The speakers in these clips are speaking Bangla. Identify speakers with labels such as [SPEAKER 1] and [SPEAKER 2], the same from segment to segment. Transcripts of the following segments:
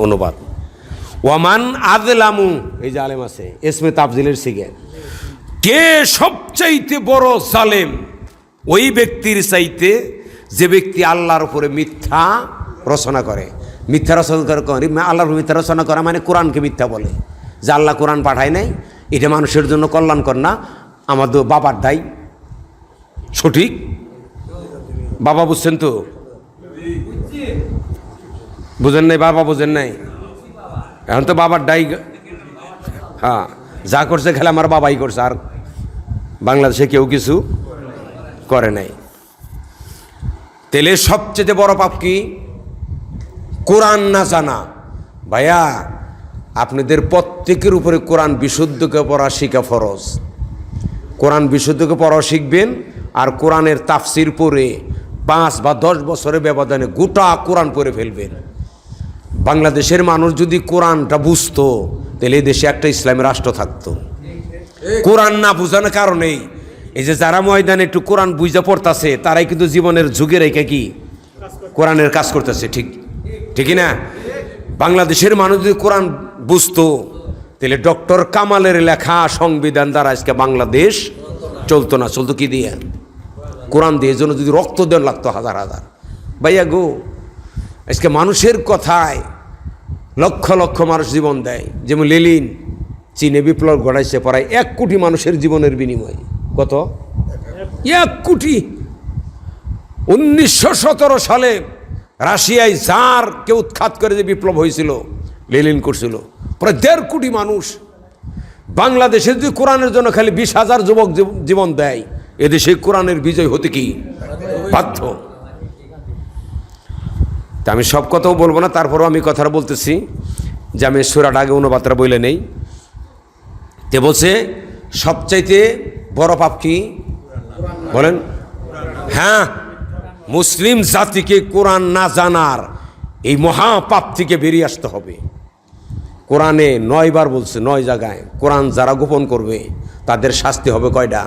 [SPEAKER 1] অনুবাদ ওয়ামান আযলামু, এই যে আলেম আছে ইসমে তাফজিলের সিগে, কে সবচাইতে বড় জালেম? ওই ব্যক্তির চাইতে যে ব্যক্তি আল্লাহর উপরে মিথ্যা রচনা করে। মিথ্যা রচনা করে, আল্লাহর মিথ্যা রচনা করা মানে কোরআনকে মিথ্যা বলে, যে আল্লাহ কোরআন পাঠায় নাই, এটা মানুষের জন্য কল্যাণকর না, আমাদের বাবার দায়। সঠিক বাবা, বুঝছেন তো? বুঝেন নাই বাবা, বুঝেন নাই? এখন তো বাবার দায়। হ্যাঁ, যা করছে খেলে আমার বাবাই করছে, আর বাংলাদেশে কেউ কিছু করে নাই। তাহলে সবচেয়ে বড় পাপ কি? কোরআন না জানা। ভাইয়া, আপনাদের প্রত্যেকের উপরে কোরআন বিশুদ্ধকে পড়া শিখা ফরজ। কোরআন বিশুদ্ধকে পড়া শিখবেন, আর কোরআনের তাফসির পড়ে 5 বা 10 বছরের ব্যবধানে গোটা কোরআন পড়ে ফেলবেন। বাংলাদেশের মানুষ যদি কোরআনটা বুঝতো, তাহলে এই দেশে একটা ইসলামী রাষ্ট্র থাকতো। কোরআন না বুঝানোর কারণেই এই যে যারা ময়দানে একটু কোরআন বুঝা পড়তেছে, তারাই কিন্তু জীবনের যুগে রেখে কি কোরআনের কাজ করতেছে। ঠিকই না? বাংলাদেশের মানুষ যদি কোরআন বুঝতো, তাহলে ডক্টর কামালের লেখা সংবিধান দ্বারা আজকে বাংলাদেশ চলতো না। চলতো কি দিয়ে? কোরআন দিয়ে। এই জন্য যদি রক্ত দেন লাগতো হাজার হাজার। ভাইয়া গো, আজকে মানুষের কথায় লক্ষ লক্ষ মানুষ জীবন দেয়। যেমন লেনিন চীনে বিপ্লব ঘটাইছে, প্রায় 1 কোটি মানুষের জীবনের বিনিময়ে। কত? 1 কোটি। 1917 সালে রাশিয়ায় জারকে উৎখাত করে যে বিপ্লব হয়েছিল, লেনিন করছিল, প্রায় 1.5 কোটি মানুষ। বাংলাদেশে যদি কোরআনের জন্য খালি 20,000 যুবক জীবন দেয়, এদেশে কোরআনের বিজয় হতে কি বাধ্য। তা আমি সব কথাও বলবো না, তারপরেও আমি কথাটা বলতেছি যে আমি সূরাটা আগে অনুবাদটা বলে নেই। তে বলছে সবচাইতে বড় পাপ কি বলেন? হ্যাঁ, মুসলিম জাতিকে কোরআন না জানার এই মহাপাপ থেকে বেরিয়ে আসতে হবে। কোরআনে 9 বার বলছে, 9 জায়গায়। কোরআন যারা গোপন করবে তাদের শাস্তি হবে কয়টা?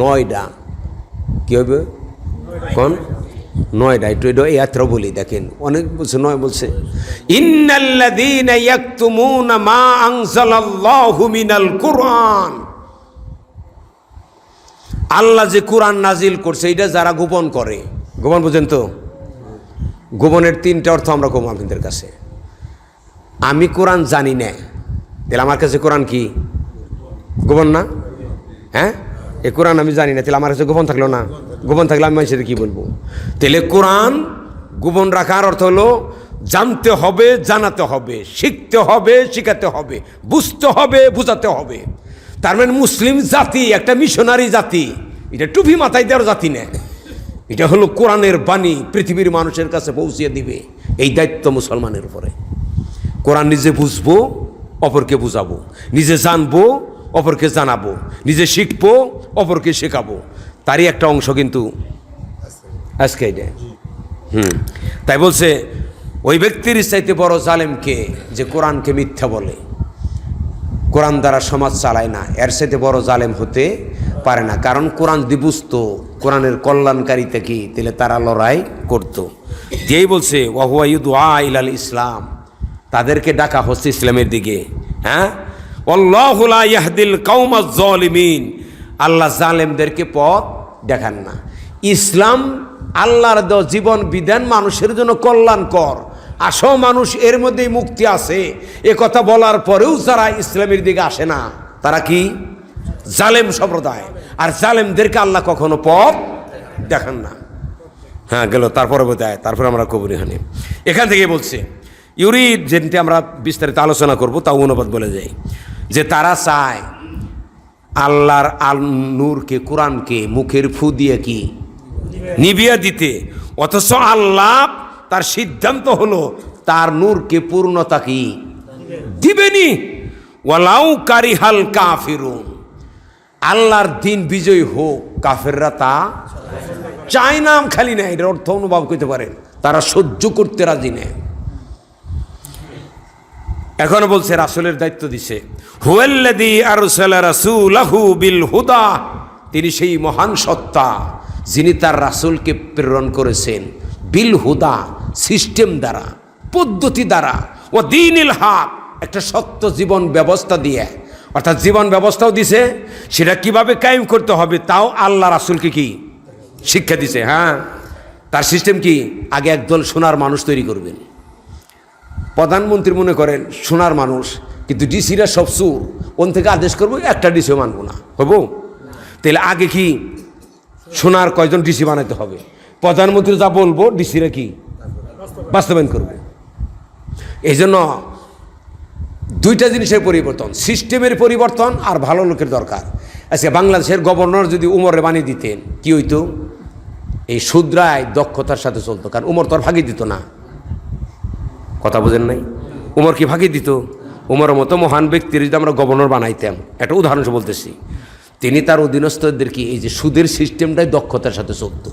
[SPEAKER 1] 9টা। কি হবে? কোন 9টা? একটু এই আত্রা বলি, দেখেন অনেক বলছে 9 বলছে। ইন্নাল্লাযীনা ইয়াকতুমুনা মা আনজালাল্লাহু মিনাল কুরআন, আল্লাহ যে কোরআন নাজিল করছে এটা যারা গোপন করে। গোপন বুঝেন তো? গোপনের 3টা অর্থ আমরা কম আপনাদের কাছে। আমি কোরআন জানি না, তাহলে আমার কাছে কোরআন কি গোপন না? হ্যাঁ, এ কোরআন আমি জানি না, তাহলে আমার কাছে গোপন থাকলো না? গোপন থাকলে আমি মানুষের কি বলবো? তাহলে কোরআন গোপন রাখার অর্থ হলো জানতে হবে, জানাতে হবে, শিখতে হবে, শিখাতে হবে, বুঝতে হবে, বুঝাতে হবে। তার মানে মুসলিম জাতি একটা মিশনারি জাতি, এটা টুপি মাথায় দেওয়ার জাতি না। এটা হলো কোরআনের বাণী পৃথিবীর মানুষের কাছে পৌঁছিয়ে দিবে, এই দায়িত্ব মুসলমানের উপরে। কোরআন নিজে বুঝবো, অপরকে বুঝাবো, নিজে জানবো, অপরকে জানাবো, নিজে শিখবো, অপরকে শেখাবো। তারই একটা অংশ কিন্তু আজকে এটা। তাই বলছে ওই ব্যক্তির চাইতে বড় জালেমকে, যে কোরআনকে মিথ্যা বলে, কোরআন দ্বারা সমাজ চালায় না, এর চাইতে বড় জালেম হতে পারে না। কারণ কোরআন যদি বুঝতো কোরআনের কল্যাণকারিতা কি, তাহলে তারা লড়াই করতো। যেই বলছে ওয়াহুয়া ইউদুআ ইলাল ইসলাম, তাদেরকে ডাকা হচ্ছে ইসলামের দিকে। হ্যাঁ, আল্লাহু লা ইয়াহদিল কওমাজ জালিমিন, আল্লাহ জালেমদেরকে পথ দেখান না। ইসলাম আল্লাহর দেওয়া জীবন বিধান, মানুষের জন্য কল্যাণকর। আসো মানুষ, এর মধ্যেই মুক্তি আছে, এ কথা বলার পরেও যারা ইসলামের দিকে আসে না, তারা কি জালেম সম্প্রদায়। আর জালেমদেরকে আল্লাহ কখনো পথ দেখান না। হ্যাঁ, গেল। তারপরে বোঝায়, তারপরে আমরা কবরি হানি। এখান থেকে বলছে ইউরিদ, যেটা আমরা বিস্তারিত আলোচনা করব, তাও অনুবাদ বলে যাই যে তারা চায় আল্লাহর নূরকে, কোরআনকে মুখের ফু দিয়ে কি নিভিয়ে দিতে, অথচ আল্লাহ তার সিদ্ধান্ত হলো তার নূরকে পূর্ণতা কি দিবেনি। ওয়ালাউ কারিহাল কাফিরুন, আল্লাহর দিন বিজয় হোক, কাফেররা তা চায় না। খালি না, এটার অর্থ অনুভব করতে পারেন, তারা সহ্য করতে রাজি নেই। এখনো বলছে রাসূলের দায়িত্ব দিছে, হুয়াল্লাযী আরসালা রাসূলাহু বিল হুদা, তিনি সেই মহান সত্তা যিনি তার রাসূলকে প্রেরণ করেছেন বিল হুদা, সিস্টেম দ্বারা, পদ্ধতি দ্বারা, ও দ্বীনিল হক, একটা সত্য জীবন ব্যবস্থা দিয়ে, অর্থাৎ জীবন ব্যবস্থাও দিছে, সেটা কিভাবে কায়েম করতে হবে তাও আল্লাহ রাসূলকে কি শিক্ষা দিছে। হ্যাঁ, তার সিস্টেম কি, আগে একদল সোনার মানুষ তৈরি করবেন। প্রধানমন্ত্রী মনে করেন সোনার মানুষ, কিন্তু ডিসিরা সব সুর, ওন থেকে আদেশ করবো, একটা ডিসিও মানবো না, হবো? তাহলে আগে কি সোনার কয়জন ডিসি বানাইতে হবে, প্রধানমন্ত্রী যা বলবো ডিসিরা কি বাস্তবায়ন করবে। এই জন্য দুইটা জিনিসের পরিবর্তন, সিস্টেমের পরিবর্তন আর ভালো লোকের দরকার। আচ্ছা, বাংলাদেশের গভর্নর যদি উমরে বানিয়ে দিতেন কি হইতো? এই শুদ্রায় দক্ষতার সাথে চলতো, কারণ উমর তো আর ফাঁকি দিত না। কথা বোঝেন নাই? উমর কি ফাঁকি দিত? উমরের মতো মহান ব্যক্তির যদি আমরা গভর্নর বানাইতাম, একটা উদাহরণ বলতেছি, তিনি তার অধীনস্থদের কি এই যে সুদের সিস্টেমটাই দক্ষতার সাথে চলত।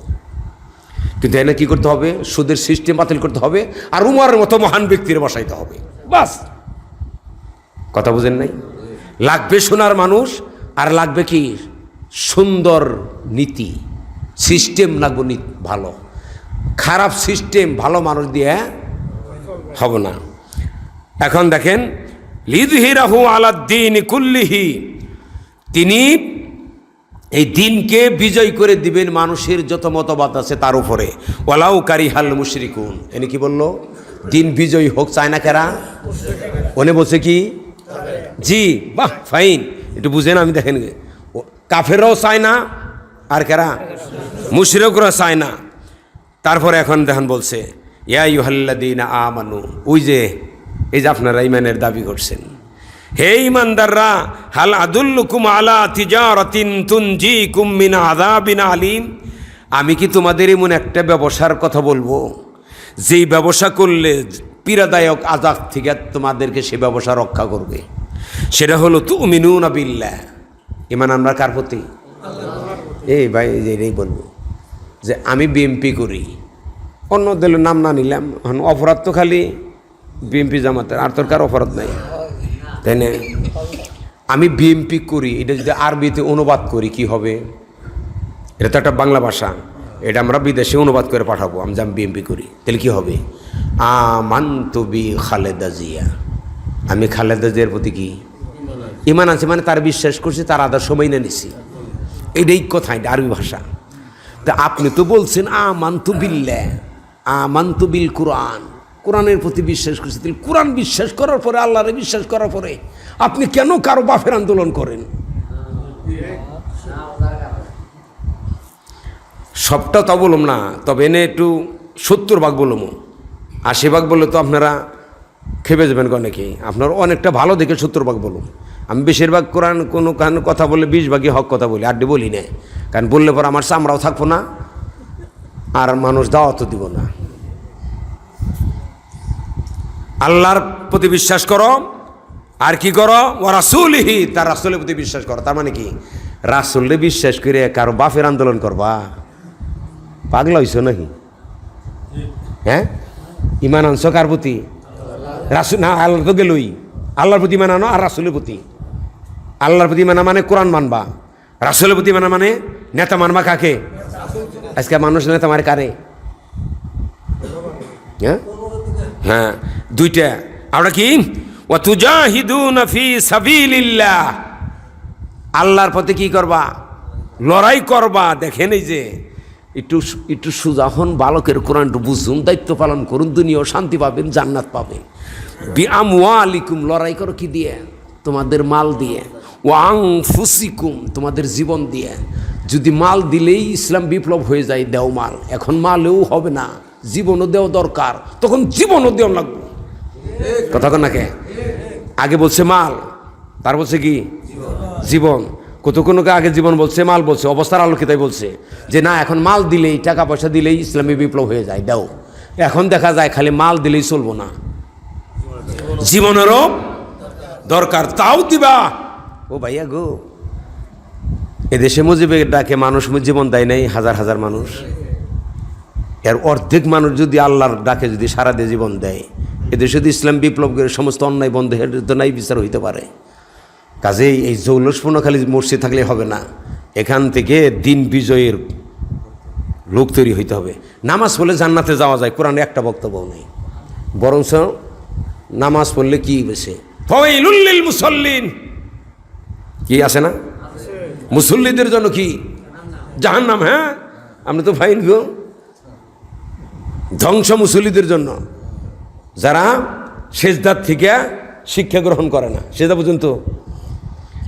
[SPEAKER 1] কিন্তু এনে কি করতে হবে? সুদের সিস্টেম বাতিল করতে হবে আর উমরের মতো মহান ব্যক্তির বসাইতে হবে, বাস। কথা বুঝেন নাই? লাগবে সোনার মানুষ, আর লাগবে কি সুন্দর নীতি, সিস্টেম লাগবে ভালো। খারাপ সিস্টেম ভালো মানুষ দিয়ে হবে না। এখন দেখেন, লিযহিরাহু আলাদ-দীন কুল্লিহি, তিনি এই দিনকে বিজয় করে দিবেন মানুষের যত মতবাদ আছে তার উপরে। ওয়ালাউ কারিহাল মুশরিকুন, এনে কি বললো? দিন বিজয়ী হোক, চায় না কারা? ওনে বলছে কি? জি, বাহ, ফাইন, একটু বুঝেন। আমি দেখেন, কাফেররাও চায় না, আর কারা? মুশরিকরাও চায় না। তারপরে এখন দেখেন বলছে, ইয়া আইয়ুহাল্লাযীনা আমানু, ওই যে এই যে আপনারা ঈমানের দাবি করছেন, হে ঈমানদাররা, হাল আদুল্লুকুম আলা তিজারাতিন তুনজিকুম মিন আযাবিন আলীম, আমি কি তোমাদের এমন একটা ব্যবসার কথা বলবো যেই ব্যবসা করলে পীড়াদায়ক আযাব থেকে তোমাদেরকে সে ব্যবসা রক্ষা করবে। সেটা হলো তুমিনুনা বিল্লাহ, ঈমান আমরা কার প্রতি? এই ভাই এই বলবো যে আমি বিএমপি করি, অন্য দলের নাম না নিলাম, অপরাধ তো খালি বিএমপি জামাতের, আর তোর কার অপরাধ নাই, তাই না? আমি বিএমপি করি, এটা যদি আরবিতে অনুবাদ করি কি হবে? এটা তো একটা বাংলা ভাষা, এটা আমরা বিদেশে অনুবাদ করে পাঠাবো। আমি বিএমপি করি, তাহলে কি হবে? আমানতু বি খালেদা জিয়া, আমি খালেদা জিয়ার প্রতি কি ঈমান আছে, মানে তার বিশ্বাস করছি, তার আদর্শ মেনে নিছি, এটাই কথা, এটা আরবি ভাষা। তা আপনি তো বলছেন আমানতু বিল্লাহ, আমানতু বিল কুরআন, কোরআনের প্রতি বিশ্বাস করছি। তাহলে কোরআন বিশ্বাস করার পরে, আল্লাহরে বিশ্বাস করার পরে আপনি কেন কারো বাফের আন্দোলন করেন? সবটা তা বলুম না, তবে এনে একটু 70 ভাগ বলুম, 80 ভাগ বললে তো আপনারা খেপে যাবেন অনেকে। আপনার অনেকটা ভালো দেখে 70 ভাগ বলুন। আমি বেশিরভাগ কোরআন কোনো কথা বললে 20 ভাগই হক কথা বলি, আড্ডি বলি না, কারণ বললে পর আমার চামড়াও থাকবো না আর মানুষ দাওয়াতও দিব না। আল্লাহর প্রতি বিশ্বাস করো, আর কি করো? ও রাসূলিহি, তার রাসূলের প্রতি বিশ্বাস করো। তার মানে কি? রাসূলরে বিশ্বাস করে কারো বাফের আন্দোলন করবা? পাগলা হইছো নাকি? হ্যাঁ, ঈমান আনছো কার প্রতি? রাসূল না, আল্লাহ তো গেলই। আল্লাহর প্রতি মানানো আর রাসূলের প্রতি। আল্লাহর প্রতি মানা মানে কোরআন মানবা, রাসূলের প্রতি মানা মানে নেতা মানবা কাকে? আজকে মানুষ নেতা মারে কারে? হ্যাঁ হ্যাঁ, দুইটা। আমরা কি? ওয়া তুজাহিদুনা ফি সাবিলিল্লাহ, আল্লাহর পথে কি করবা? লড়াই করবা। দেখেন এই যে একটু সুজাহন বালকের কোরআন একটু বুঝুন, দায়িত্ব পালন করুন, দুনিয়াও শান্তি পাবেন, জান্নাত পাবেন। বিআমওয়ালিকুম, লড়াই করো কি দিয়ে? তোমাদের মাল দিয়ে। ওয়া আনফুসিকুম, তোমাদের জীবন দিয়ে। যদি মাল দিলেই ইসলাম বিপ্লব হয়ে যায়, দেও মাল। এখন মালেও হবে না, জীবনও দেওয়া দরকার, তখন জীবনও দেওয়া লাগবে। কথা কন নাকি? আগে বলছে মাল, তার বলছে কি? জীবন। কতক্ষণকে আগে জীবন বলছে, মাল বলছে, অবস্থার আলোকিতাই বলছে যে না, এখন মাল দিলেই, টাকা পয়সা দিলেই ইসলামী বিপ্লব হয়ে যায়, দাও। এখন দেখা যায় খালি মাল দিলেই চলবো না, জীবনেরও দরকার, তাও দিবা। ও ভাইয়া গো, এদেশে মুজিবের ডাকে মানুষ জীবন দেয় নাই, হাজার হাজার মানুষ। এর অর্ধেক মানুষ যদি আল্লাহর ডাকে যদি সারা দিয়ে জীবন দেয়, এদেশে যদি ইসলাম বিপ্লব করে সমস্ত অন্যায় বন্ধের তো নাই বিচার হইতে পারে। কাজেই এই জৌলসপূর্ণ খালি মসজিদ থাকলে হবে না, এখান থেকে দিন বিজয়ের লোক তৈরি হইতে হবে। নামাজ পড়লে জান্নাতে যাওয়া যায়, কোরআনে একটা বক্তব্য নেই, বরঞ্চ নামাজ পড়লে কি বেশি ফাওয়াইলুল লিল মুসাল্লিন, কি আছে না? মুসল্লিদের জন্য কি জাহান্নাম। হ্যাঁ, আপনি তো ফাইন গো, ধ্বংস মুসল্লিদের জন্য, যারা সেজদার থেকে শিক্ষা গ্রহণ করে না। সেজদা পর্যন্ত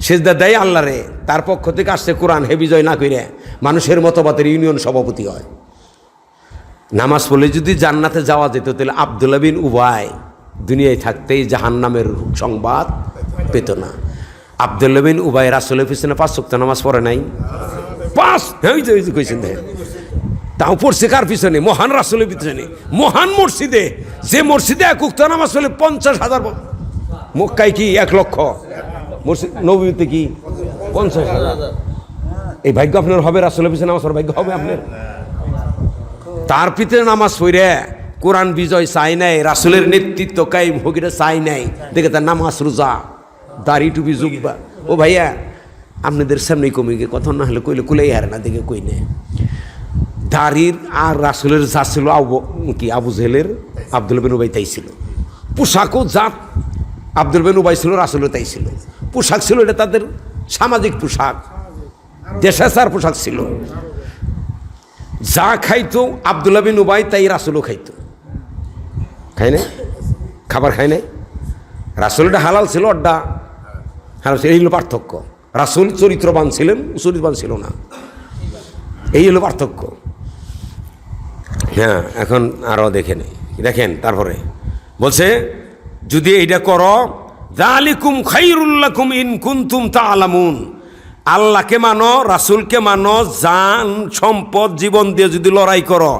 [SPEAKER 1] সেজদা দেয় আল্লাহরে, তার পক্ষ থেকে আসছে কোরআন, হে বিজয় না কইরে মানুষের মতবাদের ইউনিয়ন সভাপতি হয়। নামাজ পড়লে যদি জান্নাতে যাওয়া যেত, তাহলে আব্দুল্লাহ বিন উবাই দুনিয়ায় থাকতেই জাহান্নামের সংবাদ পেত না। আব্দুল্লাহ বিন উবাই রাসূলের পিছনে 5 ওয়াক্ত নামাজ পড়ে নাই, 5 কইছেন। তাও পড়ছে কার পিছনে? মহান রাসূলের পিছনে, মহান মসজিদে। যে মসজিদে 1 ওয়াক্ত নামাজ পড়লে 50,000, মক্কায় কি 1 লক্ষ, মসজিদ নববীতে কি 50,000। এই ভাগ্য আপনার হবে? রাসূলের পিছনে নামাজ পড়ার ভাগ্য হবে আপনার? তার পিছনে নামাজ পড়ে কোরআন বিজয় চাই নাই, রাসূলের নেতৃত্ব কায়েম হোক এটা চাই নাই, দেখে তার নামাজ রোজা দাড়ি টুপি জুব্বা। ও ভাইয়া, আপনাদের সামনেই কমে গিয়ে কথা না হলে কইলে কুলেই হারে না, দেখে কই নেই দাড়ির। আর রাসূলের যা ছিল আবু জেহেলের, আব্দুল্লাহ বিন উবাই তাই ছিল। পোশাকও যা আব্দুল বিন উবাই ছিল, রাসূলের তাই ছিল। পোশাক ছিল এটা তাদের সামাজিক পোশাক, দেশাচার পোশাক ছিল। যা খাইতো আব্দুল্লাহ বিন উবাই তাই রাসূলও খাইতো। খাই নাই? খাবার খাই নাই? রাসূলটা হালাল ছিল, অড্ডা হারাম ছিল। এই হলো পার্থক্য। রাসূল চরিত্রবান ছিলেন, চরিত্রবান ছিল না, এই হলো পার্থক্য। হ্যাঁ, এখন আরও দেখেন তারপরে বলছে, যদি এইটা করো, যালিকুম খায়রুল লাকুম ইন কুনতুম তা'লামুন, আল্লাহকে মানো, রাসূলকে মানো, জান সম্পদ জীবন দিয়ে যদি লড়াই করো,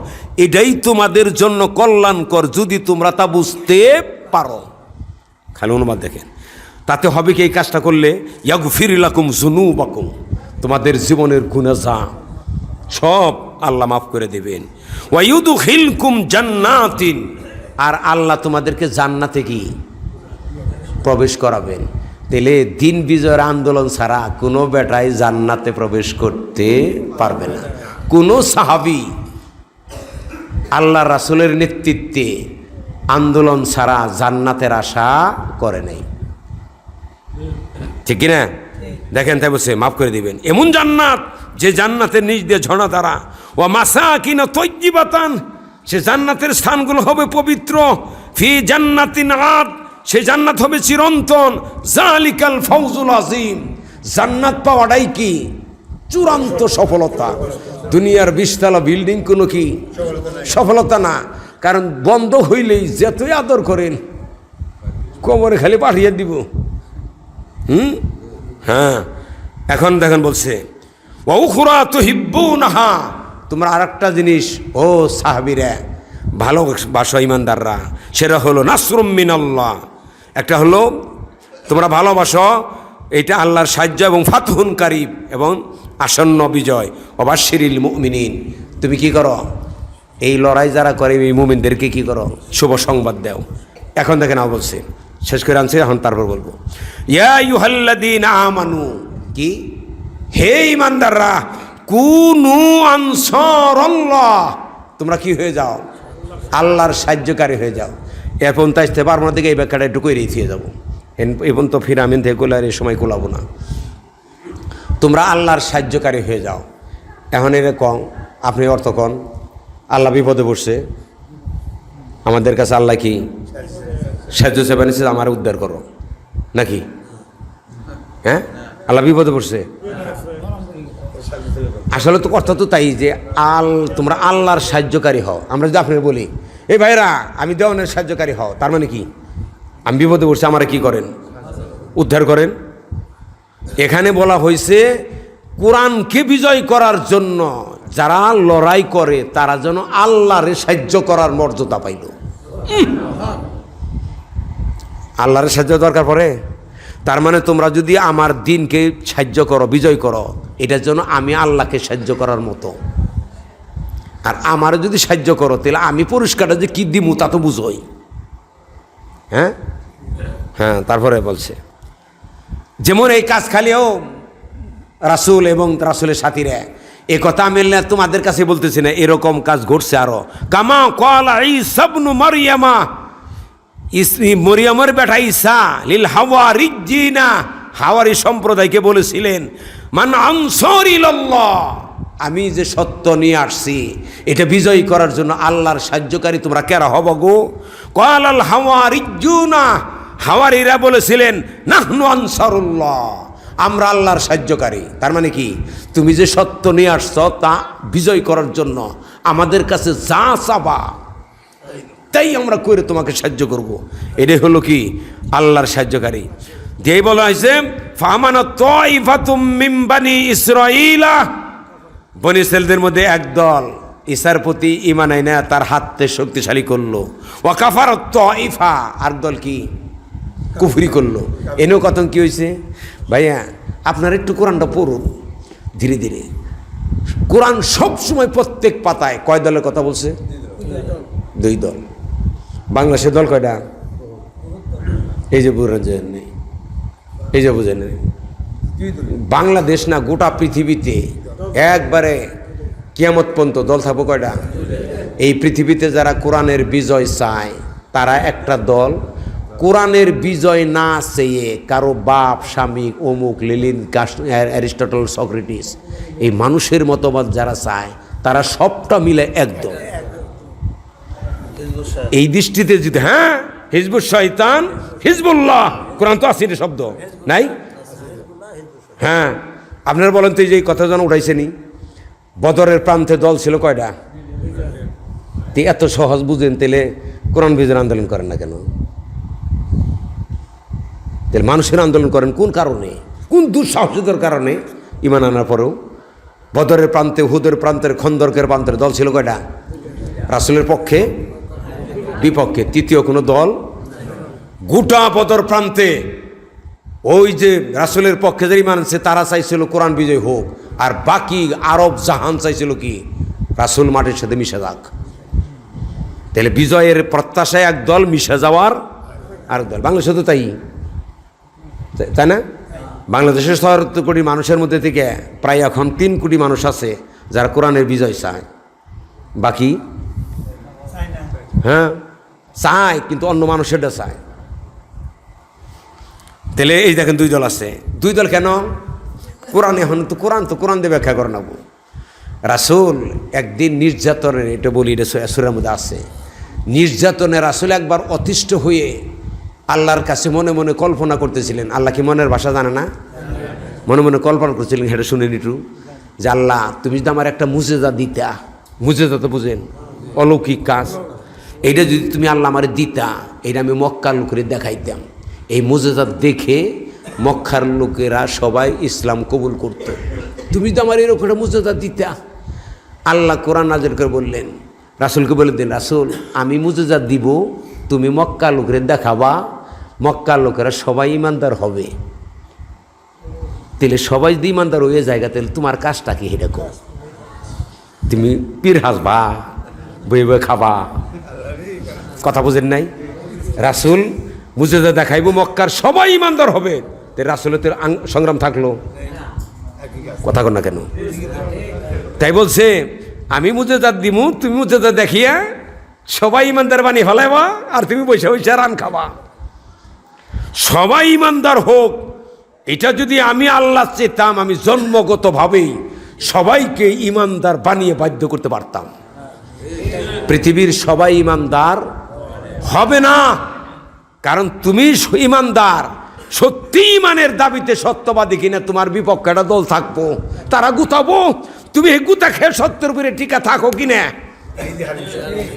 [SPEAKER 1] এটাই তোমাদের জন্য কল্যাণকর যদি তোমরা তা বুঝতে পারো। খালি অনুবাদ দেখেন, তাতে হবে কি? এই কাজটা করলে ইয়াগফির লাকুম যুনুবাকুম, তোমাদের জীবনের গুনাহ যা সব আল্লাহ মাফ করে দেবেন। ওয়া ইউদখিলকুম জান্নাতিন, আর আল্লাহ তোমাদেরকে জান্নাতে কি প্রবেশ করাবেন। তাহলে দিন বিজয়ের আন্দোলন ছাড়া কোনো বেটাই জান্নাতে প্রবেশ করতে পারবে না। কোনো সাহাবী আল্লাহ রাসূলের নেতৃত্বে আন্দোলন ছাড়া জান্নাতের আশা করে নাই, ঠিক কিনা? দেখেন, তাই বলছে মাফ করে দিবেন। এমন জান্নাত যে জান্নাতের নিজ দিয়ে ঝর্ণা দ্বারা, ও মাসাকিন তাইয়্যিবাতান, সে জান্নাতের স্থানগুলো হবে পবিত্র। ফি জান্নাতিন আদ, সে জান্নাত হবে চিরন্তন। জালিকাল ফাউজুল আযীম, জান্নাত পাওয়াটাই কি চূড়ান্ত সফলতা। দুনিয়ার 20 তলা বিল্ডিং কোনো কি সফলতা না, কারণ বন্ধ হইলেই যতই আদর করেন কোমরে খালি পাঠিয়ে দিব। হ্যাঁ, এখন দেখেন বলছে, ওয়া উখরা তুহিব্বুনাহা, তোমরা আরেকটা জিনিস ও সাহাবীরা ভালোবাসো ইমানদাররা, সেটা হলো নাসরুম মিনাল্লাহ। একটা হলো তোমরা ভালোবাসো, এটা আল্লাহর সাহায্য এবং ফাতহুন কারিব, এবং আসন্ন বিজয়। ওয়াবাশশিরিল মুমিনিন, তুমি কি করো? এই লড়াই যারা করে এই মুমিনদেরকে কি করো? শুভ সংবাদ দাও। এখন দেখেন বলছে, শেষ করে আনছি, এখন তারপর বলবো। ইয়া আইয়ুহাল্লাযীনা আমানু, কি হে ইমানদাররা, কুনু আনসারাল্লাহ, তোমরা কি হয়ে যাও? আল্লাহর সাহায্যকারী হয়ে যাও। এখন তাইতে পারবো না, দিকে এই ব্যাখ্যাটা একটু করে দিয়ে যাবো। এখন তো ফির আমিন থেকে কোলার এই সময় কোলাবো না। তোমরা আল্লাহর সাহায্যকারী হয়ে যাও। এখন এর কম আপনি অর্থ কন, আল্লাহ বিপদে পড়ছে, আমাদের কাছে আল্লাহ কি সাহায্য চেয়ে নিচ্ছে, আমার উদ্ধার করো নাকি? হ্যাঁ, আল্লাহ বিপদে পড়ছে। আসলে তো কথা তো তাই যে তোমরা আল্লাহর সাহায্যকারী হও। আমরা যদি আপনি বলি, এই ভাইরা আমি দেওয়ানের সাহায্যকারী হও, তার মানে কি? আমি বিপদে পড়ছি, আমারে কি করেন? উদ্ধার করেন। এখানে বলা হয়েছে কোরআনকে বিজয় করার জন্য যারা লড়াই করে তারা যেন আল্লাহরে সাহায্য করার মর্যাদা পাইল। আল্লাহরে সাহায্য দরকার পড়ে। তার মানে তোমরা যদি আমার দিনকে সাহায্য করো, বিজয় করো, এটার জন্য আমি আল্লাহকে সাহায্য করার মতো। আর আমারও যদি সাহায্য করো, তাহলে আমি পুরস্কারটা যে কী দিমু তা তো বুঝোই। হ্যাঁ হ্যাঁ, তারপরে বলছে যেমন এই কাজ খালিও রাসূল এবং রাসূলের সাথীরা, এ কথা আমি তোমাদের কাছে বলতেছি না, এরকম কাজ ঘটছে আরো। কামা ক্বালা ঈসা ইবনু মারইয়ামা, মরিয়মের বেটা ঈসা লিল হাওয়ারিজ্জিনা হাওয়ারি সম্প্রদায়কে বলেছিলেন মান আনসারি ইলাল্লাহ, আমি যে সত্য নিয়ে আসছি এটা বিজয়ী করার জন্য আল্লাহর সাহায্যকারী তোমরা কারা হব গো? ক্বালাল হাওয়ারিজ্জুনা, হাওয়ারিরা বলেছিলেন নাহনু আনসারুল্লাহ, আমরা আল্লাহর সাহায্যকারী। তার মানে কি, তুমি যে সত্য নিয়ে আসছ তা বিজয় করার জন্য আমাদের কাছে যা চাবা তাই আমরা করে তোমাকে সাহায্য করব। এটাই হলো কি আল্লাহর সাহায্যকারী। যেই বলা হয়েছে ফামানা তাইফাতুম মিন বানি ইসরাঈলা, বনি ইসরাঈলদের মধ্যে একদল ঈসার প্রতি ঈমান আনে তার হাতকে শক্তিশালী করলো। ওয়া কাফারাত তাইফা, আর দল কি কুফরি করলো। এনেও কত কি হয়েছে ভাইয়া, আপনারা একটু কোরআনটা পড়ুন ধীরে ধীরে। কোরআন সবসময় প্রত্যেক পাতায় কয় দলের কথা বলছে? 2 দল। বাংলাদেশের দল কয়টা? এই যে বুঝেন নেই, এই যে বুঝেন নেই, বাংলাদেশ না গোটা পৃথিবীতে একবারে কিয়ামত পর্যন্ত দল থাকবো কয়টা? এই পৃথিবীতে যারা কোরআনের বিজয় চায় তারা একটা দল, কোরআনের বিজয় না চেয়ে কারো বাপ স্বামী অমুক লেনিন অ্যারিস্টটল সক্রেটিস এই মানুষের মতবাদ যারা চায় তারা সবটা মিলে একদল। এই দৃষ্টিতে যদি হ্যাঁ হিজবুশ শয়তান হিজবুল্লাহ, কোরআন তো আছে শব্দ নাই? হ্যাঁ, আপনারা বলেন তো এই যে কথা যেন উঠাইছেনি, বদরের প্রান্তে দল ছিল কয়টা? এত সহজ বুঝেন তাহলে কোরআন বিজয় আন্দোলন করেন না কেন? তাহলে মানুষের আন্দোলন করেন কোন কারণে? কোন দুঃসাহসিকতার কারণে? ঈমান আনার পরেও বদরের প্রান্তে, হুদের প্রান্তের, খন্দকের প্রান্তের দল ছিল কয়টা? রাসূলের পক্ষে বিপক্ষে তৃতীয় কোনো দল। গোটা বদর প্রান্তে ওই যে রাসূলের পক্ষে যে ঈমান আনছে তারা চাইছিল কোরআন বিজয় হোক, আর বাকি আরব জাহান চাইছিল কি রাসূল মাটির সাথে মিশে যাক। তাহলে বিজয়ের প্রত্যাশায় এক দল, মিশে যাওয়ার আরেক দল। বাংলাদেশে তো তাই, তাই না? বাংলাদেশের ৭০ কোটি মানুষের মধ্যে থেকে প্রায় এখন ৩ কোটি মানুষ আছে যারা কোরআনের বিজয় চায়, বাকি হ্যাঁ চায় কিন্তু অন্য মানুষেরটা চায়। তাহলে এই দেখেন 2 দল আছে। 2 দল কেন? কোরআন এখন তো কোরআন দিয়ে ব্যাখ্যা করে নেব। রাসূল একদিন নির্যাতনের, এটা বলি এটা সূরার মধ্যে আছে, নির্যাতনে রাসূল একবার অতিষ্ঠ হয়ে আল্লাহর কাছে মনে মনে কল্পনা করতেছিলেন। আল্লাহ কি মনের ভাষা জানে না? মনে মনে কল্পনা করছিলেন, সেটা শুনে নিটু যে আল্লাহ তুমি যদি আমার একটা মুজেজা দিতা, মুজেজা তো বুঝেন অলৌকিক কাজ, এইটা যদি তুমি আল্লাহ আমার দিতা, এটা আমি মক্কার লোকের দেখাইতাম, এই মুজেজা দেখে মক্কার লোকেরা সবাই ইসলাম কবুল করত। তুমি তো আমার এরকম একটা মুজেজা দিতা। আল্লাহ কোরআন নাযিল করে বললেন, রাসূলকে বলে দিন, রাসূল আমি মুজেজা দিব, তুমি মক্কা লোকের দেখাবা, মক্কা লোকেরা সবাই ইমানদার হবে। তাহলে সবাই যদি ইমানদার হয়ে জায়গা, তাহলে তোমার কাজটা কি? এটা কর, তুমি পীর হাসবা, বই বই খাবা, কথা বুঝেন নাই? রাসূল মুজেজা দেখাইব, মক্কার সবাই ইমানদার হবে, তাই রাসূলের সংগ্রাম থাকলো, কথা কর না কেন? তাই বলছে আমি মুজেজা দিব, তুমি মুজেজা দেখিয়া সবাই ইমানদার বানিয়ে ফেলাইবা, আর তুমি বসে বসে রান খাবা। সবাই ইমানদার হোক, এটা যদি আমি আল্লাহ চেতাম, আমি জন্মগতভাবেই সবাইকে ইমানদার বানিয়ে বাধ্য করতে পারতাম। পৃথিবীর সবাই ইমানদার হবে না, কারণ তুমি ইমানদার, সত্যি ইমানের দাবিতে সত্যবাদী কিনা তোমার বিপক্ষে একটা দল থাকবো, তারা গুতাবো, তুমি গুতা খেয়ে সত্যের উপরে টিকা থাকো কিনা?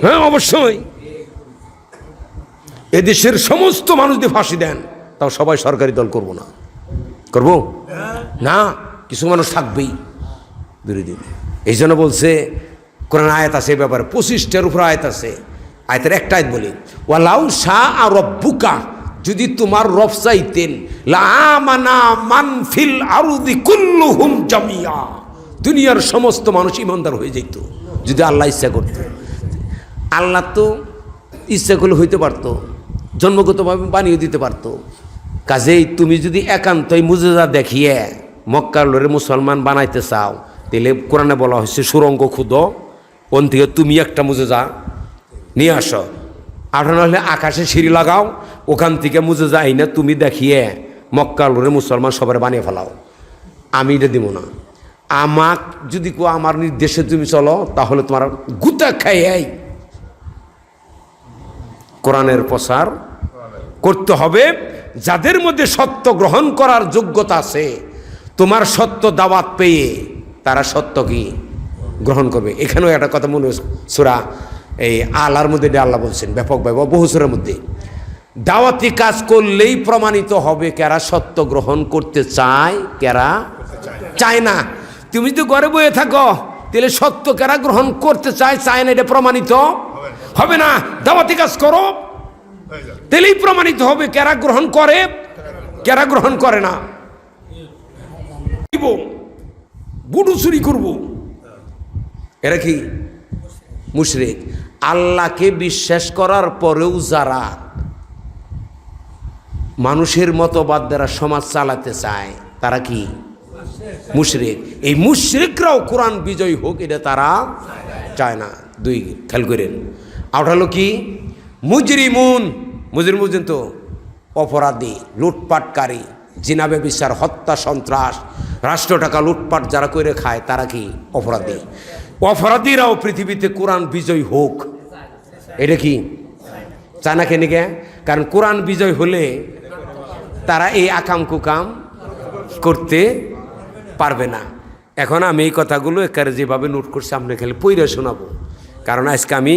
[SPEAKER 1] হ্যাঁ অবশ্যই। এদেশের সমস্ত মানুষদের ফাঁসি দেন, তাও সবাই সরকারি দল করবো না, করবো না, কিছু মানুষ থাকবেই বিরোধী। এই জন্য বলছে কোরআন আয়াত আছে এই ব্যাপারে, 25টার উপর আয়াত আছে। আয়াতের একটা আয়াত বলি, ওয়ালাউ শাআ রাব্বুকা, যদি তোমার রব চাইতেন, লাআমানা মান ফিল আরদি কুল্লুহুম জামিয়া, দুনিয়ার সমস্ত মানুষ ইমানদার হয়ে যেত যদি আল্লাহ ইচ্ছা করত। আল্লাহ তো ইচ্ছা করলে হইতে পারতো, জন্মগতভাবে বানিয়ে দিতে পারতো। কাজেই তুমি যদি একান্তই মুজেজা দেখিয়ে মক্কার লোরে মুসলমান বানাইতে চাও, তাহলে কোরআনে বলা হয়েছে সুরঙ্গ খুদো, ওন থেকে তুমি একটা মুজেজা নিয়ে আসো, 18 হলে আকাশে সিঁড়ি লাগাও, ওখান থেকে মুজে যাই না তুমি দেখিয়ে মক্কা লোরে মুসলমান সবার বানিয়ে ফেলাও, আমি এটা দিব না। আমাক যদি আমার নির্দেশে তুমি চলো তাহলে তোমার গুতা খাই কোরআনের প্রচার করতে হবে। যাদের মধ্যে সত্য গ্রহণ করার যোগ্যতা আছে, তোমার সত্য দাওয়াত পেয়ে তারা সত্য কি গ্রহণ করবে। এখানেও একটা কথা মনে সূরা এই আলার মধ্যে আল্লাহ বলছেন ব্যাপকভাবে বহু সূরার মধ্যে, দাওয়াতি কাজ করলেই প্রমাণিত হবে কারা সত্য গ্রহণ করতে চায় কারা চায় না। তুমি যদি ঘরে বসে থাকো তাহলে সত্য কারা গ্রহণ করতে চায় না এটা প্রমাণিত হবে না। দাওয়াতি কাজ করো, তাহলেই প্রমাণিত হবে কারা গ্রহণ করে কারা গ্রহণ করে না। বুড়ো চুরি করবো, এরা কি মুশরিক। আল্লাহকে বিশ্বাস করার পরেও যারা মানুষের মতবাদ দ্বারা সমাজ চালাতে চায় তারা কি মুশরিক। এই মুশরিকরাও কোরআন বিজয় হোক এটা তারা চায় না। দুই খেয়াল করেন, আউট হলো কি মুজরিমুন, মুজরিম তো অপরাধী, লুটপাটকারী, জিনাবে বিচার, হত্যা, সন্ত্রাস, রাষ্ট্র টাকা লুটপাট যারা করে খায় তারা কি অপরাধী। অপরাধীরাও পৃথিবীতে কোরআন বিজয় হোক এটা কি চায় না। কেন? কারণ কোরআন বিজয় হলে তারা এই আকাম কুকাম করতে পারবে না। এখন আমি এই কথাগুলো একারে যেভাবে নোট করছি আপনি খালি পড়ে শোনাবো, কারণ আজকে আমি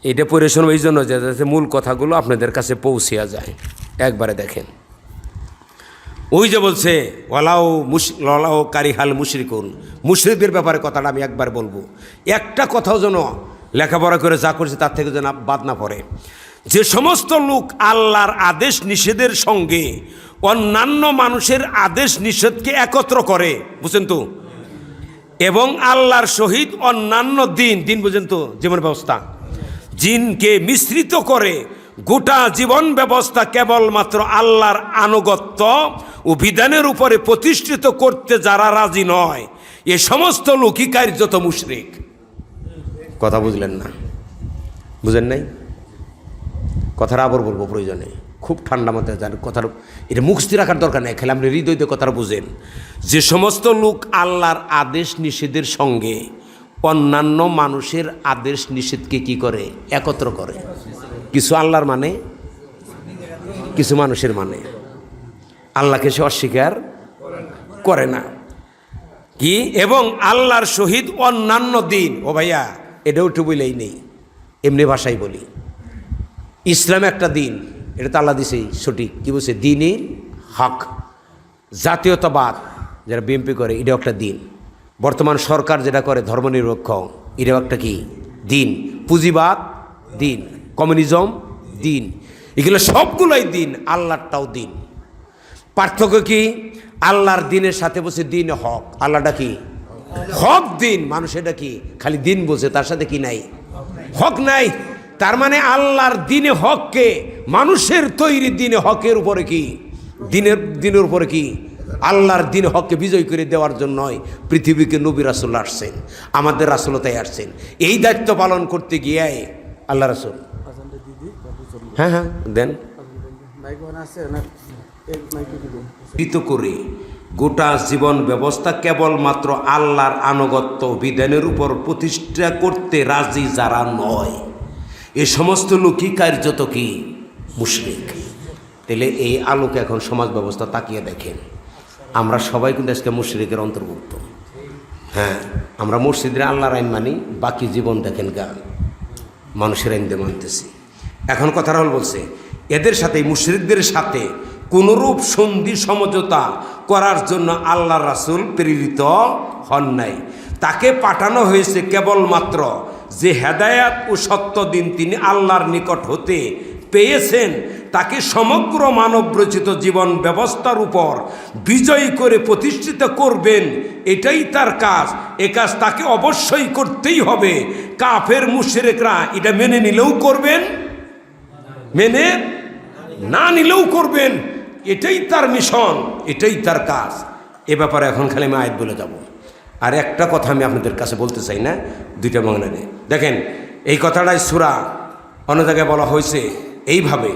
[SPEAKER 1] এটা পড়ে শোনাবো এই জন্য যাতে মূল কথাগুলো আপনাদের কাছে পৌঁছিয়া যায়। একবারে দেখেন, ওই যে বলছে ওয়ালাও কারিহাল মুশরিকুন, মুশরিকদের ব্যাপারে কথাটা আমি একবার বলবো, একটা কথাও যেন লেখাপড়া করে যা করছে তার থেকে যেন বাদ না পড়ে। যে সমস্ত লোক আল্লাহর আদেশ নিষেধের সঙ্গে অন্যান্য মানুষের আদেশ নিষেধকে একত্র করে, বুঝছেন তো, এবং আল্লাহর সহিত অন্যান্য দিন বুঝেন তো জীবন ব্যবস্থা জিনকে মিশ্রিত করে গোটা জীবন ব্যবস্থা কেবলমাত্র আল্লাহর আনুগত্য ও বিধানের উপরে প্রতিষ্ঠিত করতে যারা রাজি নয়, এ সমস্ত লোকই কার্যত মুশরিক। কথা বুঝলেন না? বুঝেন নাই? কথাটা আবার বলবো প্রয়োজনে, খুব ঠান্ডা মাথায় যান কথার, এটা মুখস্থি রাখার দরকার নেই, খেলে আপনি হৃদয় দিয়ে কথাটা বুঝেন। যে সমস্ত লোক আল্লাহর আদেশ নিষেধের সঙ্গে অন্যান্য মানুষের আদেশ নিষেধকে কি করে একত্র করে, কিছু আল্লাহর মানে কিছু মানুষের মানে, আল্লাহকে সে অস্বীকার করে না কি, এবং আল্লাহর সহিত অন্যান্য দিন, ও ভাইয়া এটাও একটু বলেই নেই, এমনি ভাষায় বলি, ইসলাম একটা দিন, এটা তো আল্লাহ দিছেই সঠিক, কি বলছে দিনের হক। জাতীয়তাবাদ যারা বিএনপি করে এটাও একটা দিন, বর্তমান সরকার যেটা করে ধর্মনিরপেক্ষ এটাও একটা কি দিন, পুঁজিবাদ দিন, কমিউনিজম দিন, এগুলো সবগুলোই দিন, আল্লাহরটাও দিন। পার্থক্য কি? আল্লাহর দিনের সাথে বসে দিন হক, আল্লাহটা কি হক দিন, মানুষ এটা কি খালি দিন বোঝে, তার সাথে কি নাই হক নাই। তার মানে আল্লাহর দিনে হককে মানুষের তৈরি দিনে হকের উপরে কি দিনের উপরে কি আল্লাহর দিন হককে বিজয় করে দেওয়ার জন্যই পৃথিবীকে নবী রাসূল আসছেন, আমাদের রাসূলতাই আসছেন। এই দায়িত্ব পালন করতে গিয়ে আল্লাহ রাসূল হ্যাঁ দেন করে গোটা জীবন ব্যবস্থা কেবলমাত্র আল্লাহর আনুগত্য বিধানের উপর প্রতিষ্ঠা করতে রাজি যারা নয়, এ সমস্ত লোকই কার্যত কি মুশরিক। তাহলে এই আলোকে এখন সমাজ ব্যবস্থা তাকিয়ে দেখেন, আমরা সবাই কিন্তু আজকে মুশরিকের অন্তর্ভুক্ত। হ্যাঁ, আমরা মসজিদের আল্লাহর আইন মানি, বাকি জীবন দেখেন মানুষের আইন দিয়ে মানতেছি। এখন কথাটা হল বলছে এদের সাথে মুশরিকদের সাথে কোনরূপ সন্ধি সমঝোতা করার জন্য আল্লাহ রাসূল প্রেরিত হন নাই, তাকে পাঠানো হয়েছে কেবলমাত্র যে হেদায়াত ও সত্য দিন তিনি আল্লাহর নিকট হতে পেয়েছেন তাকে সমগ্র মানবরচিত জীবন ব্যবস্থার উপর বিজয়ী করে প্রতিষ্ঠিত করবেন, এটাই তার কাজ। এ কাজ তাকে অবশ্যই করতেই হবে। কাফের মুশরিকরা এটা মেনে নিলেও করবেন, মেনে না নিলেও করবেন, এটাই তার মিশন, এটাই তার কাজ। এ ব্যাপারে এখন খালি আমি আয়াত বলে যাব। আর একটা কথা আমি আপনাদের কাছে বলতে চাই না, দুইটা বাংলাতে দেখেন, এই কথাটাই সূরা অন্য জায়গায় বলা হয়েছে এইভাবে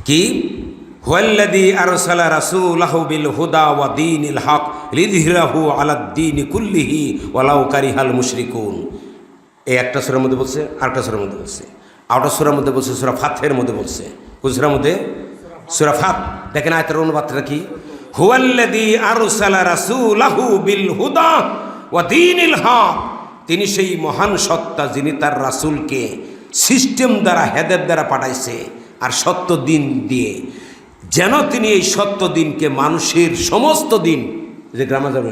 [SPEAKER 1] কি, হুয়াল্লাযী আরসালা রাসূলাহু বিল হুদা ওয়া দীনিল হক লিযহিরাহু আলাদ-দীনি কুল্লিহি ওয়ালাউ কারিহাল মুশরিকুন। এই একটা সূরার মধ্যে বলছে, আরেকটা সূরার মধ্যে বলছে, আরেকটা সূরার মধ্যে বলছে, সূরা ফাতহের মধ্যে বলছে। কোন সূরার মধ্যে? সূরা ফাত। দেখেন আয়াতের অনুবাদটা কি, হুয়াল্লাযী আরসালা রাসূলাহু বিল হুদা ওয়া দীনিল হক। তিনি সেই মহান সত্তা যিনি তার রাসূলকে সিস্টেম দ্বারা, হেদায়েত দ্বারা পাঠাইছে আর সত্য দিন দিয়ে, যেন তিনি এই সত্য দিনকে মানুষের সমস্ত দিন, যে গ্রামাজার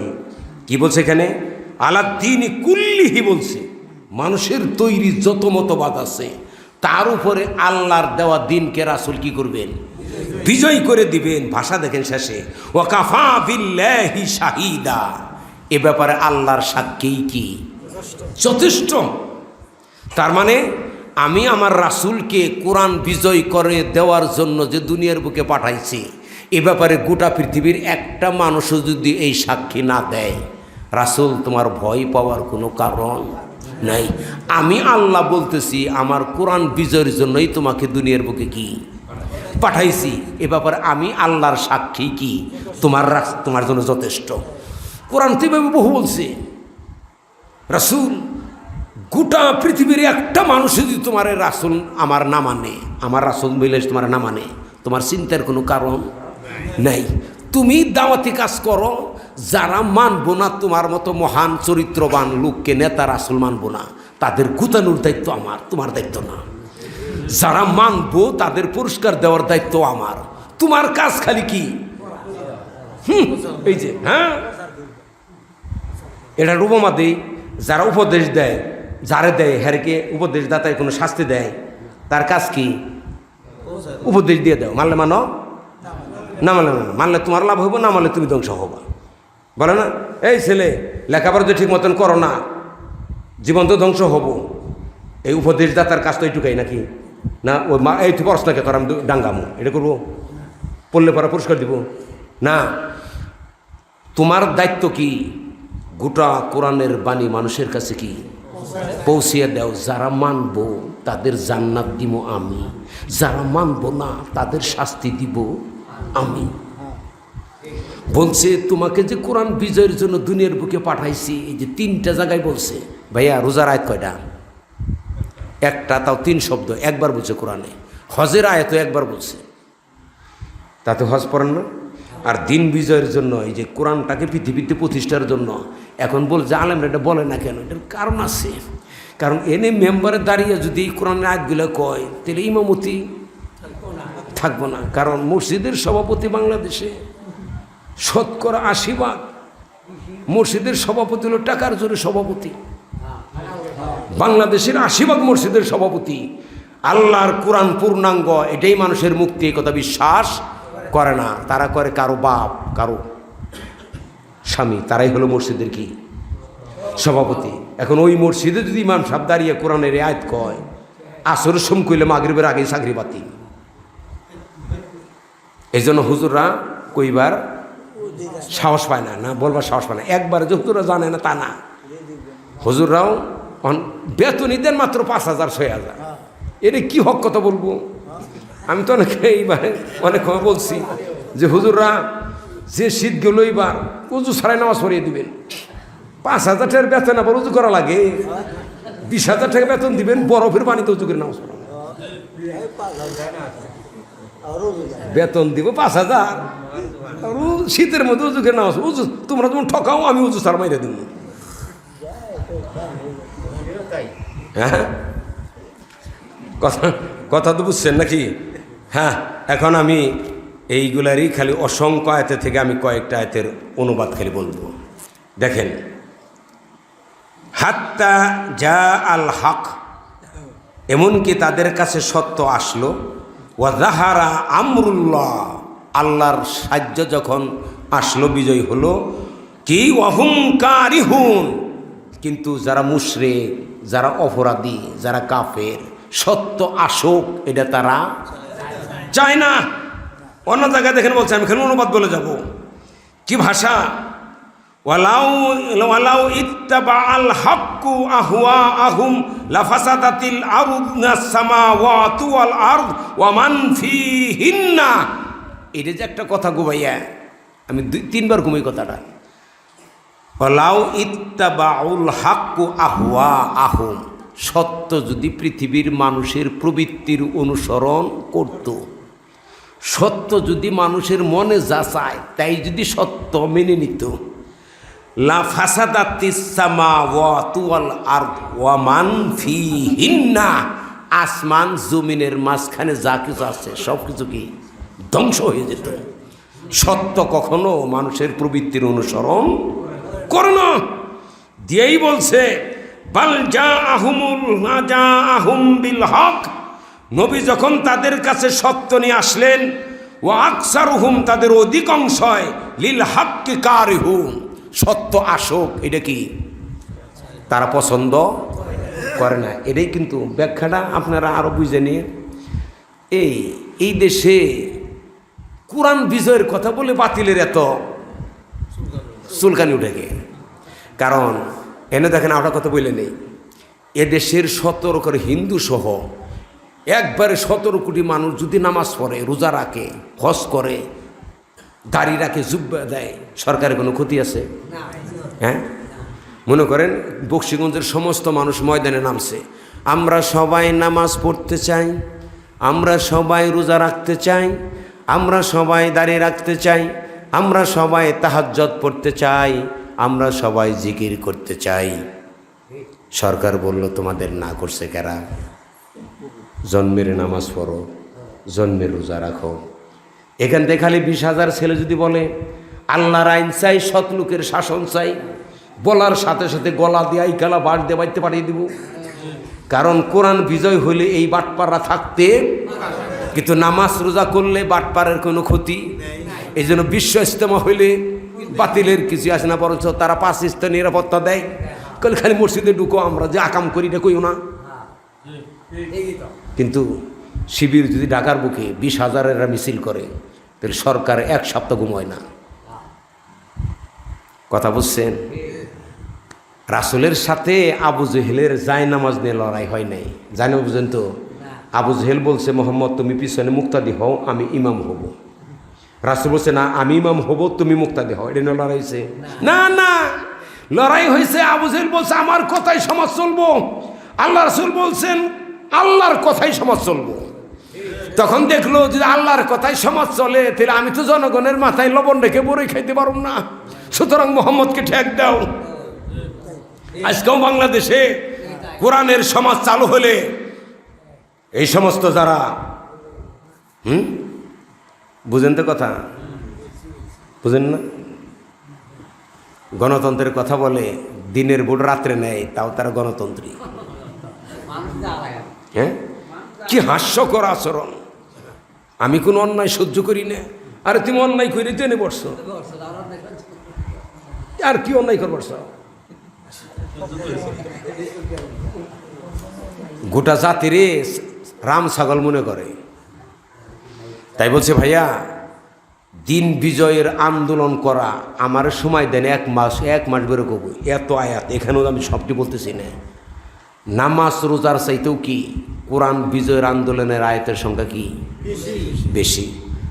[SPEAKER 1] কি বলছে এখানে, আলাদ-দীনি কুল্লিহি বলছে, মানুষের তৈরি যত মতবাদ আছে তার উপরে আল্লাহর দেওয়া দিনকে রাসূল কি করবেন? বিজয় করে দিবেন। ভাষা দেখেন শেষে, ওয়া কাফা বিল্লাহি শাহিদা। এ ব্যাপারে আল্লাহর সাক্ষী কি যথেষ্ট। তার মানে আমি আমার রাসূলকে কোরআন বিজয় করে দেওয়ার জন্য যে দুনিয়ার বুকে পাঠাইছি, এ ব্যাপারে গোটা পৃথিবীর একটা মানুষও যদি এই সাক্ষী না দেয়, রাসূল তোমার ভয় পাওয়ার কোনো কারণ নাই। আমি আল্লাহ বলতেছি আমার কোরআন বিজয়ের জন্যই তোমাকে দুনিয়ার বুকে কি পাঠাইছি, এ ব্যাপারে আমি আল্লাহর সাক্ষী কি তোমার জন্য যথেষ্ট। কোরআন তো এভাবে বহু বলছে। রাসূল, গোটা পৃথিবীর একটা মানুষ যদি তোমার রাসূল আমার না মানে, আমার রাসূল বলে তোমার না মানে, তোমার চিন্তার কোনো কারণ নাই। তুমি দাওয়াতি কাজ করো, যারা মানবো না তোমার মতো মহান চরিত্রবান লোককে, নেতা রাসূল মানবো না, তাদের গুতানোর দায়িত্ব আমার, তোমার দায়িত্ব না। যারা মানবো তাদের পুরস্কার দেওয়ার দায়িত্ব আমার। তোমার কাজ খালি কি, এই যে হ্যাঁ, এটা উপমা দেই, যারা উপদেশ দেয়, যারে দেয় হ্যারকে উপদেশ দাতায় কোনো শাস্তি দেয়, তার কাজ কি? উপদেশ দিয়ে দাও, মানলে মানো, না মানলে মানো, মানলে তোমার লাভ হবো, না মানলে তুমি ধ্বংস হবা। বলে না, এই ছেলে লেখাপড়া তো ঠিক মতন করো না, জীবন তো ধ্বংস হবো। এই উপদেশদাতার কাজ তো এইটুকাই নাকি? না ওই মা এই তুই পড়াশোনাকে তোর আমি ডাঙ্গামো, এটা করবো, পড়লে পড়া পুরস্কার দিব না। তোমার দায়িত্ব কি? গোটা কোরআনের বাণী মানুষের কাছে কি পৌঁছিয়ে দাও। যারা মানবো তাদের জান্নাত দিব আমি, যারা মানবো না তাদের শাস্তি দিব আমি। বলছে তোমাকে যে কোরআন বিজয়ের জন্য দুনিয়ার বুকে পাঠাইছি, এই যে তিনটা জায়গায় বলছে। ভাইয়া রোজার আয়াত কয়টা? একটা, তাও 3 শব্দ, একবার বলছে কোরআনে। হজের আয়াতও একবার বলছে, তাতে হজ পড়েন না। আর দিন বিজয়ের জন্য, এই যে কোরআনটাকে পৃথিবীতে প্রতিষ্ঠার জন্য এখন বলছে আলেমরা, এটা বলে না কেন? এটার কারণ আছে। কারণ এনে মেম্বারে দাঁড়িয়ে যদি এই কোরআনের আয়াতগুলো কয়, তাহলে ইমামতি থাকবো না। কারণ মসজিদের সভাপতি বাংলাদেশে 80% মসজিদের সভাপতি হলো টাকার জোরে সভাপতি। বাংলাদেশের 80% মসজিদের সভাপতি আল্লাহর কোরআন পূর্ণাঙ্গ, এটাই মানুষের মুক্তি, এই কথা বিশ্বাস করে না। তারা করে কারো বাপ, কারো স্বামী, তারাই হলো মসজিদের কি সভাপতি। এখন ওই মসজিদে যদি ইমাম সাহেব দাঁড়িয়ে কোরআনের আয়াত কয়, আসরের সোম কইলে মাগরিবের আগেই চাকরি বাতি। এই জন্য হুজুররা কইবার সাহস পায় না, না বলবার সাহস পায় না। একবার যে হুজুররা জানে না তা না, হুজুররাও বেতনই দেন মাত্র 5,000 6,000। এটা কি হক কথা বলবো? আমি তো অনেক সময় বলছি যে হুজুররা যে শীত গেল এইবার উজু ছাড়াই নামাজ পড়িয়ে দিবেন। 5,000 টাকার বেতন আবার উজু করা লাগে, 20,000 টাকা বেতন দিবেন, বরফের পানিতে উজু করে নামাজ পড়া। বেতন দিব 5,000, শীতের মধ্যে উজু করে নামাজ। উজু তোমরা যেমন ঠকাও, আমি উজু ছাড়া মাইরে দিব। হ্যাঁ, কথা তো বুঝছেন নাকি? হ্যাঁ, এখন আমি এইগুলারই খালি অসংখ্য আয়াতে থেকে আমি কয়েকটা আয়াতের অনুবাদ খালি বলবো। দেখেন, হাত্তা যা আল হক, এমনকি তাদের কাছে সত্য আসলো, ওয়া যাহারা আমরুল্লাহ, আল্লাহর সাহায্য যখন আসলো, বিজয় হলো, কি ওয়াহুম কারিহুন, কিন্তু যারা মুশরিক, যারা অপরাধী, যারা কাফের, সত্য আসুক এটা তারা চায় না। অন্য জায়গায় দেখেন বলছে, আমি এখানে অনুবাদ বলে যাব কি ভাষা,
[SPEAKER 2] ওয়ালাউ ইত্তাবাআল হাক্কু আহওয়াআহুম লাফাসাদাতিল আরদুস সামাওয়াতু ওয়াল আরদ ওয়া মান ফীহিন্না।
[SPEAKER 1] এটা যে একটা কথা গো ভাইয়া, আমি 2-3 বার ঘুমাই কথাটা। ওয়ালাউ ইত্তাবাউল হাক্কু আহওয়াআহুম, সত্য যদি পৃথিবীর মানুষের প্রবৃত্তির অনুসরণ করত, সত্য যদি মানুষের মনে যা চায় তাই যদি সত্য মেনে নিত, লা ফাসাদাতিস সামাওয়াতু ওয়াল আরদ ওয়া মান ফীহিন্না, আসমান জমিনের মাঝখানে যা কিছু আছে সব কিছু কি ধ্বংস হয়ে যেত। সত্য কখনো মানুষের প্রবৃত্তির অনুসরণ করে না। দিয়েই বলছে বাল জাআহুম বিল হক, নবী যখন তাদের কাছে সত্য নিয়ে আসলেন, ওয়া আকসারুহুম, তাদের অধিকাংশই লিল হাক্কি কারিহুন, সত্য আসুক এটা কি তারা পছন্দ করে না। এটাই কিন্তু ব্যাখ্যাটা আপনারা আরো বুঝে নিন। এই দেশে কোরআন বিজয়ের কথা বলে বাতিলের এত চুলকানি উঠে গে, কারণ এনে দেখেন আমরা কথা বলে নেই, এদেশের 17 করে হিন্দু সহ একবারে 17 কোটি মানুষ যদি নামাজ পড়ে, রোজা রাখে, হজ করে, দাড়ি রাখে, জুব্বা দেয়, সরকারের কোনো ক্ষতি আছে? হ্যাঁ, মনে করেন বক্সিগঞ্জের সমস্ত মানুষ ময়দানে নামছে, আমরা সবাই নামাজ পড়তে চাই, আমরা সবাই রোজা রাখতে চাই, আমরা সবাই দাড়ি রাখতে চাই, আমরা সবাই তাহাজ্জুদ পড়তে চাই, আমরা সবাই জিকির করতে চাই। সরকার বলল তোমাদের না করছে কারা? জন্মের নামাজ পড়ো, জন্মের রোজা রাখো। এখান থেকে খালি 20,000 ছেলে যদি বলে আল্লাহর আইন চাই, সৎ লোকের শাসন চাই, বলার সাথে সাথে গলা দিয়ে আইকালা বাড় দিয়ে বাড়িতে পাঠিয়ে দিব। কারণ কোরআন বিজয় হলে এই বাটপাড়া থাকতে, কিন্তু নামাজ রোজা করলে বাটপাড়ের কোনো ক্ষতি। এই জন্য বিশ্ব ইজতেমা হইলে বাতিলের কিছু আসে না, বরঞ্চ তারা 5 স্তর নিরাপত্তা দেয়। খালি মসজিদে ঢুকো, আমরা যে আকাম করি না কইও না। কিন্তু শিবির যদি ঢাকার বুকে 20,000-এরা মিছিল করে, তাহলে সরকার 1 সপ্তাহ ঘুমায় না। কথা বুঝছেন? রাসূলের সাথে আবু জেহেলের জায়নামাজ নিয়ে লড়াই হয় নাই, জানো বুঝেন তো? আবু জেহেল বলছে মোহাম্মদ তুমি পিছনে মুক্তাদি হও, আমি ইমাম হব। রাসূল বলছে না, আমি ইমাম হব, তুমি মুক্তাদি হও। এটা নিয়ে লড়াই হয়েছে? না না, লড়াই হয়েছে আবু জেহেল বলছে আমার কথাই সমাজ চলবো, আল্লাহ রাসূল বলছেন আল্লাহর কথাই সমাজ চলবো। তখন দেখলো যদি আল্লাহর কথাই সমাজ চলে, তাহলে আমি তো জনগণের মাথায় লবণ রেখে বড়ই খাইতে পারব না, সুতরাং মোহাম্মদকে ঠেক দাও। আজকেও বাংলাদেশে কোরআনের সমাজ চালু হলে এই সমস্ত যারা বুঝেন তো কথা, বুঝেন না? গণতন্ত্রের কথা বলে, দিনের ভোট রাত্রে নেয়, তাও তারা গণতন্ত্রী। হ্যাঁ, কি হাস্যকর আচরণ। আমি কোনো অন্যায় সহ্য করি না, আরে তুমি অন্যায় করে টেনে পড়ছো, আর কি অন্যায় করবো? গোটা জাতিরে রাম ছাগল মনে করে। তাই বলছে ভাইয়া, দিন বিজয়ের আন্দোলন করা আমার সময় দেন 1 মাস, 1 মাস বেরো কবো। এত আয়াত, এখানেও আমি সবটি বলতেছি না। নামাজ রোজার চাইতেও কি কোরআন বিজয়ের আন্দোলনের আয়াতের সংখ্যা কি বেশি।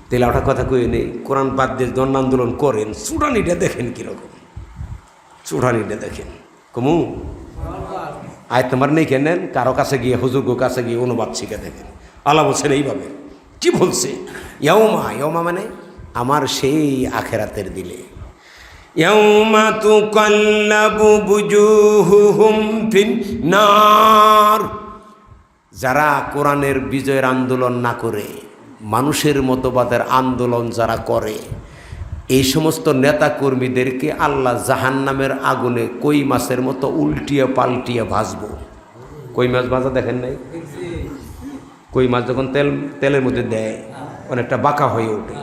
[SPEAKER 1] তাহলে ওটা কথা কই নেই, কোরআন বাদ দিয়ে জন আন্দোলন করেন, চূড়ানিটা দেখেন কীরকম, চূড়ানিটা দেখেন কমু আয়াত তোমার নেই কেনেন, কারো কাছে গিয়ে হুজুর কাছে গিয়ে অনুবাদ শিখে দেখেন। আল্লাহ বলছেন এইভাবে, কি বলছে? ইয়াউমা, ইয়াউমা মানে আমার সেই আখেরাতের দিলে, ইয়াউমা তুকাল্লাবু বুজুহুহুম ফিন্নার, যারা কোরআনের বিজয়ের আন্দোলন না করে মানুষের মতবাদের আন্দোলন যারা করে, এই সমস্ত নেতা কর্মীদেরকে আল্লাহ জাহান্নামের আগুনে কই মাছের মতো উল্টিয়ে পাল্টিয়ে ভাজবো। কই মাছ ভাজা দেখেন নাই? কই মাছ যখন তেলের মধ্যে দেয় অনেকটা বাঁকা হয়ে ওঠে,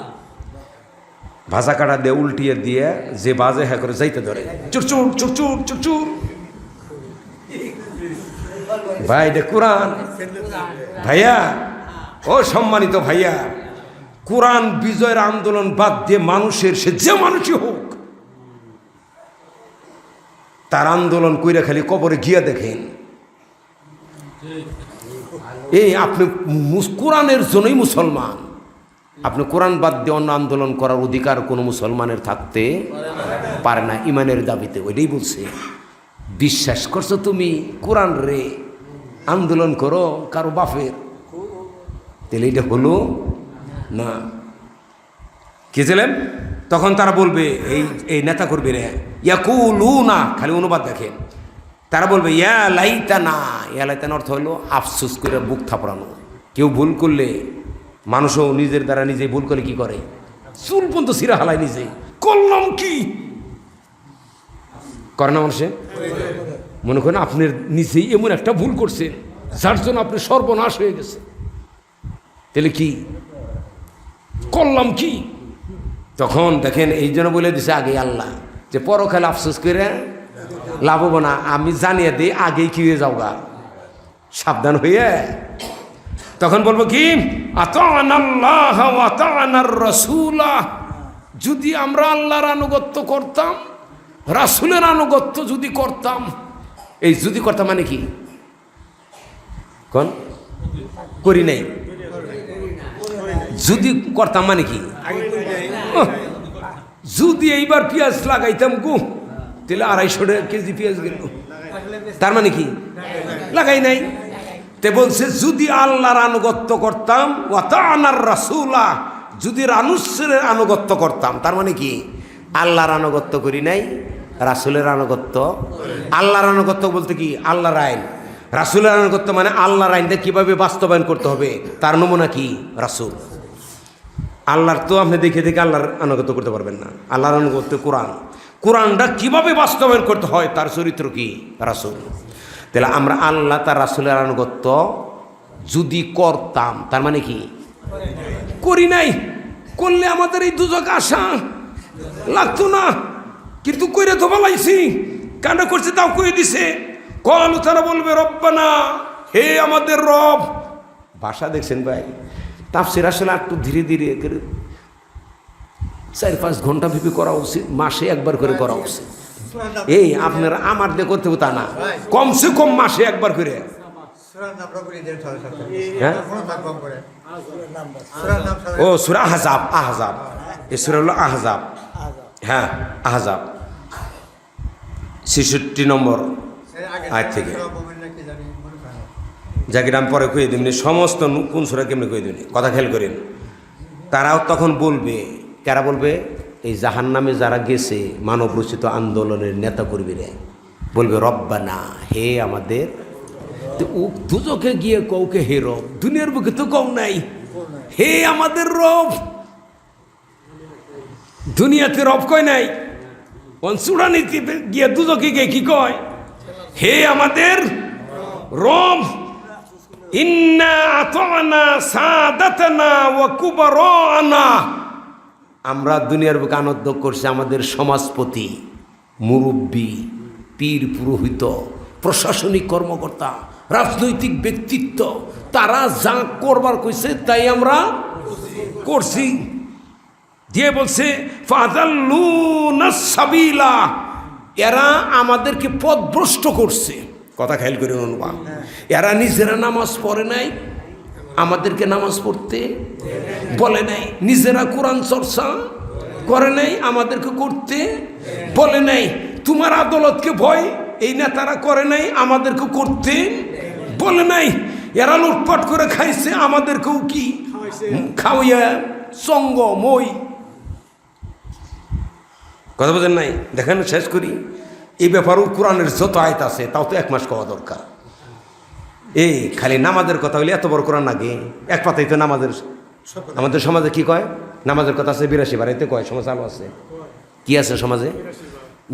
[SPEAKER 1] ভাজা কাটা দিয়ে উল্টিয়ে দিয়ে যে বাজে হ্যাঁ করে যাইতে ধরে, চুরচুর চুরচুর চুরচুর। ভাই এটা কোরআন ভাইয়া, ও সম্মানিত ভাইয়া, কোরআন বিজয়ের আন্দোলন বাদ দিয়ে মানুষের, সে যে মানুষই হোক, তার আন্দোলন কইরা খালি কবরে গিয়া দেখেন। এই আপনি কোরআনের জন্যই মুসলমান, আপনি কোরআন বাদ দিয়ে অন্য আন্দোলন করার অধিকার কোনো মুসলমানের থাকতে পারে না ইমানের দাবিতে। ওইটাই বলছে, বিশ্বাস করছো তুমি কোরআন রে, আন্দোলন করো কারো বাপের, তাহলে এটা হলো না। কে ছিলেন তখন? তারা বলবে এই নেতা করবে রে, ইয়াকুলুনা, খালি অনুবাদ দেখেন, তারা বলবে ইয়া লাইতানা। ইয়া লাইতানা অর্থ হলো আফসোস করে বুক থাপড়ানো। কেউ ভুল করলে, মানুষও নিজের দ্বারা নিজেই ভুল করলে কি করে? চুল পর্যন্ত সিরা হালায় নিজেই, করলাম কি করে না মানুষে? মনে করেন আপনি নিজেই এমন একটা ভুল করছেন যার জন্য আপনি সর্বনাশ হয়ে গেছে, তাহলে কি করলাম কি? তখন দেখেন এই জন্য বলে দিছে আগে আল্লাহ যে পরকালে আফসোস করে লাভ হবো না, আমি জানিয়ে দিই আগেই কি হয়ে যাও গা, সাবধান হইয়ে। তখন বলবো কি, আতানাল্লাহ ওয়া আতানার রাসূলা, যদি আমরা আল্লাহর আনুগত্য করতাম, রাসূলের আনুগত্য যদি করতাম। এই যদি করতাম মানে কি? কোন করি নাই, যদি করতাম মানে কি? যদি এইবার পেঁয়াজ লাগাইতাম গো, তাহলে 250 কেজি পেঁয়াজ গেল, তার মানে কি? লাগাই নাই। তে বলছে যদি আল্লাহর আনুগত্য করতাম, ওয়া তা'আনার রাসূলা, যদি রাসূলের আনুগত্য করতাম, তার মানে কি? আল্লাহর আনুগত্য করি নাই, রাসূলের আনুগত্য। আল্লাহর আনুগত্য বলতে কি? আল্লাহর আইন। রাসূলের আনুগত্য মানে আল্লাহর আইনটা কিভাবে বাস্তবায়ন করতে হবে তার নমুনা কি? রাসূল। আল্লাহর তো আপনি দেখে দেখে আল্লাহর আনুগত্য করতে পারবেন না। আল্লাহর আনুগত্য কোরআন, কোরআনটা কিভাবে বাস্তবায়ন করতে হয় তার চরিত্র কি? রাসূল। তাহলে আমরা আল্লাহ তার রাসূলের আনুগত্য যদি করতাম, তার মানে কি? করি নাই। করলে আমাদের এই দুজক আশা লাগতো না, কিন্তু কইরে তো বলাইছি, কেন করছে তাও কয়ে দিছে। কল তারা বলবে রব্বানা, হে আমাদের রব। ভাষা দেখছেন ভাই, তাফসীর আসলে একটু ধীরে ধীরে 4-5 ঘন্টা ভেবে করা উচিত, মাসে একবার করে করা উচিত। এই আপনারা আমার দিয়ে করতে তা না, কমসে কম মাসে একবার করে। হ্যাঁ, ও সূরা আহজাব, আহজাব, এই সূরা হলো আহজাব। হ্যাঁ, আহজাব 66 নম্বর আয়াত থেকে। যাকে নাম পরে কয়ে দেবেন, সমস্ত কোন সূরা কেমনি কয়ে দেবেন, কথা খেয়াল করেন। তারাও তখন বলবে, কারা বলবে? এই জাহান্নামে যারা গেছে মানব রচিত আন্দোলনের নেতা কর্মীরা বলবে রব্বানা, হে আমাদের। দুজকে গিয়ে কৌকে হে রব, দুনিয়ার বুকে তো কম নাই, হে আমাদের রব। দুনিয়াতে রব কয় নাই, চূড়ানিতে গিয়ে দুজকে গিয়ে কি কয়? হে আমাদের রব। ইন্না আতানা সাদাতানা ওয়া কুবারানা, আমরা দুনিয়ার বুকে আনন্দ করছি আমাদের সমাজপতি, মুরব্বী, পীর পুরোহিত, প্রশাসনিক কর্মকর্তা, রাজনৈতিক ব্যক্তিত্ব, তারা যা করবার কইছে তাই আমরা করছি। দিয়ে বলছে ফাযাল্লুনাস সাবিলা, এরা আমাদেরকে পথভ্রষ্ট করছে। কথা খেয়াল করে অনুবাদ, এরা নিজেরা নামাজ পড়ে নাই, আমাদেরকে নামাজ পড়তে বলে নাই, নিজেরা কোরআন চর্চা করে নাই, আমাদেরকে করতে বলে নাই, তোমার আদালতকে ভয় এই নেতারা করে নাই, আমাদেরকে করতে বলে নাই, এরা লুটপাট করে খাইছে, আমাদেরকেও কি খাওয়াইয়া সঙ্গ মই। কথা বোঝেন নাই? দেখেন শেষ করি, এই ব্যাপারেও কোরআনের যত আয়াত আছে তাও তো 1 মাস খাওয়া দরকার। এই খালি নামাজের কথা হলে এত বড় কোরআন লাগে, এক পাতাই তো নামাজের। আমাদের সমাজে কি কয়? নামাজের কথা আছে 82 বার, এতে কয় সমাজ আলো আছে। কি আছে সমাজে?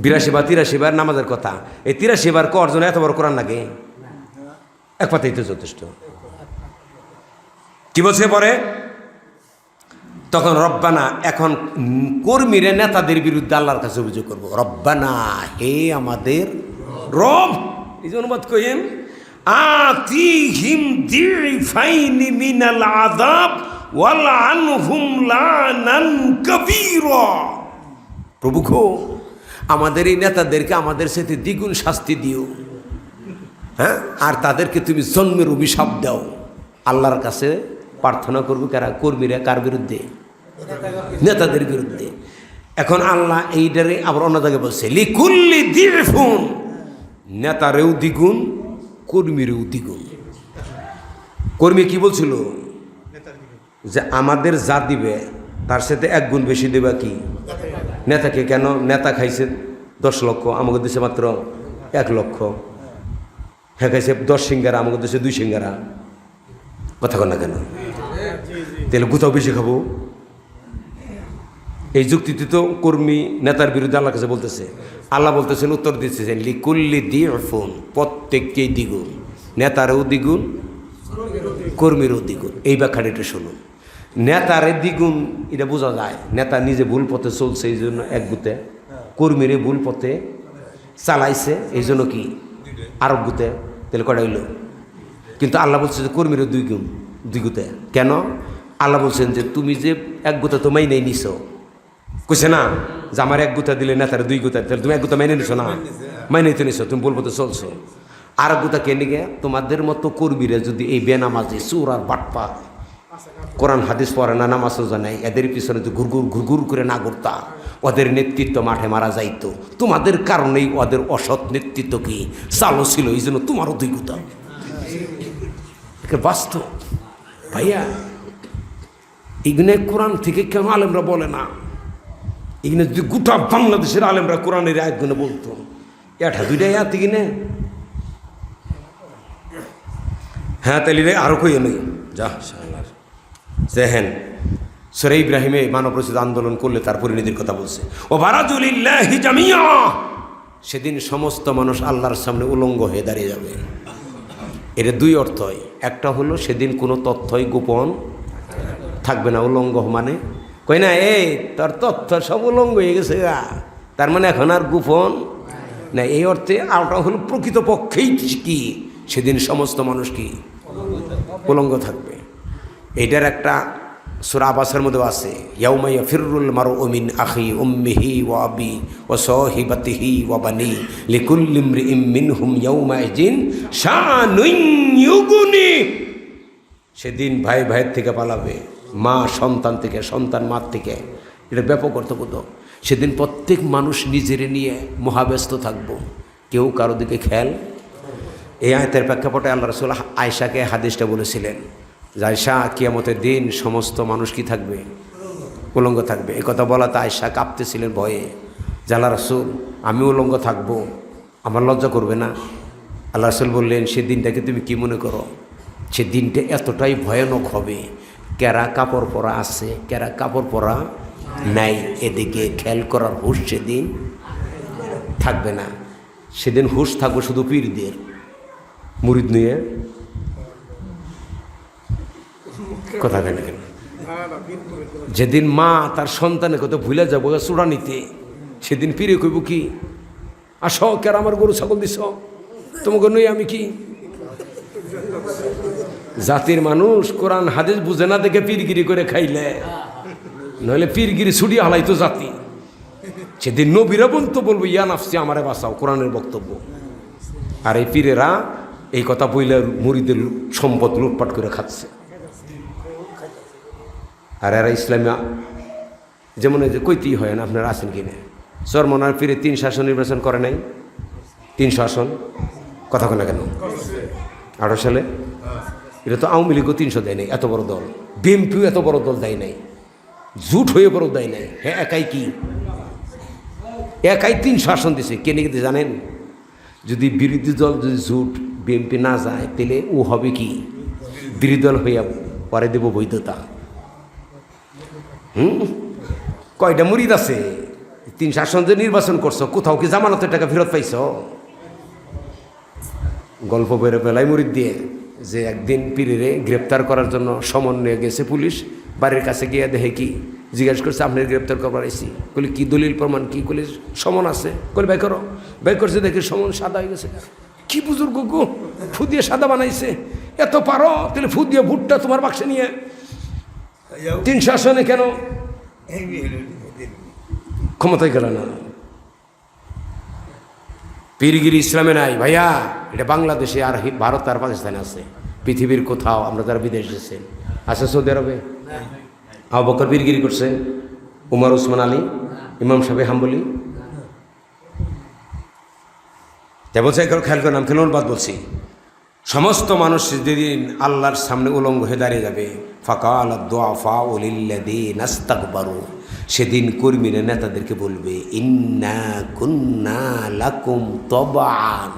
[SPEAKER 1] 82 বা 83 বার নামাজের কথা। এই 83 বার কর জন্য এত বড় কোরআন লাগে? এক পাতাই তো যথেষ্ট। কি বলছে পরে? তখন রব্বানা, এখন কর্মীরা নেতাদের বিরুদ্ধে আল্লাহর কাছে অভিযোগ করবো, রব্বানা, হে আমাদের রব। এই যে অনুবাদ কইেন, আতিহিম দিফাইনি মিনাল আযাব ওয়ালআনহুম লানান কাবীরা। প্রভু গো, আমাদের এই নেতাদেরকে আমাদের সাথে দ্বিগুণ শাস্তি দিও, হ্যাঁ, আর তাদেরকে তুমি জন্মের অভিশাপ দাও। আল্লাহর কাছে প্রার্থনা করবো কারা? কর্মীরা কার বিরুদ্ধে? নেতাদের বিরুদ্ধে। এখন আল্লাহ এইটারে আবার অন্য জায়গায় বলছে লিকুল্লি দিফুন, নেতারেও দ্বিগুণ, কর্মীরেও দ্বিগুণ। কর্মী কি বলছিল? যে আমাদের যা দিবে তার সাথে 1 গুণ বেশি দেবে কি নেতাকে। কেন? নেতা খাইছে 10 লক্ষ, আমাকে দেশে মাত্র 1 লক্ষ। হ্যাঁ, খাইছে 10 সিঙ্গারা, আমাকে দেশে 2 সিঙ্গারা। কথা কন না কেন? তাহলে কোথাও বেশি খাবো? এই যুক্তিতে তো কর্মী নেতার বিরুদ্ধে আল্লাহর কাছে বলতেছে। আল্লাহ বলতেছেন, উত্তর দিতেছেন লিকুল্লি দিফুন, প্রত্যেককেই দ্বিগুণ, নেতারও দ্বিগুণ, কর্মীরও দ্বিগুণ। এই ব্যাখ্যাটা এটা শুনুন। নেতারে দ্বিগুণ এটা বোঝা যায়, নেতা নিজে ভুল পথে চলছে এই জন্য 1 গুতে, কর্মীরে ভুল পথে চালাইছে এই জন্য কি আর গুতে, তাহলে কটা হইল? কিন্তু আল্লাহ বলছে যে কর্মীরে 2 গুণ, 2 গুতে। কেন? আল্লাহ বলছেন যে তুমি যে 1 গুতে তো মাইনেই নিছো, কইছে না যে আমার 1 গুতা দিলে নেতারে 2 গুতা, তাহলে তুমি 1 গুতা মাইনে নিছো না? মাইনে তো নিছো, তুমি ভুল পথে চলছো। আর গুতা কে নিগে? তোমাদের মতো কর্মীরা যদি এই বেনামাজি চোর আর বাটপা, কোরআন হাদিস পড়ে না, নামাজ রোজা নেই, এদের পিছনে যদি ঘুরঘুর করে না ঘুরতা, ওদের নেতৃত্ব মাঠে মারা যাইতো। তোমাদের কারণেই ওদের অসৎ নেতৃত্ব কি চালু ছিল, এই জন্য তোমারও 2 গুতা। বাস্তব ভাইয়া, এগুলো কোরআন থেকে কেন আলেমরা বলে না? এগুলো যদি গোটা বাংলাদেশের আলেমরা কোরআনের আয়াতগুলো বলতো, 1-2টা আয়াত কিনে, হ্যাঁ তাহলে আরো কইয়ে নেই যা দেখেন। সূরা ইব্রাহিমে মানব রচিত আন্দোলন করলে তার পরিণতির কথা বলছে, ও বারাজুলিল্লাহি জামিয়া, সেদিন সমস্ত মানুষ আল্লাহর সামনে উলঙ্গ হয়ে দাঁড়িয়ে যাবে। এর 2 অর্থ হয়। একটা হলো সেদিন কোনো তথ্যই গোপন থাকবে না। উলঙ্গ মানে কই না, এই তোর তথ্য সব উলঙ্গ হয়ে গেছে গা, তার মানে এখন আর গোপন না, এই অর্থে। আরটা হলো প্রকৃতপক্ষেই কি সেদিন সমস্ত মানুষ কি উলঙ্গ থাকবে। এইটার একটা সূরা আবাসের মধ্যে আছে, ইয়াউমা ইয়াফিরুল মারউ মিন আখি উম্মিহি ওয়া আবি ওয়া সাহিবাতিহি ওয়া বানি লিকুল্লি ইমরিইম মিনহুম ইয়াউমা ইযিন শানুন ইউগুনি। সেদিন ভাই ভাইয়ের থেকে পালাবে, মা সন্তান থেকে, সন্তান মার থেকে। এটা ব্যাপক অর্থবোধক। সেদিন প্রত্যেক মানুষ নিজের নিয়ে মহাব্যস্ত থাকবো, কেউ কারো দিকে খেয়াল। এই আয়াতের প্রেক্ষাপটে আল্লাহ রাসূল আয়েশাকে হাদিসটা বলেছিলেন যে আয়েশা, কিয়ামতের দিন সমস্ত মানুষ কি থাকবে? উলঙ্গ থাকবে। এই কথা বলাতে আয়েশা কাঁপতেছিলেন ভয়ে, যে আল্লাহ রাসূল আমি উলঙ্গ থাকবো, আমার লজ্জা করবে না? আল্লাহ রাসূল বললেন, সে দিনটাকে তুমি কি মনে করো? সে দিনটা এতটাই ভয়ানক হবে, কেরা কাপড় পরা আছে, কেরা কাপড় পরা নাই, এদিকে খেয়াল করার হুঁশ সেদিন থাকবে না। সেদিন হুঁশ থাকবে শুধু পীরদের, মুরিদ নিয়ে কথা কেন কেন। যেদিন মা তার সন্তানের কথা ভুলে যাবো চূড়া নিতে, সেদিন পীরে কইব কি, আস কেরা আমার গরু ছাগল দিস, তোমাকে নই আমি কি? জাতির মানুষ কোরআন হাদিস বুঝে না দেখে পীরগিরি করে খাইলে, নইলে পীরগিরি ছুটিয়ে হালাইতো জাতি। সেদিন নবীরা বলতো, বলবো ইয়া নাফসি আমারে বাঁচাও, কোরআনের বক্তব্য। আর এই পীরেরা এই কথা বইলে মুরিদের সম্পদ লুটপাট করে খাচ্ছে। আর এরা ইসলামী যেমন এই যে কইতেই হয় না, আপনারা আছেন কিনা? চরমনার পীরে 3 আসন নির্বাচন করে নাই? 300 আসন কথা কেন কেন 18 সালে? এটা তো আওয়ামী লীগও 300 দেয় নাই, এত বড় দল। বিএনপিও এত বড় দল দেয় নাই, জুট হয়ে বড় দেয় নাই। হ্যাঁ, একাই কি একাই 300 আসন দিছে। কেন কিন্তু জানেন? যদি বিরোধী দল যদি জুট বিএনপি না যায়, তাহলে ও হবে কি বিরোধী দল হইয়া পরে দেব বৈধতা। কয়টা মুরিদ আছে? 300 আসন যে নির্বাচন করছো, কোথাও কি জামানতের টাকা ফেরত পাইছ? গল্প বেরো বেলায় মুরিদ দিয়ে যে একদিন পীরেরে গ্রেপ্তার করার জন্য সমন নিয়ে গেছে পুলিশ, বাড়ির কাছে গিয়ে দেখে কি জিজ্ঞাসা করছে, আপনার গ্রেপ্তার করবার আইসি। বলি কি দলিল প্রমাণ কি? বলি সমন আছে। বলি বাই করো। বাই করছে, দেখে সমন সাদা হয়ে গেছে। কি বুজুর্গ গো, ফু দিয়ে সাদা বানাইছে, এত পারো তাহলে ফু দিয়ে ভুট্টা তোমার বাক্সে নিয়ে 300 আসনে কেন ক্ষমতায় গেল না? পীরগিরি ইসলামে নাই ভাইয়া, এটা বাংলাদেশে আর ভারত আর পাকিস্তানে আছে। পৃথিবীর কোথাও আমরা যারা বিদেশ গেছেন আছে, সৌদি আরবে আবু বকর পীরগিরি করছে, উমর উসমান আলী, ইমাম সাহেব হাম্বলি। তাই বলছে খেয়াল করে নাম খেলুন বাদ বলছি, সমস্ত মানুষ যেদিন আল্লাহর সামনে উলঙ্গ হয়ে দাঁড়িয়ে যাবে, ফাকাল দুআফা লিল্লাযীনা ইসতাকবারু, সেদিন কর্মীরা নেতাদেরকে বলবে ইন্না কুন্না লাকুম তাবাআন,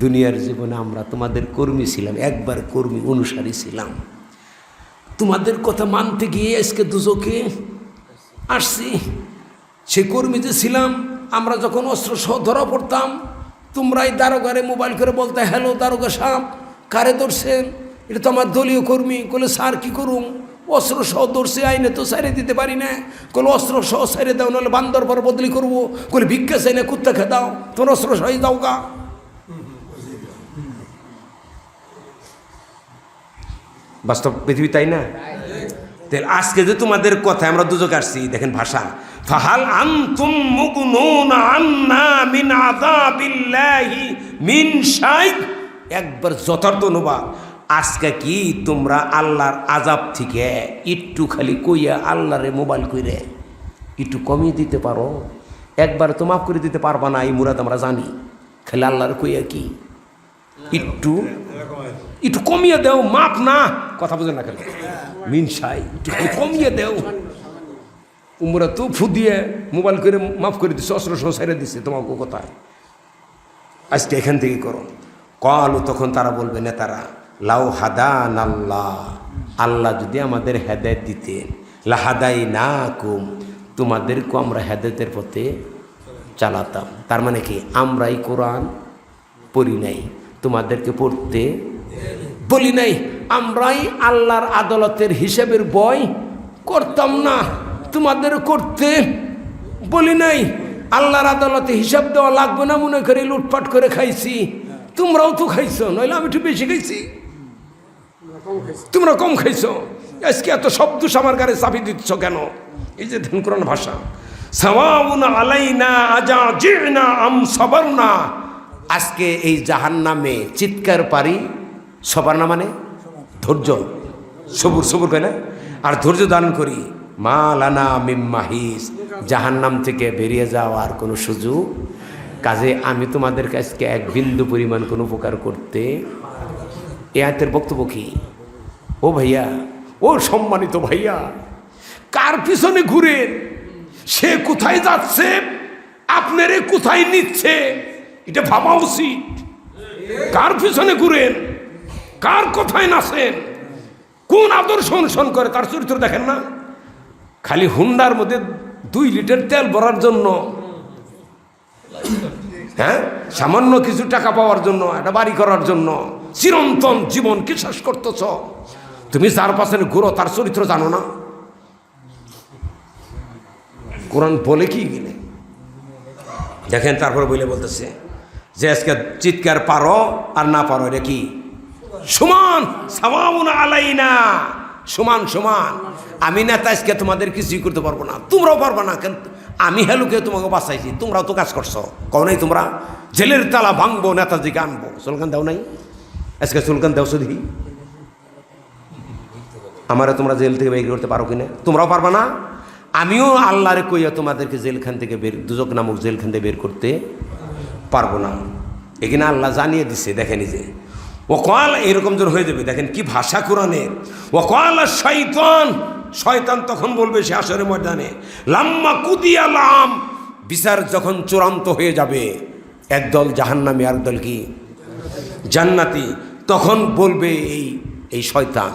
[SPEAKER 1] দুনিয়ার জীবনে আমরা তোমাদের কর্মী ছিলাম, একবার কর্মী অনুসারী ছিলাম, তোমাদের কথা মানতে গিয়ে আজকে দুজকে আসছি। সে কর্মী যে ছিলাম, আমরা যখন অস্ত্র সহ ধরা পড়তাম, তোমরাই দারোগারে মোবাইল করে বলতে, হ্যালো দারোগা সাহেব, কারে ধরছেন? এটা তো আমার দলীয় কর্মী। বলে স্যার কী করুম, অস্ত্র সহ ধরছে, আইনে তো সাইরে দিতে পারি না। বলে অস্ত্র সহ সাইরে দাও, নাহলে বান্দর পর বদলি করবো। বলে ভিক্ষা চাই না, কুত্তা খেয়ে দাও, তোমার অস্ত্র সহ দাও গা। বাস্তব পৃথিবী তাই না? আজকে যে তোমাদের কথা আমরা দুজকে আসছি, দেখেন ভাষা, ফাহাল আনতুম মুগনুনা আন্না মিন আযাবিল্লাহি মিন শাই, একবার যথার্থ অনুবাদ, আজকে কি তোমরা আল্লাহর আযাব থেকে একটু খালি কইয়া আল্লাহরে মোবাইল কইরে একটু কমিয়ে দিতে পারো? একবার তো মাফ করে দিতে পারবা না, এই মুরাদ আমরা জানি। খালি আল্লাহর কইয়া কি একটু একটু কমিয়ে দেও, মাপ না, কথা বুঝে না কেন, মিনসাই একটু কমিয়ে দেও। উমরা তো ফু দিয়ে মোবাইল করে মাফ করে দিচ্ছে, অস্ত্র সহ ছেড়ে দিচ্ছে, তোমাকে কোথায় আজকে এখান থেকে করো। কলু, তখন তারা বলবে নেতারা, লাউ হাদান আল্লাহ, আল্লাহ যদি আমাদের হেদায়েত দিতেন, লাহাদাই না কুম, তোমাদেরকে আমরা হেদায়েতের পথে চালাতাম। তার মানে কি, আমরাই কোরআন পড়ি নাই, তোমাদেরকে পড়তে বলি নাই, আমরাই আল্লাহর আদালতের হিসাবের বই করতাম না, তোমাদের করতে বলি নাই। আল্লাহর আদালতে হিসাব দেওয়া লাগবে না মনে করে লুটপাট করে খাইছি, তোমরাও তো খাইছো, নইলে আমি একটু বেশি খাইছি, তোমরা কম খাইছো। আজকে এত শব্দ আমার গাড়ি চাপি দিচ্ছ কেন? এই যে ধ্যান কোরআন ভাষা, সাওয়াউন আলাইনা আজাজিনা আম সাবারনা, আজকে এই জাহান্নামে চিৎকার পারি, সবার না মানে ধৈর্য, সবুর সবুর কয় না, আর ধৈর্য ধারণ করি, মা লানা মিম মাহিস, জাহান্নাম থেকে বেরিয়ে যাওয়ার কোনো সুযোগ। কাজে আমি তোমাদের কাছকে এক বিন্দু পরিমাণ কোনো উপকার করতে। এ আয়াতের বক্তব্য কি? ও ভাইয়া, ও সম্মানিত ভাইয়া, কার পিছনে ঘুরেন, সে কোথায় যাচ্ছে, আপনারে কোথায় নিচ্ছে, এটা ভাবা উচিত। কার পিছনে ঘুরেন, কার কথায় নাচেন, কোন আদর্শ অনুসরণ করে, তার চরিত্র দেখেন না। খালি হুন্ডার মধ্যে 2 লিটার তেল ভরার জন্য, হ্যাঁ, সামান্য কিছু টাকা পাওয়ার জন্য, একটা বাড়ি করার জন্য চিরন্তন জীবনকে শেষ করতেছ। তুমি যার পাশে ঘুরো, তার চরিত্র জানো না। কোরআন বলে কি গেলে দেখেন, তারপরে বলতেছে যে আজকে চিৎকার পারো আর না পারো, এটা কি সমান, সাওয়াউন আলাইনা, সমান সমান। আমি নেতা, আজকে তোমাদের কিছুই করতে পারবো না, তোমরাও পারবো না, কেন আমি হেলুকে তোমাকে বাঁচাইছি, তোমরাও তো কাজ করছো। কও নাই তোমরা জেলের তালা ভাঙবো, নেতাজিকে আনবো, স্লোগান দাও নাই? আজকে স্লোগান দাও শুধু, আমারে তোমরা জেল থেকে বের করতে পারো কিনা? তোমরাও পারবা না। আমিও আল্লাহরে কইয়া তোমাদেরকে জেলখান থেকে দুজক নামক জেলখান থেকে বের করতে পারবো না। এখানে আল্লাহ জানিয়ে দিচ্ছে, দেখেন যে ও কল এরকম জন হয়ে যাবে। দেখেন কি ভাষা কোরআনের। ও কল শয়তান, শয়তান তখন বলবে সে আসরের ময়দানে, লাম্মা কুদিয়ালাম, বিচার যখন চূড়ান্ত হয়ে যাবে, একদল জাহান্নামী আর দল কি জান্নাতি, তখন বলবে এই শয়তান।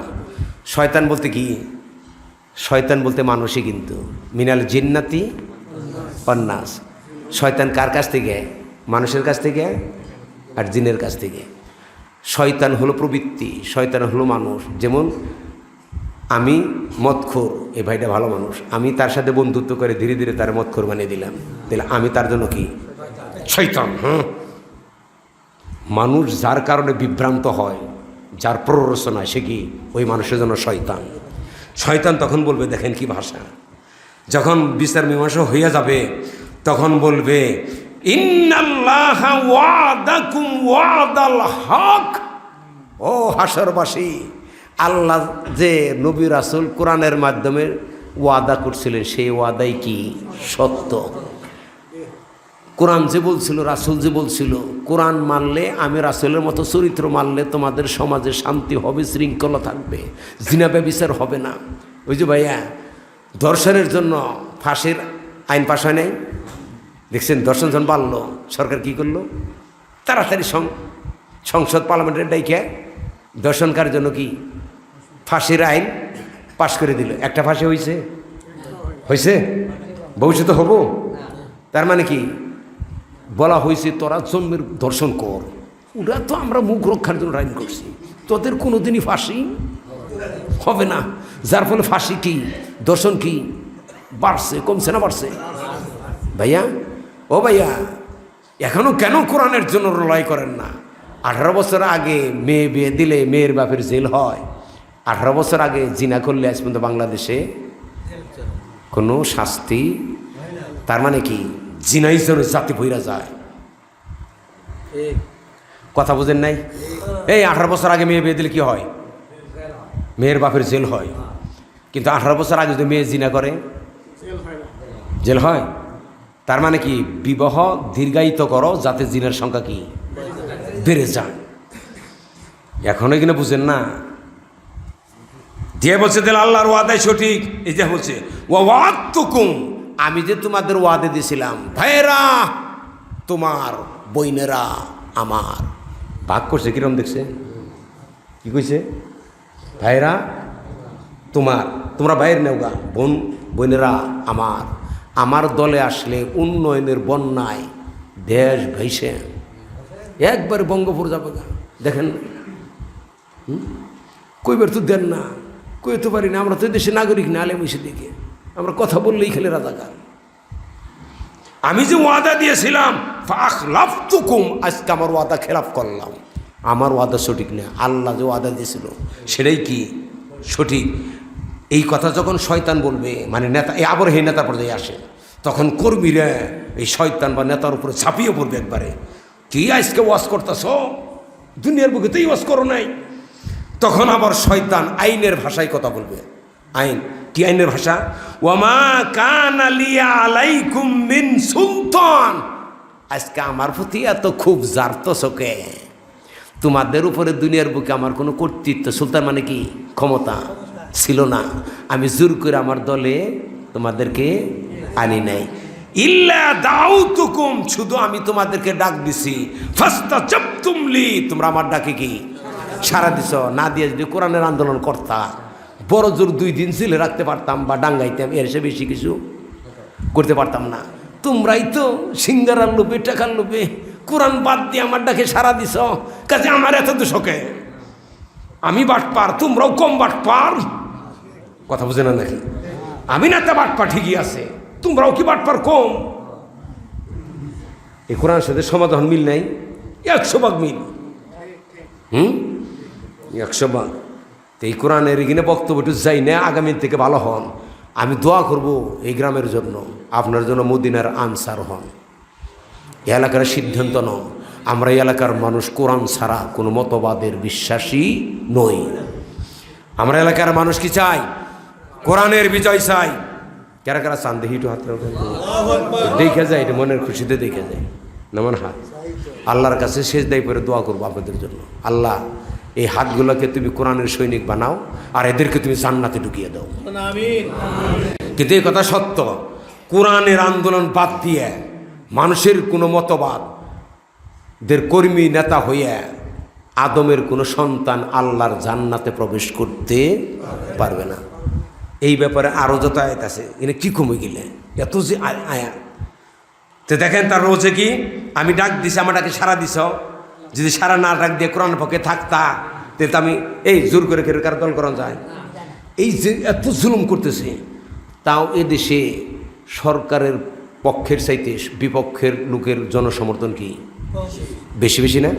[SPEAKER 1] শয়তান বলতে কি? শয়তান বলতে মানুষই, কিন্তু মিনাল জিন্নাতি অন্নাস। শয়তান কার কাছ থেকে? মানুষের কাছ থেকে আর জিনের কাছ থেকে। শয়তান হলো প্রবৃত্তি, শয়তান হলো মানুষ। যেমন আমি মদখোর, এই ভাইটা ভালো মানুষ, আমি তার সাথে বন্ধুত্ব করে ধীরে ধীরে তার মদখোর বানিয়ে দিলাম, তাহলে আমি তার জন্য কি? শয়তান। হ্যাঁ, মানুষ যার কারণে বিভ্রান্ত হয়, যার প্ররোচনায়, সে কি? ওই মানুষের জন্য শয়তান। শয়তান তখন বলবে, দেখেন কি ভাষা, যখন বিচার মীমাংসা হইয়া যাবে, তখন বলবে
[SPEAKER 2] ইন্নাল্লাহা ওয়াদাকুম ওয়াদাল হক।
[SPEAKER 1] ও হাসরবাসী, আল্লাহ যে নবী রাসূল কোরআনের মাধ্যমে ওয়াদা করছিলেন সেই ওয়াদাই কি সত্য। কোরআন যে বলছিল, রাসূল যে বলছিল, কোরআন মানলে, আমি রাসূলের মতো চরিত্র মানলে তোমাদের সমাজে শান্তি হবে, শৃঙ্খলা থাকবে, জিনা ব্যভিচার হবে না। ওই যে ভাইয়া ধর্ষণের জন্য ফাঁসির আইন পাশ হয় নাই, দেখছেন? ধর্ষণ যখন বাড়লো, সরকার কি করলো? তাড়াতাড়ি সংসদ পার্লামেন্টের ডাইকে ধর্ষণকার জন্য কি ফাঁসির আইন পাশ করে দিল। একটা ফাঁসি হয়েছে? ভবিষ্যতে হবো? তার মানে কি বলা হয়েছে তোরা জন্মের ধর্ষণ কর, ওরা তো আমরা মুখ রক্ষার জন্য আইন করছি, তোদের কোনোদিনই ফাঁসি হবে না। যার ফলে ফাঁসি কি, ধর্ষণ কি বাড়ছে, কমছে না বাড়ছে? ভাইয়া, ও ভাইয়া, এখনো কেন কোরআনের জন্য লড়াই করেন না? 18 বছর আগে মেয়ে বিয়ে দিলে মেয়ের বাপের জেল হয়। 18 বছর আগে জিনা করলে আজ পর্যন্ত বাংলাদেশে কোনো শাস্তি। তার মানে কি জিনাই যেন জাতি বইরা যায়। কথা বুঝেন নাই? এই 18 বছর আগে মেয়ে বিয়ে দিলে কি হয়? মেয়ের বাপের জেল হয়। কিন্তু 18 বছর আগে যদি মেয়ে জিনা করে জেল হয়। তার মানে কি বিবাহ দীর্ঘায়িত করো যাতে জিনার সংখ্যা কি বেড়ে যায়। এখনো কিনা বুঝেন না?
[SPEAKER 2] দিয়ে বলছে দিল আল্লাহর ওয়াদাই সঠিক। এই যে বলছে ওয়াদতুকুম,
[SPEAKER 1] আমি যে তোমাদের ওয়াদে দিয়েছিলাম, ভাইয়েরা তোমার, বইনেরা আমার। ভাগ করছে কিরম দেখছে? কি কইছে? ভাইয়েরা তোমার, তোমরা ভাইয়ের নেওগা, বোনেরা আমার। আমার দলে আসলে উন্নয়নের বন্যায় দেশ ভাইসে একবার বঙ্গপুর যাবে গা। দেখেন কইবার তো দেন না, কইতে পারি না। আমরা তো দেশে নাগরিক না, আলেম এসে দিকে আমরা কথা বললেই খেলে রাজাকার।
[SPEAKER 2] আমি যে ওয়াদা দিয়েছিলাম ফাখলাফতুকুম,
[SPEAKER 1] আজকে আমার ওয়াদা খেলাফ করলাম। আমার ওয়াদা সঠিক না, আল্লাহ যে ওয়াদা দিয়েছিল সেটাই কি সঠিক। এই কথা যখন শয়তান বলবে, মানে নেতা, এই আবার হে নেতা পর্যায়ে আসে, তখন কর্মীরা এই শয়তান বা নেতার উপরে ঝাঁপিয়ে পড়বে একবারে। কি আজকে ওয়াজ করতেছ? দুনিয়ার বুকে তো এই ওয়াজ করো নাই। তখন আবার শয়তান আইনের ভাষায় কথা বলবে। আইন কি? আইনের ভাষা, ওয়ামা কানা লিয়া আলাইকুম মিন সুলতান। আজকে আমার প্রতি এত খুব জারত চোখে, তোমাদের উপরে দুনিয়ার বুকে আমার কোনো কর্তৃত্ব, সুলতান মানে কি ক্ষমতা ছিল না। আমি জোর করে আমার দলে তোমাদেরকে আনি নাই।
[SPEAKER 2] ইল্লা দাউতুকুম,
[SPEAKER 1] শুধু আমি তোমাদেরকে ডাক দিছি,
[SPEAKER 2] ফাস্তাজাবতুম লি,
[SPEAKER 1] তোমরা আমার ডাকে কি সারা দিছ। না দিয়ে যদি কোরআনের আন্দোলন করতা, বড় জোর 2 দিন ছিলে রাখতে পারতাম বা ডাঙ্গাইতাম, এর সে বেশি কিছু করতে পারতাম না। তোমরাই তো সিঙ্গারার লোভে, টাকার লোভে কোরআন বাদ দিয়ে আমার ডাকে সারা দিছ। কাজে আমার এত দোষকে, আমি বাটপার, তোমরাও কম বাটপার। কথা বুঝে না নাকি? আমি না তা বাটপার ঠিকই আছে, তোমরাও কি বাটপার কম? এই কোরআনের সাথে সমাধান মিল নাই, 100 ভাগ মিল। 100 ভাগ। তো এই কোরআনের এখানে বক্তব্য একটু যাই না, আগামীর থেকে ভালো হন। আমি দোয়া করব এই গ্রামের জন্য, আপনার জন্য মদিনার আনসার হন। এই এলাকার সিদ্ধান্ত নন। আমরা এই এলাকার মানুষ কোরআন ছাড়া কোনো মতবাদের বিশ্বাসী নই। আমরা এলাকার মানুষ কি চাই? কোরআনের বিজয় চাই। কারা কারা চান দেখি একটু হাতে দেখে যায়, এটা মনের খুশিতে দেখে যায়। নামান হাত আল্লাহর কাছে শেষ দায়ী করে দোয়া করবো আপনাদের জন্য। আল্লাহ, এই হাতগুলোকে তুমি কোরআনের সৈনিক বানাও, আর এদেরকে তুমি জান্নাতে ঢুকিয়ে দাও। কিন্তু এই কথা সত্য, কোরআনের আন্দোলন বাদ দিয়ে মানুষের কোনো মতবাদের কর্মী নেতা হইয়া আদমের কোনো সন্তান আল্লাহর জান্নাতে প্রবেশ করতে পারবে না। এই ব্যাপারে আরও যত আয়াত আছে, এনে কি কমে গেলে এত যে আয়াত। তো দেখেন তার রোজে কি, আমি ডাক দিছি, আমার ডাকে সারা দিছ। যদি সারা না ডাক দিয়ে কোরআন পক্ষে থাকতা, তাহলে তো আমি এই জোর করে কার দল করা যায়। এই যে এত জুলুম করতেছে, তাও এদেশে সরকারের পক্ষের চাইতে বিপক্ষের লোকের জনসমর্থন কি বেশি বেশি না?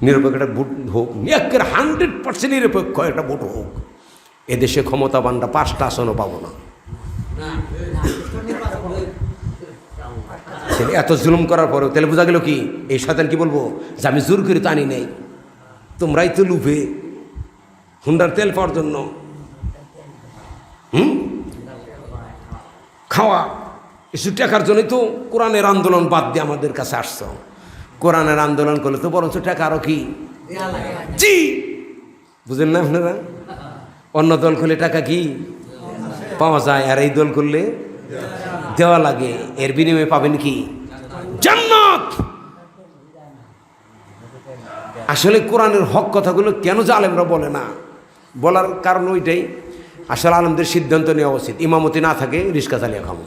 [SPEAKER 1] নিরপেক্ষ একটা ভোট হোক, 100% নিরপেক্ষ একটা ভোট হোক। এদেশে ক্ষমতাবানরা 5টা আসনও পাবো না। তাহলে এত জুলুম করার পরেও তাহলে বোঝা গেল কি এই শয়তান কি বলবো যে আমি জোর করে তো আনি নাই, তোমরাই তো লুভে হুন্ডার তেল পাওয়ার জন্য খাওয়া কিছু টাকার জন্যই তো কোরআনের আন্দোলন বাদ দিয়ে আমাদের কাছে আসছো। কোরআনের আন্দোলন করলে তো বরঞ্চ টাকা আরো কি জি বুঝেন না আপনারা? অন্য দল করলে টাকা কি পাওয়া যায়, আর এই দল করলে দেওয়া লাগে, এর বিনিময়ে পাবেন কি জান্নাত। আসলে কোরআনের হক কথাগুলো কেন জালেমরা বলে না, বলার কারণ ওইটাই, আসলে আলেমদের সিদ্ধান্ত নেওয়া উচিত। ইমামতি না থাকে রিক্সা চালিয়ে খামো।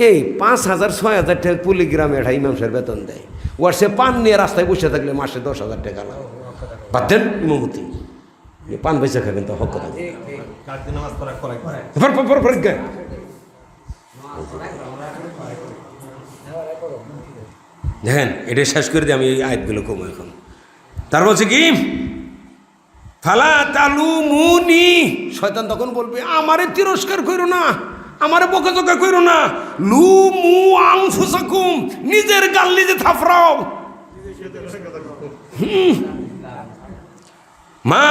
[SPEAKER 1] এই 5,000 6,000 টাকা কুলিগ্রামে একটা ইমাম সাহেব বেতন দেয়, ওর সে পান নিয়ে রাস্তায় বসে থাকলে মাসে 10,000 টাকা লাগে। বাদ দেন ইমামতি, পান পয়সা খাবেন তো হক কথা। দেখেন এটা শেষ করে দিয়ে আমি এই আয়াতগুলো কমো এখন। তার বলছে কি ফালা তালুমুনি, শয়তান তখন বলবে আমারে তিরস্কার কইরো না, আমারে বকাঝকা কইরো না, লুমু আনফুসাকুম, নিজের গাল নিজে থাফরাও। মা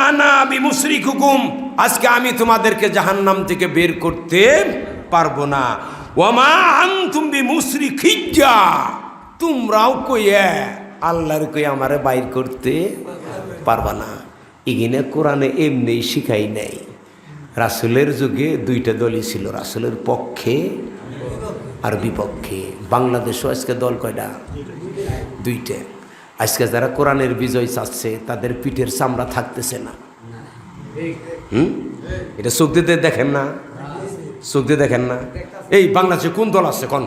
[SPEAKER 1] আনা বিমুসরিকুকুম, আজকে আমি তোমাদেরকে জাহান্নাম থেকে বের করতে পারবো না। ওয়ামা আনতুম বিমুসরিখিজ্জা, তোমরাও কইয়া আল্লাহর কই আমারে বাইর করতে পারবা না। এগিনে কোরআনে এমনি শিখাই নাই। রাসূলের যুগে দুইটা দলই ছিল, রাসূলের পক্ষে আর বিপক্ষে। বাংলাদেশও আজকে দল কয়টা? দুইটা। আজকে যারা কোরআনের বিজয় চাচ্ছে তাদের পিঠের চামড়া থাকতেছে না। এটা চোখ দিয়ে দেখেন না, চোখ দিয়ে দেখেন না। এই বাংলাদেশে কোন দল আছে কোন?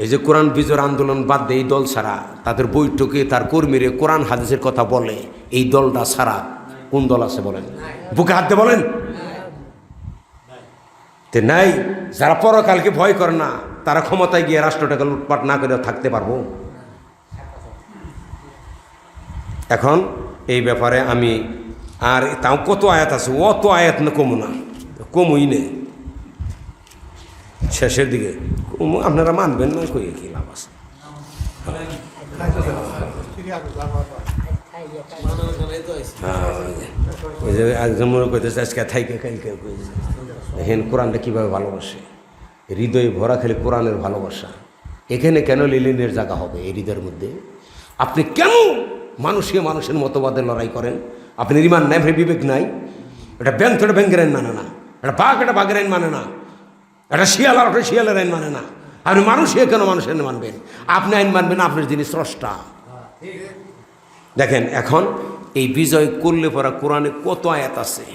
[SPEAKER 1] এই যে কোরআন বিজয়ের আন্দোলন বাদ দিয়ে এই দল ছাড়া, তাদের বৈঠকে তার কর্মীরে কোরআন হাদিসের কথা বলে, এই দলটা ছাড়া কোন দল আছে বলেন? বুকে হাত দিয়ে বলেন। তে নাই, যারা পরকালকে ভয় করে না তারা ক্ষমতায় গিয়ে রাষ্ট্রটাকে লুটপাট না করে থাকতে পারবো? এখন এই ব্যাপারে আমি আর তাও কত আয়াত আছে, অত আয়াত না কমু না, কমই নেই শেষের দিকে। আপনারা মানবেন না, কই কি লাভ আছে? ওই যে একজন মনে করতেছে আজকে থাইকে কালকে দেখেন কোরআনটা কীভাবে ভালোবাসে, হৃদয়ে ভরা খেলে কোরআনের ভালোবাসা। এখানে কেন লিলিনের জায়গা হবে এই হৃদয়ের মধ্যে? আপনি কেন মানুষের মতবাদে লড়াই করেন? আপনি ইমান নাই, বিবেক নাই। এটা ব্যাংক তো এটা ব্যাংকের আইন মানে না, এটা বাঘ এটা বাঘের আইন মানে না, এটা শিয়াল আর ওটা শিয়ালের আইন মানে না। আপনি মানুষ হয়ে কেন মানুষের মানবেন? আপনি আইন মানবেন, আপনার যিনি স্রষ্টা। দেখেন এখন এই বিজয় করলে পরা কোরআনে কত আয়াত আছে,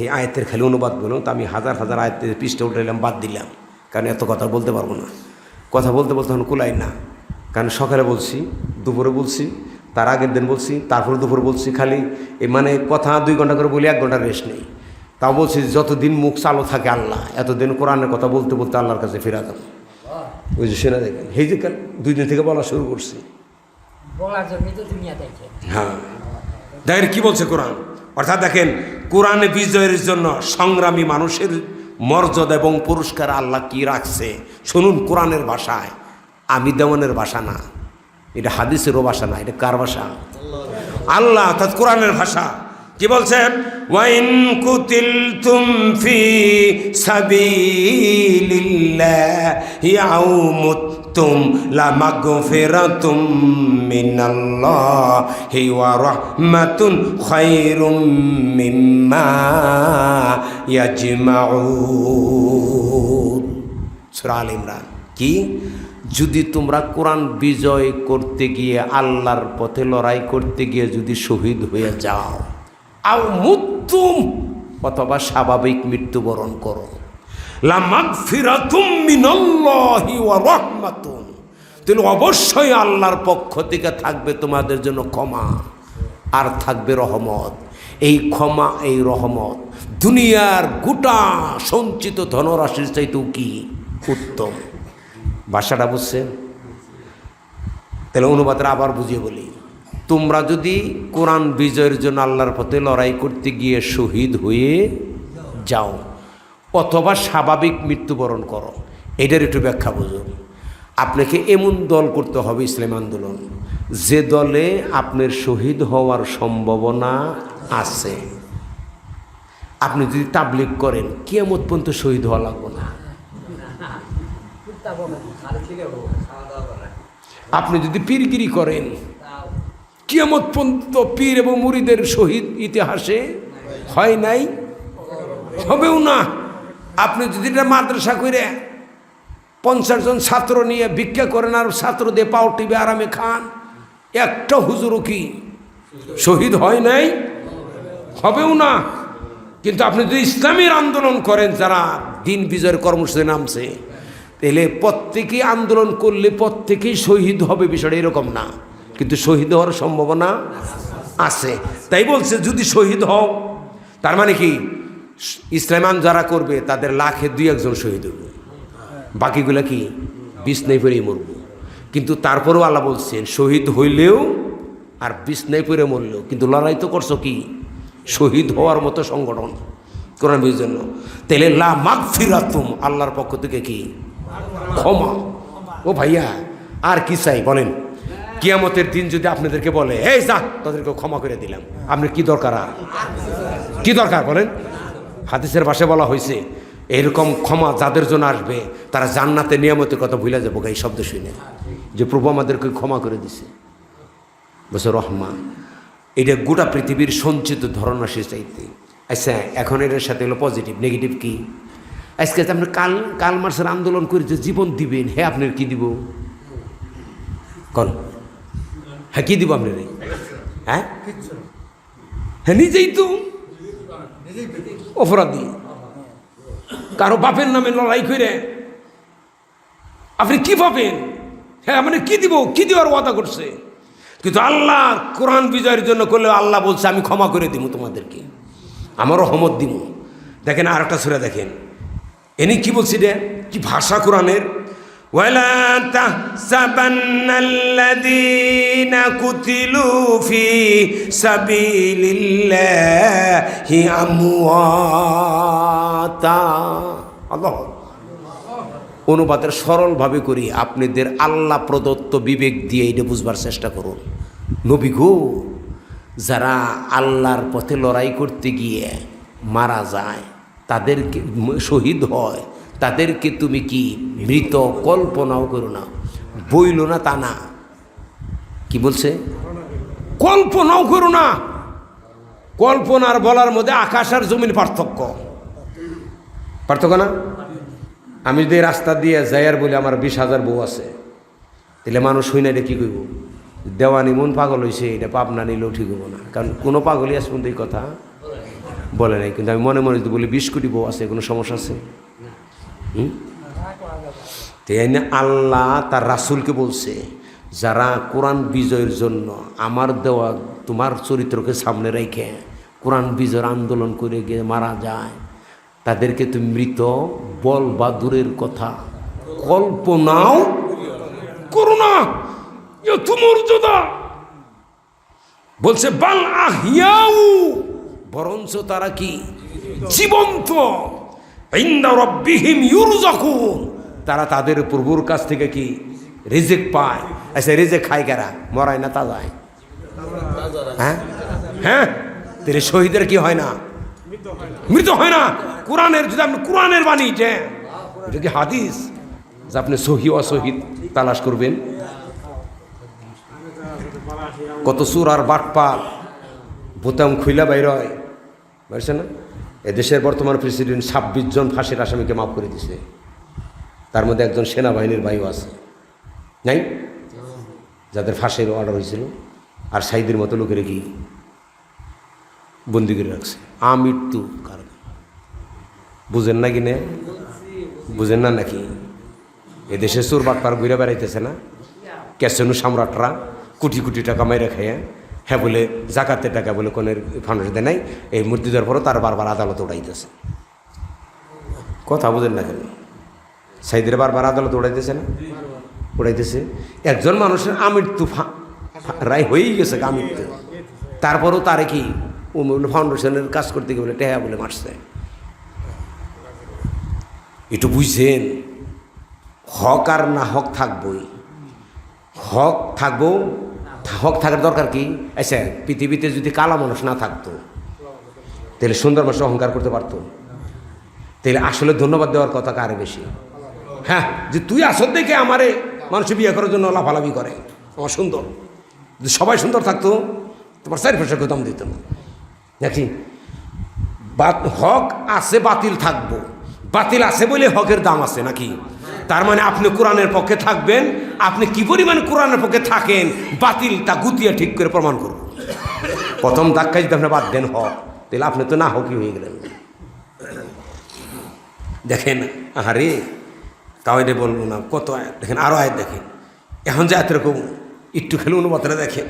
[SPEAKER 1] এই আয়াতের খালি অনুবাদ বলুন তো আমি হাজার হাজার আয়াতের পৃষ্ঠা উঠাইলাম, বাদ দিলাম, কারণ এত কথা বলতে পারবো না। কথা বলতে বলতে এখন কুলাই না, কারণ সকালে বলছি, দুপুরে বলছি, তার আগের দিন বলছি, তারপরে দুপুরে বলছি। খালি মানে কথা 2 ঘন্টা করে বলি, 1 ঘন্টা রেস্ট নেই। তাও বলছি যতদিন মুখ চালু থাকে আল্লাহ, এতদিন কোরআনের কথা বলতে বলতে আল্লাহর কাছে ফিরে যাব। ওই যে সেনা দেখেন এই যে 2 দিন থেকে বলা শুরু করছি। হ্যাঁ দেখেন কি বলছে কোরআন। অর্থাৎ দেখেন কোরআনে বিজয়ের জন্য সংগ্রামী মানুষের মর্যাদা এবং পুরস্কার আল্লাহ কি রাখছে শুনুন। কোরআনের ভাষায়, আমি দেওয়ানের ভাষা না, এটা হাদিসেরও ভাষা না, এটা কার ভাষা? আল্লাহ, অর্থাৎ কোরআনের ভাষা। কি বলছেন? ওয়াইন কুতিলতুম ফি সাবিলিল্লাহি আও মুততুম লামাগফিরাতুম মিনাল্লাহি ওয়া রাহমাতুন খায়রুম মিম্মা ইয়াজমাউন। সূরা আল ইমরান। কি? যদি তোমরা কোরআন বিজয় করতে গিয়ে, আল্লাহর পথে লড়াই করতে গিয়ে যদি শহীদ হয়ে যাও, আও মুতুম, অথবা স্বাভাবিক মৃত্যুবরণ করো, লামাগফিরাতুম মিনাল্লাহি ওয়া রাহমাতুন, তাহলে অবশ্যই আল্লাহর পক্ষ থেকে থাকবে তোমাদের জন্য ক্ষমা, আর থাকবে রহমত। এই ক্ষমা, এই রহমত দুনিয়ার গোটা সঞ্চিত ধনরাশির চাইতেও কি উত্তম। ভাষাটা বুঝছেন? তাহলে অনুবাদটা আবার বুঝিয়ে বলি। তোমরা যদি কোরআন বিজয়ের জন্য আল্লাহর পথে লড়াই করতে গিয়ে শহীদ হয়ে যাও, অথবা স্বাভাবিক মৃত্যুবরণ করো, এটার একটু ব্যাখ্যা বুঝুন। আপনাকে এমন দল করতে হবে ইসলামী আন্দোলন, যে দলে আপনার শহীদ হওয়ার সম্ভাবনা আছে। আপনি যদি তাবলীগ করেন, কিয়ামত পর্যন্ত শহীদ হওয়া লাগবে না। আপনি যদি পীরগিরি করেন, কিয়ামত পর্যন্ত পীর এবং মুরিদের শহীদ ইতিহাসে হয় নাই, হবেও না। আপনি যদি এটা মাদ্রাসা করে 50 জন ছাত্র নিয়ে ভিক্ষা করেন আর ছাত্র দিয়ে পাও টিপে আরামে খান, একটা হুজুরও কি শহীদ হয় নাই, হবেও না। কিন্তু আপনি যদি ইসলামের আন্দোলন করেন, যারা দিন বিজয়ের কর্মসূচি নামছে, তাহলে প্রত্যেকেই আন্দোলন করলে প্রত্যেকেই শহীদ হবে, বিষয়টা এরকম না, কিন্তু শহীদ হওয়ার সম্ভাবনা আছে। তাই বলছে যদি শহীদ হও, তার মানে কি ইসলামান যারা করবে তাদের লাখে 2-1 জন শহীদ হবে, বাকিগুলা কি বিছনায় পড়েই মরব। কিন্তু তারপরেও আল্লাহ বলছেন শহীদ হইলেও আর বিছনায় পড়ে মরলেও কিন্তু লড়াই তো করছো কি শহীদ হওয়ার মতো সংগঠন কোরআন বিজয়ের জন্য। তাহলে লা মাগফিরাতুম, আল্লাহর পক্ষ থেকে কি ক্ষমা। ও ভাইয়া আর কি চাই বলেন? কিয়ামতের দিন যদি আপনাদেরকে বলে এই যা তাদেরকে ক্ষমা করে দিলাম, আপনার কি দরকার? আর কি দরকার বলেন? হাদিসের ভাষায় বলা হয়েছে এরকম ক্ষমা যাদের জন্য আসবে তারা জান্নাতের নিয়ামতের কথা ভুলে যাবো এই শব্দ শুনে, যে প্রভু আমাদেরকে ক্ষমা করে দিছে, বলছে রহমান। এটা গোটা পৃথিবীর সঞ্চিত ধারণা সে চাইতে। আচ্ছা এখন এটার সাথে হলো পজিটিভ, নেগেটিভ কি? আজকে আপনি কাল মার্চের আন্দোলন করে যে জীবন দিবেন, হ্যাঁ আপনার কি দিব? কল হ্যাঁ কি দিব আপনার? হ্যাঁ হ্যাঁ নিজেই তো অপরাধী, কারো বাপের নামে লড়াই করে আপনি কি পাবেন? হ্যাঁ মানে কি দিব? কি দেওয়ার ওয়াদা করছে? কিন্তু আল্লাহ কোরআন বিজয়ের জন্য করলে আল্লাহ বলছে আমি ক্ষমা করে দিব তোমাদেরকে, আমার রহমত দিব। দেখেন আর একটা সূরা দেখেন, এনি কি বলছি রে, কি ভাষা কোরআনের। ওয়ালা তাহসাবান্নাল্লাযীনা কুতিলু ফি সাবিলিল্লাহি আমওয়াতা। আল্লাহ অনুবাদের সরলভাবে করি, আপনাদের আল্লাহ প্রদত্ত বিবেক দিয়ে এটা বুঝবার চেষ্টা করুন। নবী গো, যারা আল্লাহর পথে লড়াই করতে গিয়ে মারা যায়, তাদেরকে শহীদ হয়, তাদেরকে তুমি কি মৃত কল্পনাও করো না, বইল না তা না, কি বলছে? কল্পনাও করো না। কল্পনার বলার মধ্যে আকাশ আর জমিন পার্থক্য, পার্থক্য না? আমি যদি রাস্তা দিয়ে যাই আর বলি আমার 20,000 বউ আছে, তাহলে মানুষ হই না এটা কী করব? দেওয়ানি মন পাগল হয়েছে, এটা পাবনা নিলেও ঠিক হবো না, কারণ কোনো পাগলই আজ পর্যন্ত এই কথা বলে নাই। কিন্তু আমি মনে মনে যদি বলি 20 কোটি বউ আছে, কোনো সমস্যা আছে? তাই না আল্লাহ তার রাসূলকে বলছে, যারা কোরআন বিজয়ের জন্য আমার দেওয়া তোমার চরিত্রকে সামনে রেখে কোরআন বিজয়ের আন্দোলন করে গিয়ে মারা যায়, তাদেরকে তুমি মৃত বল বা দূরের কথা কল্পনাও করো না। মর্যাদা বলছে বাল আহিয়াউ, বরঞ্চ তারা কি জীবন্ত, ইনদা রাব্বিহিম ইউরযাকুন, তারা তাদের প্রভুর কাছ থেকে কি রিজিক পায়। আচ্ছা রিজিক খায় কারা? মরায় না তাজায়? হ্যাঁ হ্যাঁ, তাহলে শহীদের কি হয় না? মৃত হয় না। কোরআনের যদি আপনি কোরআনের বাণী, যে এটা কি হাদিস যে আপনি সহি অসহিদ তালাশ করবেন? কত সুর আর বাটপার বোতাম খুইলা বাইর হয়, বুঝছে না? এদেশের বর্তমান প্রেসিডেন্ট 26 জন ফাঁসির আসামিকে মাফ করে দিছে, তার মধ্যে একজন সেনাবাহিনীর ভাইও আছে নাই, যাদের ফাঁসির অর্ডার হয়েছিল। আর সাইদের মতো লোকের কি বন্দি করে রাখছে আমৃত্যু কারণ। বুঝেন না কিনে? বুঝেন না নাকি? এদেশে চোর বাটপার ঘুরে বেড়াইতেছে না, ক্যাসেনো সম্রাটরা কোটি কোটি টাকা মাইরে খাইয়া, হ্যাঁ বলে জাকাতের টাকা বলে কোনের ফান্ড দেয় নাই, এই মূর্তি দেওয়ার পরও তার বারবার আদালত উড়াইতেছে। কথা বুঝেন না কেন? সাইদের বারবার আদালত উড়াইতেছে না, উড়াইতেছে। একজন মানুষের আমৃত্যু রায় হয়েই গেছে আমৃত্যু, তারপরও তারে কি ফাউন্ডেশনের কাজ করতে গিয়ে বলে টেহা বলে মারছে। একটু বুঝছেন? হক আর না হক থাকবই, হক থাকবো। হক থাকার দরকার কি? আচ্ছা, পৃথিবীতে যদি কালা মানুষ না থাকতো তাহলে সুন্দর মানুষ অহংকার করতে পারতো? তাহলে আসলে ধন্যবাদ দেওয়ার কথা কারে বেশি? হ্যাঁ, যে তুই আসল দেখে আমারে মানুষ বিয়ে করার জন্য লাফালাফি করে, আমার সুন্দর। যদি সবাই সুন্দর থাকতো তোমার 4 পয়সা দাম দিত না নাকি? হক আছে, বাতিল থাকবো। বাতিল আছে বলে হকের দাম আছে নাকি? তার মানে আপনি কোরআনের পক্ষে থাকবেন। আপনি কি পরিমাণ কোরআনের পক্ষে থাকেন, বাতিলটা গুতিয়ে ঠিক করে প্রমাণ করব। প্রথম ধাক্কা যদি আপনি বাদ দেন হক, তাহলে আপনি তো না হকই হয়ে গেলেন। দেখেন, আরে তাও এটা বলবো না, কত আয়াত দেখেন, আরো আয়াত দেখেন। এখন যে এরকম একটু খেলে অনুবাদটা দেখেন,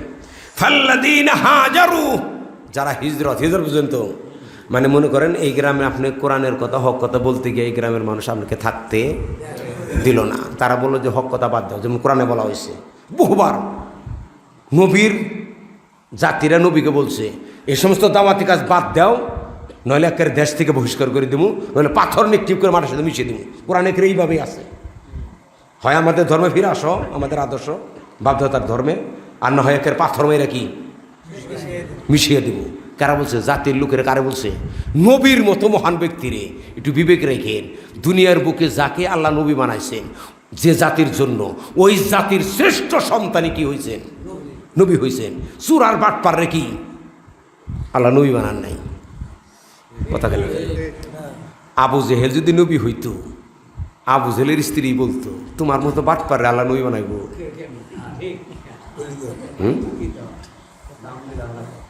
[SPEAKER 1] ফাল্লাযীনা হাজারু, যারা হিজরত পর্যন্ত, মানে মনে করেন এই গ্রামে আপনি কোরআনের কথা, হক কথা বলতে গিয়ে এই গ্রামের মানুষ আপনাকে থাকতে দিল না। তারা বললো যে হক কথা বাদ দাও, যেমন কোরআনে বলা হয়েছে বহুবার। নবীর জাতিরা নবীকে বলছে এই সমস্ত দাওয়াতি কাজ বাদ দাও, নইলে একের দেশ থেকে বহিষ্কার করে দেবো, নইলে পাথর নিক্ষেপ করে মাটির সাথে মিশিয়ে দেবো। কোরআনে এইভাবেই আছে। হয় আমাদের ধর্মে ফিরে আসো, আমাদের আদর্শ বাধ্যতার ধর্মে, আর না হয় একের পাথর মেয়েরা কি মিশিয়ে দেব। কারা বলছে? জাতির লোকেরা। কারে বলছে? নবীর মতো মহান ব্যক্তিরে। একটু বিবেক রেখেন, দুনিয়ার বুকে যাকে আল্লাহ নবী বানাইছেন যে জাতির জন্য, ওই জাতির শ্রেষ্ঠ সন্তানই কি হয়েছেন? নবী হয়েছেন। চুর আর বাটপার রে কি আল্লাহ নবী বানান নাই? কথা গেল। আবু জেহেল যদি নবী হইতো, আবু জেহেলের স্ত্রী বলতো তোমার মতো বাটপার রে আল্লাহ নবী বানাইব?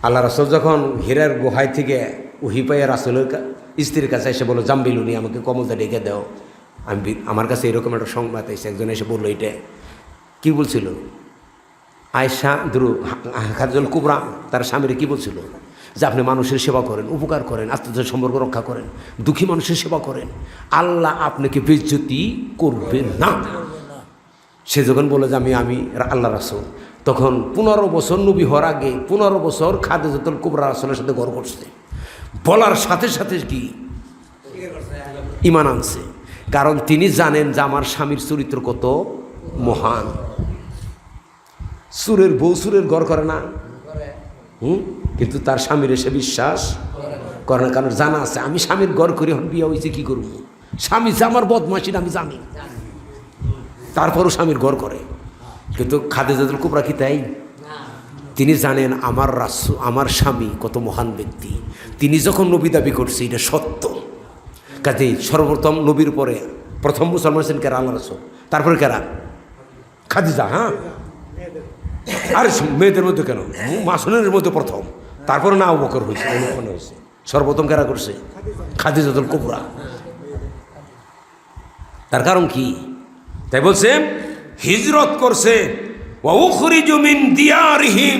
[SPEAKER 1] আল্লাহ রাসূল যখন হীরার গুহায় থেকে ওহী পাইয়া রাসূলের স্ত্রীর কাছে এসে বলল, জাম্বিলুনি, আমাকে কমলটা ডেকে দাও, আমার কাছে এরকম একটা সংবাদ এসে একজন এসে বললো। এটা কি বলছিল? আয়েশা খাদিজাতুল কুবরা তার স্বামীর কি বলছিল? যে আপনি মানুষের সেবা করেন, উপকার করেন, আত্মীয় সম্পর্ক রক্ষা করেন, দুঃখী মানুষের সেবা করেন, আল্লাহ আপনাকে বেইজ্জতি করবেন না। সে যখন বলে যে আমি আল্লাহ রাসূল, তখন 15 বছর নবী হওয়ার আগে 15 বছর খাদিজাতুল কুবরা রাসূলের সাথে গর্ব করছে। বলার সাথে সাথে কি ঈমান আনছে, কারণ তিনি জানেন যে আমার স্বামীর চরিত্র কত মহান। সুরের বউ সুরের ঘর করে না, কিন্তু তার স্বামীর এসে বিশ্বাস করে না, কারণ জানা আছে আমি স্বামীর ঘর করে হন বিয়ে হয়েছে কি করবো, স্বামী যে আমার বদমাশির আমি জানি, তারপরও স্বামীর ঘর করে। কিন্তু খাদিজাতুল কুবরা কি তাই? তিনি জানেন আমার স্বামী কত মহান ব্যক্তি। তিনি যখন নবী দাবি করছে এটা সত্য। কাজে সর্বপ্রথম নবীর পরে প্রথম মুসলমান ছিলেন কারা? আল্লাহ রাসূল। তারপরে কারা? খাদিজা। হ্যাঁ, আর মেয়েদের মধ্যে কেন মাসুনের মধ্যে প্রথম, তারপরে না আবু বকর হয়েছে, হয়েছে। সর্বপ্রথম কারা করছে? খাদিজাতুল কুবরা। তার কারণ কি? তাই বলছে হিজরত করছে। ওয়া উখরিজু মিন দিয়ারিহিম,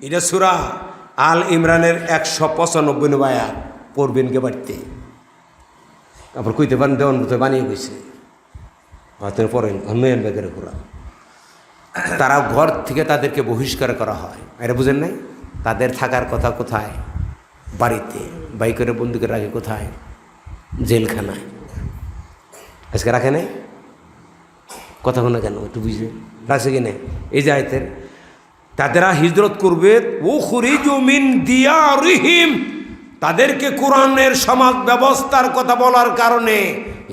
[SPEAKER 1] এটা সূরা আল ইমরানের 195 আয়াত। পড়বেন কে বাড়তে, তারপর কইতে পারেন দেওয়ান মতো বানিয়ে গেছে, হয়তো পড়েন মেয়ের বেগের ঘোরা। তারা ঘর থেকে তাদেরকে বহিষ্কার করা হয়। এটা বুঝেন নাই? তাদের থাকার কথা কোথায়? বাড়িতে। বাই করে বন্দুকে রাখে কোথায়? জেলখানায়। আজকে রাখে নাই? কথা শোনা কেন একটু বুঝে রাখছে কিনা? এই যে আয়াতের তাদেরা হিজরত করবে, উখরিজু মিন দিয়ারিহিম, তাদেরকে কোরআনের সমাজ ব্যবস্থার কথা বলার কারণে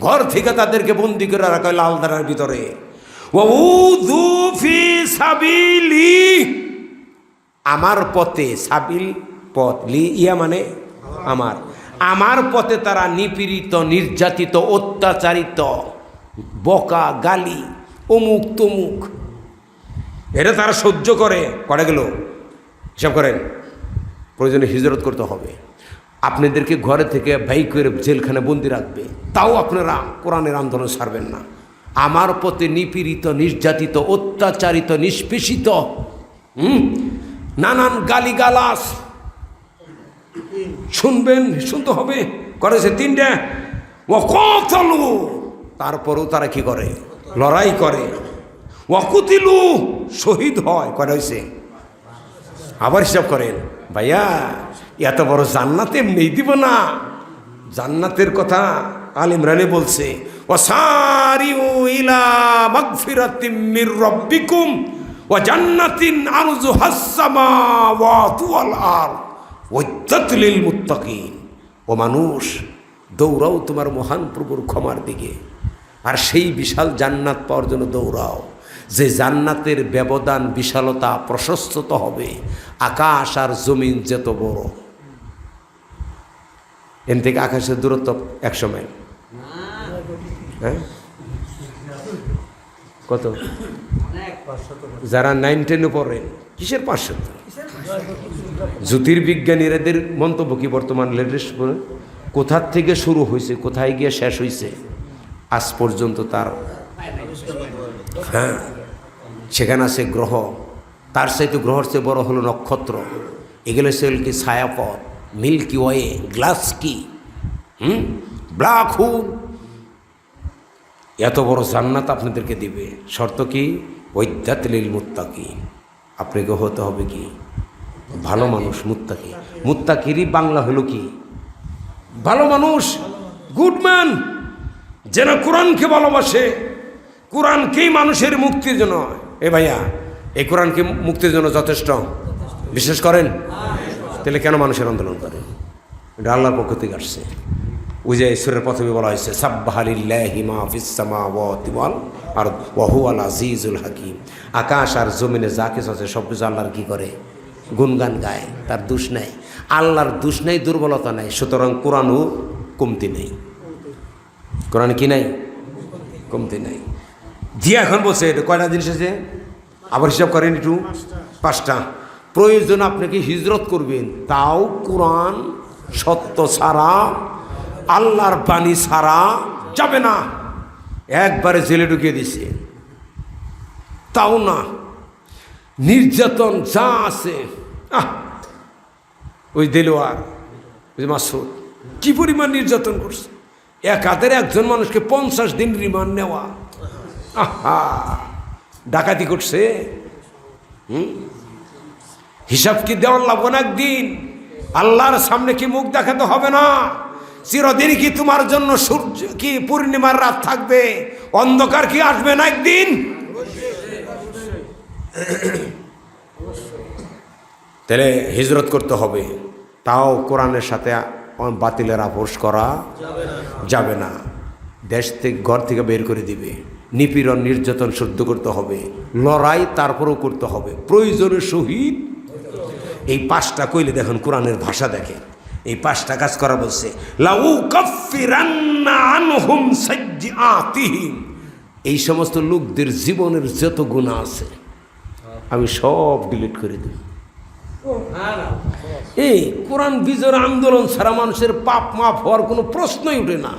[SPEAKER 1] ঘর থেকে তাদেরকে বন্দি করে রাখা হয় লালদারার ভিতরে। ওয়াউযু ফি সাবিলি, আমার পথে, সাবিল পথ, লি ইয়া মানে আমার পথে তারা নিপীড়িত, নির্যাতিত, অত্যাচারিত, বকা গালি, অমুক তমুক, এটা তারা সহ্য করে গেল। হিসাব করেন, প্রয়োজনে হিজরত করতে হবে। আপনাদেরকে ঘরে থেকে ভাই করে জেলখানে বন্দি রাখবে, তাও আপনারা কোরআনের আন্দোলন ছাড়বেন না। আমার পথে নিপীড়িত, নির্যাতিত, অত্যাচারিত, নিষ্পেষিত, নানান গালিগালাজ শুনবেন, শুনতে হবে। করেছে 3টা। ওয়াকাতালু, তারপরও তারা কি করে? লড়াই করে। ওয়াকুতিলু, শহীদ হয়। হয়েছে আবার হিসাব করেন। ভাইয়া এত বড় জান্নাত এমনি দিব না। জান্নাতের কথা আল ইমরানে বলছে,
[SPEAKER 2] ওয়াসারিউ ইলা মাগফিরাতিম মির রাব্বিকুম ওয়া জান্নাতিন আরজুহাস সামাওয়াতু ওয়াল আরদ উইদ্দাত লিল মুত্তাকিন। ও মানুষ, দৌড়াও তোমার মহান প্রভুর ক্ষমার দিকে, আর সেই বিশাল জান্নাত পাওয়ার জন্য দৌড়াও, যে জান্নাতের ব্যবধান, বিশালতা, প্রশস্ততা হবে আকাশ আর জমিন যত বড়। এন থেকে আকাশের দূরত্ব 100 মাইল। হ্যাঁ, কত? যারা 9, 10 পড়েন, কিসের 500? জ্যোতির্বিজ্ঞানীদের মন্তব্য কি বর্তমান লেটেস্ট কোথার থেকে শুরু হয়েছে, কোথায় গিয়ে শেষ হয়েছে আজ পর্যন্ত তার, হ্যাঁ, সেখানে আছে গ্রহ, তার চাইতে গ্রহের চেয়ে বড় হলো নক্ষত্র, এগুলো সেল কি ছায়াপথ, মিল্কি ওয়ে, গ্লাস কি, ব্ল্যাক হোল। এত বড় জান্নাত আপনাদেরকে দিবে, শর্ত কি? উইদ্দাত লিল মুত্তাকিন। আপনাকে হতে হবে কি? ভালো মানুষ, মুত্তাকি। মুত্তাকিরই বাংলা হলো কি? ভালো মানুষ, গুড ম্যান, যেন কোরআনকে ভালোবাসে, কোরআনকেই মানুষের মুক্তির জন্য। এ ভাইয়া, এই কোরআনকে মুক্তির জন্য যথেষ্ট বিশ্বাস করেন? তাহলে কেন মানুষের আন্দোলন করেন? এটা আল্লাহর পক্ষ থেকে আসছে। ওই যে ঈশ্বরের প্রথমে বলা হয়েছে সাব্বাহা লিল্লাহি মা ফিস সামাওয়াতি ওয়াল আরদ ওয়া হুয়াল আজিজুল হাকীম। আকাশ আর জমিনে যা কিছু আছে সব কিছু আল্লাহর কি করে? গুণগান গায়, তার দোষ নাই। আল্লাহর দোষ নাই, দুর্বলতা নাই, সুতরাং কোরআনও কমতি নেই। কোরআন কি নাই? কমতি নাই। জি, এখন বলছে এটা কয়টা জিনিস আছে, আবার হিসাব করেন একটু। 5টা। প্রয়োজন আপনাকে হিজরত করবেন, তাও কোরআন সত্য ছাড়া, আল্লাহর বাণী ছাড়া যাবে না। একবারে জেলে ঢুকিয়ে দিছে, তাও না। নির্যাতন যা আছে, ওই দেলোয়ার, ওই মাসুদ কি পরিমাণ নির্যাতন করছে। এক হাতের একজন মানুষকে 50 দিন রিমান্ড নেওয়া। আহা, ডাকাতি করছে। হিসাব কি দেওয়ার লাগবে না একদিন? আল্লাহর সামনে কি মুখ দেখাতে হবে না? চিরদিন কি তোমার জন্য সূর্য কি পূর্ণিমার রাত থাকবে? অন্ধকার কি আসবে না একদিন? তাহলে হিজরত করতে হবে, তাও কোরআনের সাথে বাতিলের আপোষ করা যাবে না। দেশ থেকে, ঘর থেকে বের করে দিবে। নিপীড়ন, নির্যাতন সহ্য করতে হবে, লড়াই তারপরেও করতে হবে, প্রয়োজনের সহিত। এই 5টা কইলে দেখুন কোরআনের ভাষা দেখে। এই 5টা কাজ করা বলছে, লাউ কাফিরান্না আনহুম সাইয়্যাতিহিম। এই সমস্ত লোকদের জীবনের যত গুনাহ আছে আমি সব ডিলিট করে দিই। এই কোরআন বিজয়ের আন্দোলন ছাড়া মানুষের পাপ মাফ হওয়ার কোনো প্রশ্নই ওঠে না।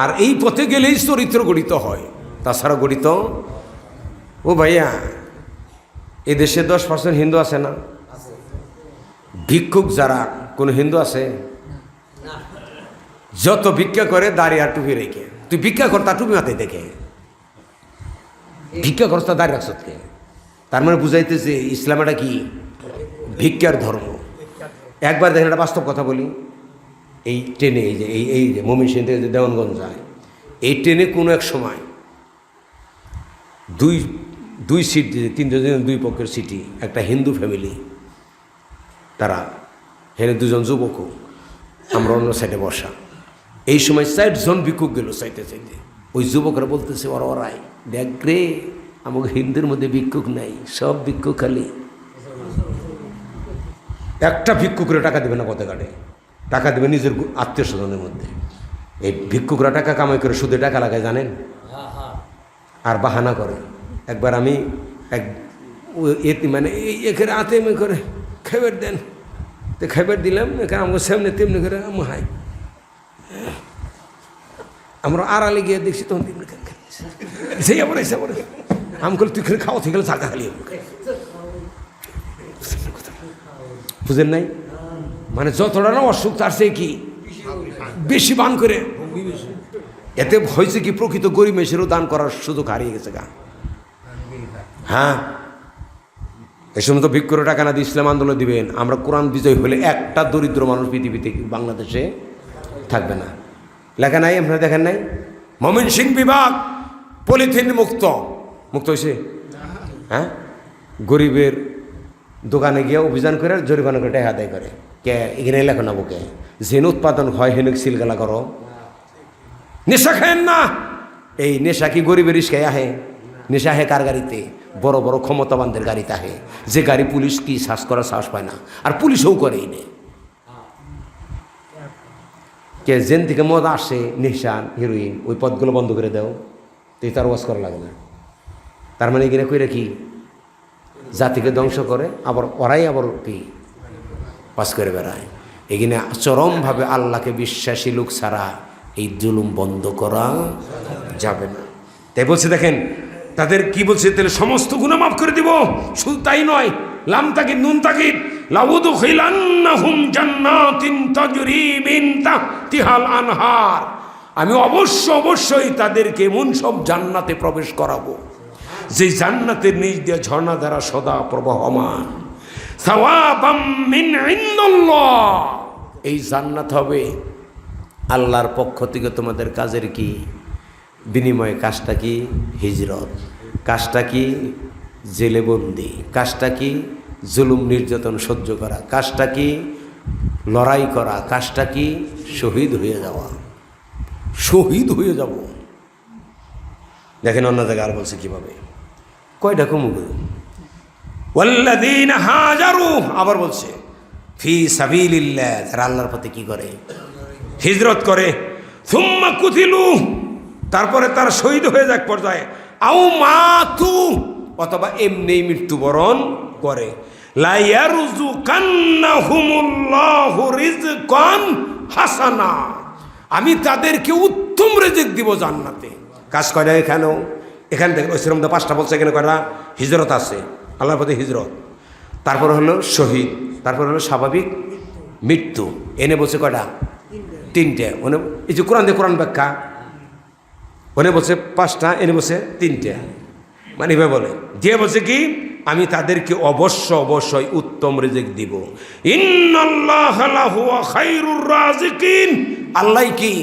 [SPEAKER 2] আর এই পথে গেলেই চরিত্র গঠিত হয়, তাছাড়া গঠিত। ও ভাইয়া, এদেশে 10% হিন্দু আছে না? ভিক্ষুক যারা, কোনো হিন্দু আছে? যত ভিক্ষা করে দাঁড়িয়ে আর টুপি রেখে। তুই ভিক্ষা কর, তার টুপি মাথায় দেখে ভিক্ষা করস, তা দাঁড়িয়ে রাখছ। তার মানে বুঝাইতেছে ইসলাম এটা কি? ভিক্ষার ধর্ম। একবার দেখেন, একটা বাস্তব কথা বলি। এই ট্রেনে, এই যে ময়মনসিংহ থেকে যে দেওয়ানগঞ্জ যায়, এই ট্রেনে কোনো এক সময় দুই সিট, 3 দুই পক্ষের সিটি, একটা হিন্দু ফ্যামিলি, তারা হেনে 2জন যুবকও, আমরা অন্য সাইডে বসা। এই সময় 4 জন ভিক্ষুক গেল চাইতে চাইতে। ওই যুবকরা বলতেছে, ওরাই দেখ রে, আমাকে হিন্দুর মধ্যে ভিক্ষুক নাই, সব ভিক্ষুক খালি। একটা ভিক্ষুকরা টাকা দেবে না পথে ঘাটে, টাকা দেবে নিজের আত্মীয় স্বজনের মধ্যে। এই ভিক্ষুকরা টাকা কামাই করে সুদে টাকা লাগায় জানেন, আর বাহানা করে। একবার আমি মানে এখানে আতে করে খাবার দেন, তো খাবার দিলাম, এখানে আমাকে সামনে তেমনি করে হাই, আমরা আড়ালে গিয়ে দেখছি তখন তেমনি সেই আবার এসে পড়ে আমি করলে তুই খাওয়া থেকে গেলে টাকা খালি। বুঝেন নাই? মানে যতটা না অসুখ, তার সে কি বেশি বান করে। এতে হয়েছে কি, প্রকৃত গরিব মেশেরও দান করার সুযোগ হারিয়ে গেছে গা। হ্যাঁ, এই সময় তো ভিক্ষুর টাকা না দিয়ে ইসলাম আন্দোলন দিবেন। আমরা কোরআন বিজয় হলে একটা দরিদ্র মানুষ পৃথিবীতে বাংলাদেশে
[SPEAKER 1] থাকবে না। লেখা নাই, আপনারা দেখেন নাই? ময়মনসিংহ বিভাগ পলিথিন মুক্ত হয়েছে। হ্যাঁ, গরিবের দোকানে গিয়ে অভিযান করে জরিমানা করে টাকা আদায় করে। কে এখানে লেখো না বুকে যেন উৎপাদন হয় হেনুক সিলগালা করো। নেশা খায়েন না। এই নেশা কি গরিবের ইস্কায় আহে? নেশা আহে কার গাড়িতে? বড় বড় ক্ষমতাবানদের গাড়িতে আহে, যে গাড়ি পুলিশ কি শ্বাস করার সাহস পায় না, আর পুলিশও করে এই নে। কে যেন থেকে মদ আসে, নেশা হিরোইন, ওই পথগুলো বন্ধ করে দাও, তুই তার ওয়াজ করা লাগে না। তার মানে এখানে কইরা কি জাতিকে ধ্বংস করে, আবার ওরাই আবার কি পাস করে বেড়ায়। এখানে চরমভাবে আল্লাহকে বিশ্বাসী লোক ছাড়া এই জুলুম বন্ধ করা যাবে না। তাই বলছে, দেখেন তাদের কি বলছে, তাহলে সমস্ত গুনাহ মাফ করে দিব। শুধু তাই নয়, লাম তাকিদ নুন তাকিদ, লাউদখিলান্নাহুম জান্নাতিন তাজরি মিন তাহতিহাল আনহার, আমি অবশ্যই তাদেরকে এমন সব জান্নাতে প্রবেশ করাবো যে জান্নাতের নিচ দিয়ে ঝর্ণা দ্বারা সদা প্রবাহমান। সাওয়াবাম মিন ইনদাল্লাহ, এই জান্নাত হবে আল্লাহর পক্ষ থেকে তোমাদের কাজের কি বিনিময়ে। কাজটা কি? হিজরত। কাজটা কি? জেলে বন্দি। কাজটা কি? জুলুম নির্যাতন সহ্য করা। কাজটা কি? লড়াই করা। কাজটা কি? শহীদ হয়ে যাওয়া। শহীদ হয়ে যাব। দেখেন অন্য জায়গায় আর বলছে কিভাবে, কয়টা কমুগুলো ওয়াল্লাযীনা হাজারু, আবার বলছে ফি সাবিলিল্লাহ, যারা আল্লাহর পথে কি করে? হিজরত করে। সুম্মা কুতিলু, তারপরে তার শহীদ হয়ে যাক পর্যায়ে, আও মাতু, অথবা এমনি মৃত্যুবরণ করে। লা ইয়ারযুকান্নাহুমুল্লাহু রিজকান হাসানা, আমি তাদেরকে উত্তম রিজিক দিব জান্নাতে। কাজ করে এখানেও, এখানে দেখেন ওই শ্রমটা 5টা বলছে, এখানে কয়টা? হিজরত আছে, আল্লাহর পথে হিজরত, তারপর হলো শহীদ, তারপর হলো স্বাভাবিক মৃত্যু। এনে বলছে কয়টা? 3টে। ওনে এই যে কোরআন দিয়ে কোরআন ব্যাখ্যা, ওনে বলছে 5টা, এনে বলছে 3টে, মানে এভাবে বলে দিয়ে বলছে কি, আমি তাদেরকে অবশ্যই উত্তম রিজিক দিব। ইন্নাল্লাহা লাহুয়া খায়রুর রাজিকিন, আল্লাহ কি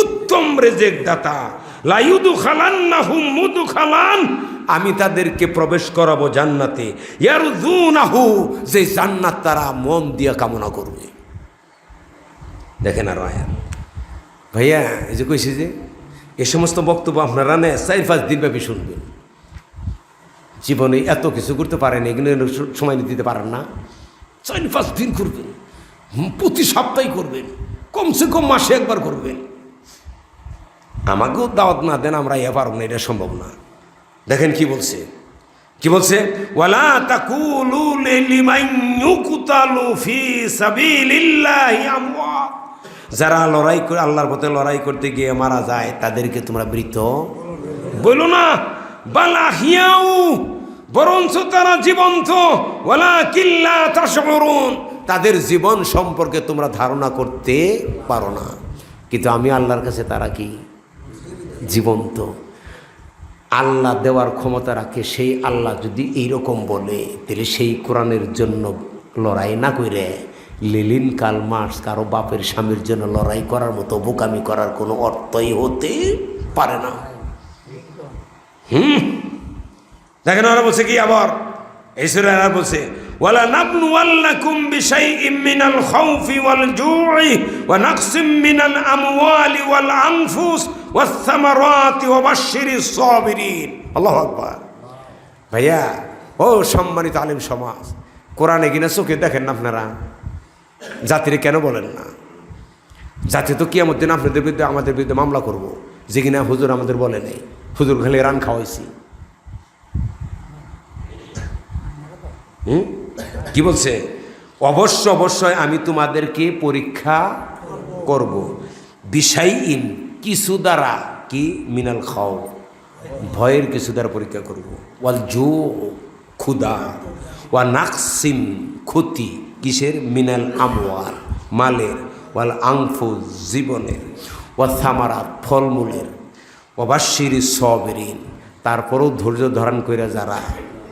[SPEAKER 1] উত্তম রিজিক দাতা। লা ইউদখালান্নাহুম মুদখালান, আমি তাদেরকে প্রবেশ করাবো জান্নাতে। ইয়ারজুনাহু, যে জান্নাত তারা মন দিয়ে কামনা করবে। দেখেন আর আয়াত ভাইয়া, এই যে কইছি যে এ সমস্ত বক্তব্য আপনারা না 4-5 দিন ব্যাপী শুনবেন। জীবনে এত কিছু করতে পারেন, এগুলো সময় দিতে পারেন না, 4-5 দিন করবেন, প্রতি সপ্তাহে করবেন, কমসে কম মাসে একবার করবেন। আমাকেও দাওয়াত না দেন, আমরা এ পারব না, এটা সম্ভব না। দেখেন কি বলছে, কি বলছে, ওয়ালা তাকুলু লিমান ইউকতালু ফি সাবিলিল্লাহি আমওয়াত, যারা লড়াই করে আল্লাহর পথে লড়াই করতে গিয়ে মারা যায় তাদেরকে তোমরা মৃত বলো না। বাল আহিয়াউ, বরঞ্চ তারা জীবন্ত। ওয়ালাকিন লা তাশউরুন, তাদের জীবন সম্পর্কে তোমরা ধারণা করতে পারো না, কিন্তু আমি আল্লাহর কাছে তারা কি জীবন্ত। আল্লাহ দেওয়ার ক্ষমতা রাখে, সেই আল্লাহ যদি এইরকম বলে, তাহলে সেই কোরআনের জন্য লড়াই না করে লিলিন কাল মার্স কারো বাপের স্বামীর জন্য লড়াই করার মতো বোকামি করার কোনো অর্থই হতে পারে না। দেখেন ওরা বলছে কি, আবার এই সূরা আর বলছে, ওয়ালা নাবলুওয়ান্নাকুম বিশাইইম মিনাল খাউফি ওয়াল জু'i ওয়া নাকসিম মিনাল আমওয়ালি ওয়াল আনফুস ওয়াস সামারাতি ওয়া বাশশিরিস সাবিরিন। আল্লাহু আকবার। ভাইয়া ও সম্মানিত আলেম সমাজ, কোরআনে কিনা চোখে দেখেন না আপনারা, জাতিরে কেন বলেন না? জাতি তো কিয়ামত দিন আপনাদের বিরুদ্ধে আমাদের বিরুদ্ধে মামলা করব, যে কিনা হুজুর আমাদের বলে নেই, হুজুর খালি রান খাওয়াইছি। কি বলছে? অবশ্যই আমি তোমাদেরকে পরীক্ষা করব বিশাইইন, কিছু দ্বারা, কি মিনাল খাউফ, ভয়ের কিছু দ্বারা পরীক্ষা করব, ওয়াল জু, ক্ষুদা, ওয়া নাকসিম, ক্ষতি, কিসের? মিনাল আমওয়াল, মালের, ওয়াল আনফুস, জীবনের, ওয়া সামারাত, ফলমূলের, ওয়া বাশশিরিস সাবিরিন, তারপরেও ধৈর্য ধারণ করে যারা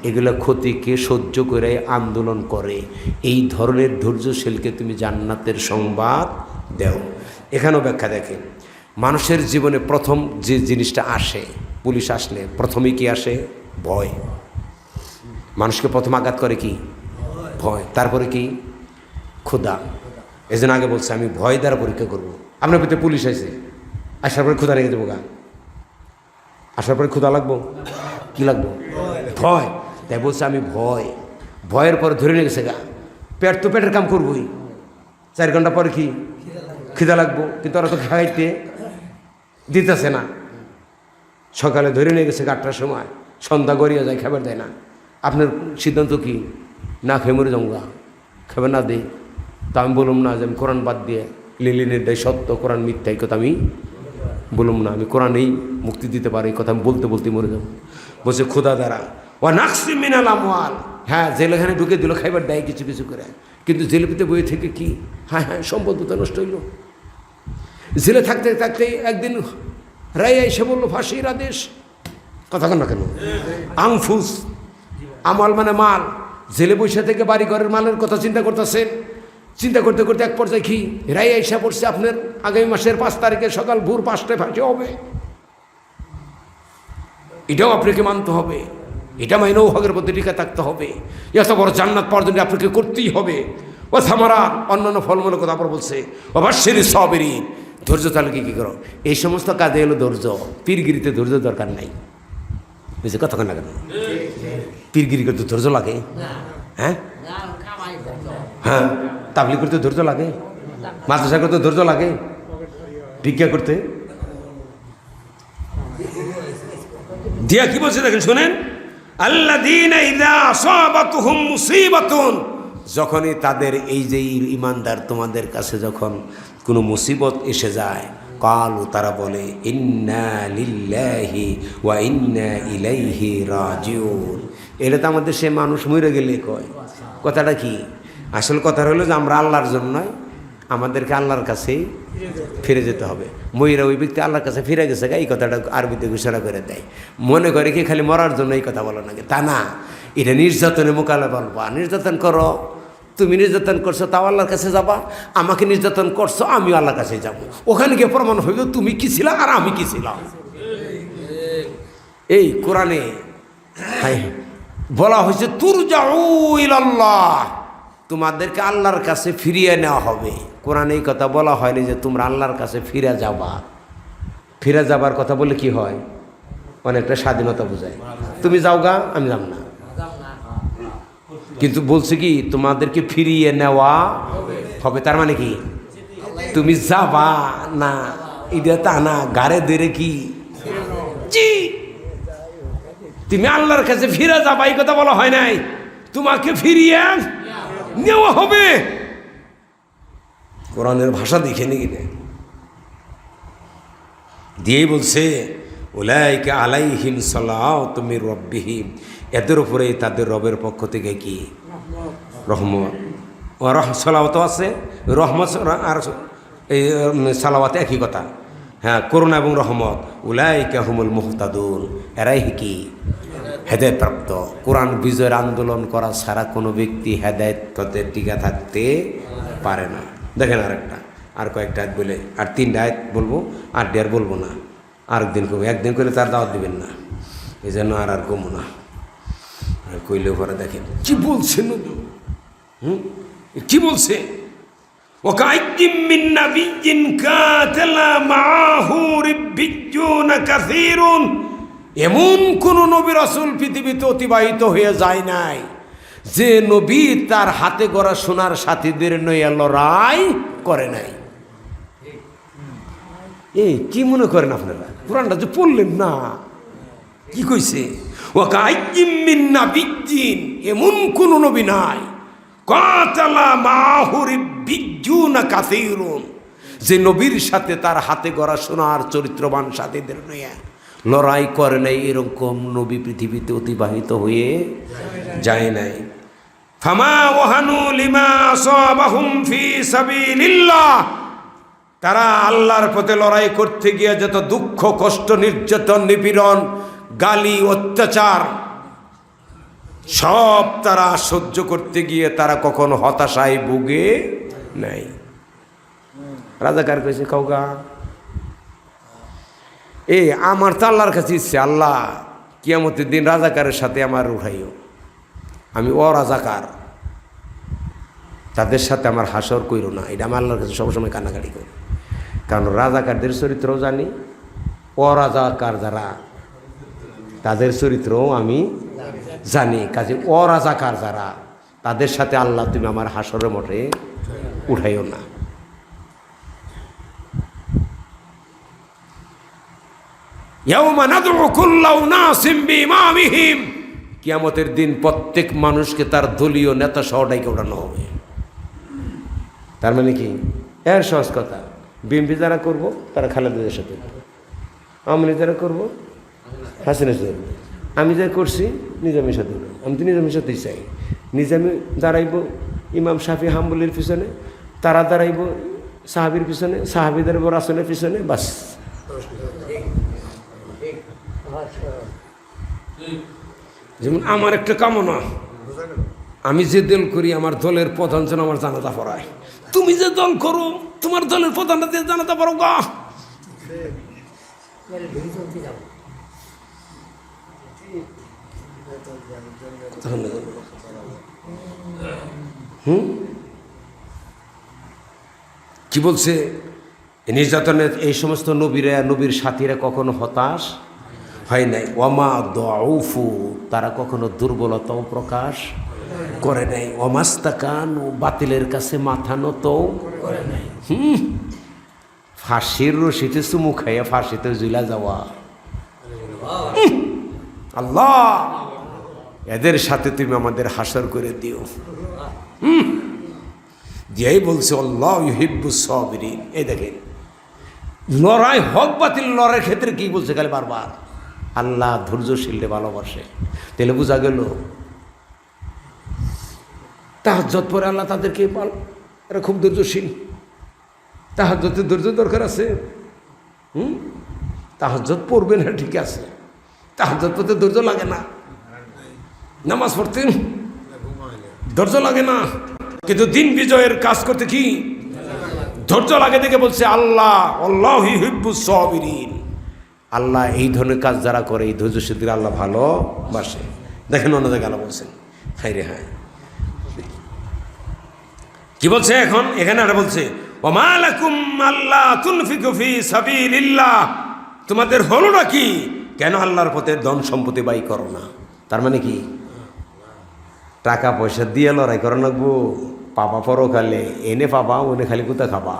[SPEAKER 1] এগুলো ক্ষতিকে সহ্য করে আন্দোলন করে, এই ধরনের ধৈর্যশীলকে তুমি জান্নাতের সংবাদ দেও।
[SPEAKER 2] এখানেও ব্যাখ্যা দেখেন, মানুষের জীবনে প্রথম যে জিনিসটা আসে, পুলিশ আসলে প্রথমেই কি আসে? ভয়। মানুষকে প্রথম আঘাত করে কি? ভয়। তারপরে কি? ক্ষুধা। এই জন্য আগে বলছে আমি ভয় দ্বারা পরীক্ষা করবো। আপনার ভিতরে পুলিশ আসে, আসার পরে ক্ষুধা রেখে দেবো গা, আসার পরে ক্ষুধা লাগবো, কি লাগবো? ভয়। তাই বলছে আমি ভয়, ভয়ের পরে ধরে নিয়ে গেছে গা, পেট তো পেটের কাম করবই, 4 ঘন্টা পরে কি খিদা লাগবো, কিন্তু ওরা তো খাইতে দিতেছে না। সকালে ধরে নিয়ে গেছে 8টার সময়, সন্ধ্যা গড়িয়ে যায়, খাবার দেয় না। আপনার সিদ্ধান্ত কি? না খেয়ে মরে যাবো গা, খাবার না দেই। তা আমি বলুম না যে আমি কোরআন বাদ দিয়ে লিলিনের দেয় সত্য, কোরআন মিথ্যা, এই কথা আমি বলুম না। আমি কোরআনেই মুক্তি দিতে পারি, এই কথা আমি বলতে বলতে মরে যাবো। বলছে ক্ষুধা দ্বারা ও নাকসি মিনাল আমওয়াল। হ্যাঁ, জেলখানে ঢুকে দিল, খাইবার দেয় কিছু কিছু করে, কিন্তু জেলেপিতে বই থেকে কি হ্যাঁ হ্যাঁ সম্পদ তো নষ্ট হইল। জেলে থাকতে থাকতে একদিন রায় এসে বললো ফাঁসির আদেশ। কথা কন না কেন? আংফুস, আমল মানে মাল। জেলে বৈশা থেকে বাড়ি ঘরের মালের কথা চিন্তা করতেছেন, চিন্তা করতে করতে এক পর্যায়ে কি রায় এসে পড়ছে আপনার আগামী মাসের 5 তারিখে সকাল ভোর 5টায় ফাঁসি হবে। এটাও আপনাকে মানতে হবে, এটা মাইনেও হকের মধ্যে টিকে থাকতে হবে। এত বড় জান্নাত পাওয়ার জন্য আপনাকে করতেই হবে। ও থামারা অন্যান্য ফলমূলের কথা আবার বলছে অবশ্যই সবেরই ধৈর্য। তাহলে কি করো? এই সমস্ত কাজে হলো ধৈর্য। পীরগিরিতে ধৈর্য দরকার নাই, বুঝছে কতক্ষণ লাগে? পীরগিরি করতে ধৈর্য লাগে? হ্যাঁ হ্যাঁ, তাবলিগ করতে ধৈর্য লাগে, মাদ্রাসা করতে ধৈর্য লাগে, ভিক্ষা করতে। দিয়া কি বলছে দেখেন, শোনেন। আল্লাযীনা ইযা আসাবাতুহুম মুসিবাতুন, যখনই তাদের এই যে ঈমানদার তোমাদের কাছে যখন কোনো মুসিবত এসে যায়, কালু তারা বলে ইন্না লিল্লাহি ওয়া ইন্না ইলাইহি রাজিউন। এটা তো আমাদের সে মানুষ মরে গেলে কয় কথাটা কি? আসল কথা হলো যে আমরা আল্লাহর জন্য আমাদেরকে আল্লাহর কাছেই ফিরে যেতে হবে। ময়রা ওই ব্যক্তি আল্লাহর কাছে ফিরে গেছে, এই কথাটা আরবিতে ঘোষণা করে দেয়। মনে করে কি খালি মরার জন্য এই কথা বলো নাকি? তা না, এটা নির্যাতনের মোকাবিলা বলবা। নির্যাতন করো, তুমি নির্যাতন করছো তাও আল্লাহর কাছে যাবা, আমাকে নির্যাতন করছো আমিও আল্লাহর কাছে যাব। ওখানে গিয়ে প্রমাণ হইল তুমি কি ছিলা আর আমি কি ছিলাম। এই কোরআনে বলা হয়েছে তুরজাউ ইলাল্লাহ, তোমাদেরকে আল্লাহর কাছে ফিরিয়ে নেওয়া হবে। কোরআনে এই কথা বলা হয়নি যে তোমরা আল্লাহর কাছে ফিরে যাবা। ফিরে যাবার কথা বলে কি হয়? অনেকটা স্বাধীনতা বোঝায়। তুমি যাও গা, আমি যাব না। কিন্তু বলছে কি তোমাদেরকে ফিরিয়ে নেওয়া হবে। তার মানে কি তুমি যাবা না, এটা তা না। গাড়ে ধরে কি জি তুমি আল্লাহর কাছে ফিরে যাবা, এই কথা বলা হয় নাই। তোমাকে ফিরিয়ে নেওয়া হবে। কোরআনের ভাষা দেখে নিয়ে দিয়েই বলছে উলাইকা আলাইহিম সালাওয়াতুম মির রাব্বিহিম, এদের উপরে তাদের রবের পক্ষ থেকে কি রহমত ও সালাওয়াত আছে। রহমত আর এই সালাওয়াত একই কথা। হ্যাঁ, করুণা এবং রহমত। উলাইকা হুমুল মুহতাদুন, এরাই কি হেদায়েত প্রাপ্ত। কোরআন বিজয়ের আন্দোলন করা ছাড়া কোনো ব্যক্তি হেদায়েত পথে টিকে থাকতে পারে না। দেখেন আরেকটা, আর কয়েকটা আয়াত বলে, আর 3টা আয়াত বলবো, আর ডের বলবো না। আরেকদিন কমে, একদিন করলে তার দাওয়াত দিবেন না, এই জন্য আর কমো না। কইলে পরে দেখেন কি বলছে নবী। কি বলছে? ওয়াকাইয়্যিম মিন নাবিয়্যিন কাতালা মাআহু রিব্বিয়্যুন কাসীরুন, এমন কোন নবী রাসূল পৃথিবীতে অতিবাহিত হয়ে যায় নাই যে নবী তার হাতে গড়া সোনার সাথীদের নিয়ে লড়াই করে নাই। এই কি মনে করেন আপনারা? কোরআনটা যে পড়লেন না, কি কইছে? ওয়াকাইয়্যিম মিন নাবিয়্যিন, এমন কোন নবী নাই কাতালা মাআহু রিব্বিয়্যুন কাসীরুন, যে নবীর সাথে তার হাতে গড়া সোনার চরিত্রবান সাথীদের নিয়ে লড়াই করে নাই। এরকম নবী পৃথিবীতে অতিবাহিত হয়ে যায় নাই। ফামা ওয়াহানু লিমা আসাবাহুম ফি সাবিলিল্লাহ, তারা আল্লাহর পথে লড়াই করতে গিয়ে যত দুঃখ কষ্ট নির্যাতন নিপীড়ন গালি অত্যাচার সব তারা সহ্য করতে গিয়ে তারা কখনো হতাশায় ভুগে নাই।
[SPEAKER 1] রাজাকার কইছে কাউগা আমার তো আল্লাহর কাছে ইচ্ছে, আল্লাহ কিয়ামতের দিন রাজাকারের সাথে আমার উঠাইও, আমি অরাজাকার, তাদের সাথে আমার হাসর কইরো না। এটা আমি আল্লাহর কাছে সবসময় কান্নাকাটি করি, কারণ রাজাকারদের চরিত্রও জানি, অরাজাকার যারা তাদের চরিত্রও আমি জানি। কাজে অরাজাকার যারা তাদের সাথে আল্লাহ তুমি আমার হাসরের মঠে উঠাইও না। কিয়ামতের দিন প্রত্যেক মানুষকে তার দলীয় নেতা সহ ডাইকে ওঠানো হবে। তার মানে কি? এর সহজ কথা, বিএনপি যারা করবো তারা খালেদাদের সাথে, আওয়ামী লীগ যারা করবো হাসিনার সাথে, আমি যা করছি নিজামের সাথে, আমি তো নিজামের সাথেই চাই। নিজামে দাঁড়াইব ইমাম শাফি হাম্বলির পিছনে, তারা দাঁড়াইব সাহাবির পিছনে, সাহাবি দাঁড়াইব রাসূলের পিছনে, বাস। যেমন আমার একটা কামনা, আমি যে দল করি আমার দলের প্রধান যেন আমার জানাজা পড়ায়। তুমি যে দল করো তোমার দলের প্রধানটা দিয়ে জানাজা পড়ো গা। কি বলছে? নির্যাতনের এই সমস্ত নবীরা, নবীর সাথীরা কখনো হতাশ হয় নাই। ওয়ামা দাউফু, তারা কখনো দুর্বলতাও প্রকাশ করে নাই। ওমাস্তাকান, বাতিলের কাছে মাথা নত করে নাই। ফাঁসির রশিতে চুমু খাইয়া ফাঁসিতে ঝুলা যাওয়া, আল্লাহ এদের সাথে তুমি আমাদের হাসর করে দিও। দিয়াই বলছে আল্লাহ ইউহিব্বুস সাবিরিন। এই দেখেন লড়াই, হক বাতিল লড়াইয়ের ক্ষেত্রে কি বলছে খালি বারবার, আল্লাহ ধৈর্যশীলরে ভালোবাসে। তাহলে বোঝা গেল তাহাজ্জুদ পরে আল্লাহ তাদেরকে এরা খুব ধৈর্যশীল। তাহাজ্জুদে ধৈর্য দরকার আছে। তাহাজ্জুদ পড়বে না ঠিক আছে, তাহাজ্জুদ পড়তে ধৈর্য লাগে না, নামাজ পড়তে ধৈর্য লাগে না, কিন্তু দিন বিজয়ের কাজ করতে কি ধৈর্য লাগে। দেখে বলছে আল্লাহ আল্লাহু ইউহিব্বুস সাবিরিন, আল্লাহ এই ধরনের কাজ যারা করে এই ধৈর্যশীলদের আল্লাহ ভালোবাসে। দেখেন অন্য জায়গায় আল্লাহ বলছেন হাই রে হাই, কি বলছে এখন এখানে? আর বলছে ওমা লাকুম আল্লা তুনফিকু ফি সাবিলিল্লাহ, তোমাদের হলো না কি কেন আল্লাহর পথে ধন সম্পত্তি ব্যয় করো না? তার মানে কি টাকা পয়সা দিয়ে লড়াই করো না গো, পাবা পরকালে, এনে পাবা ওনে খালি কোথা খাবা।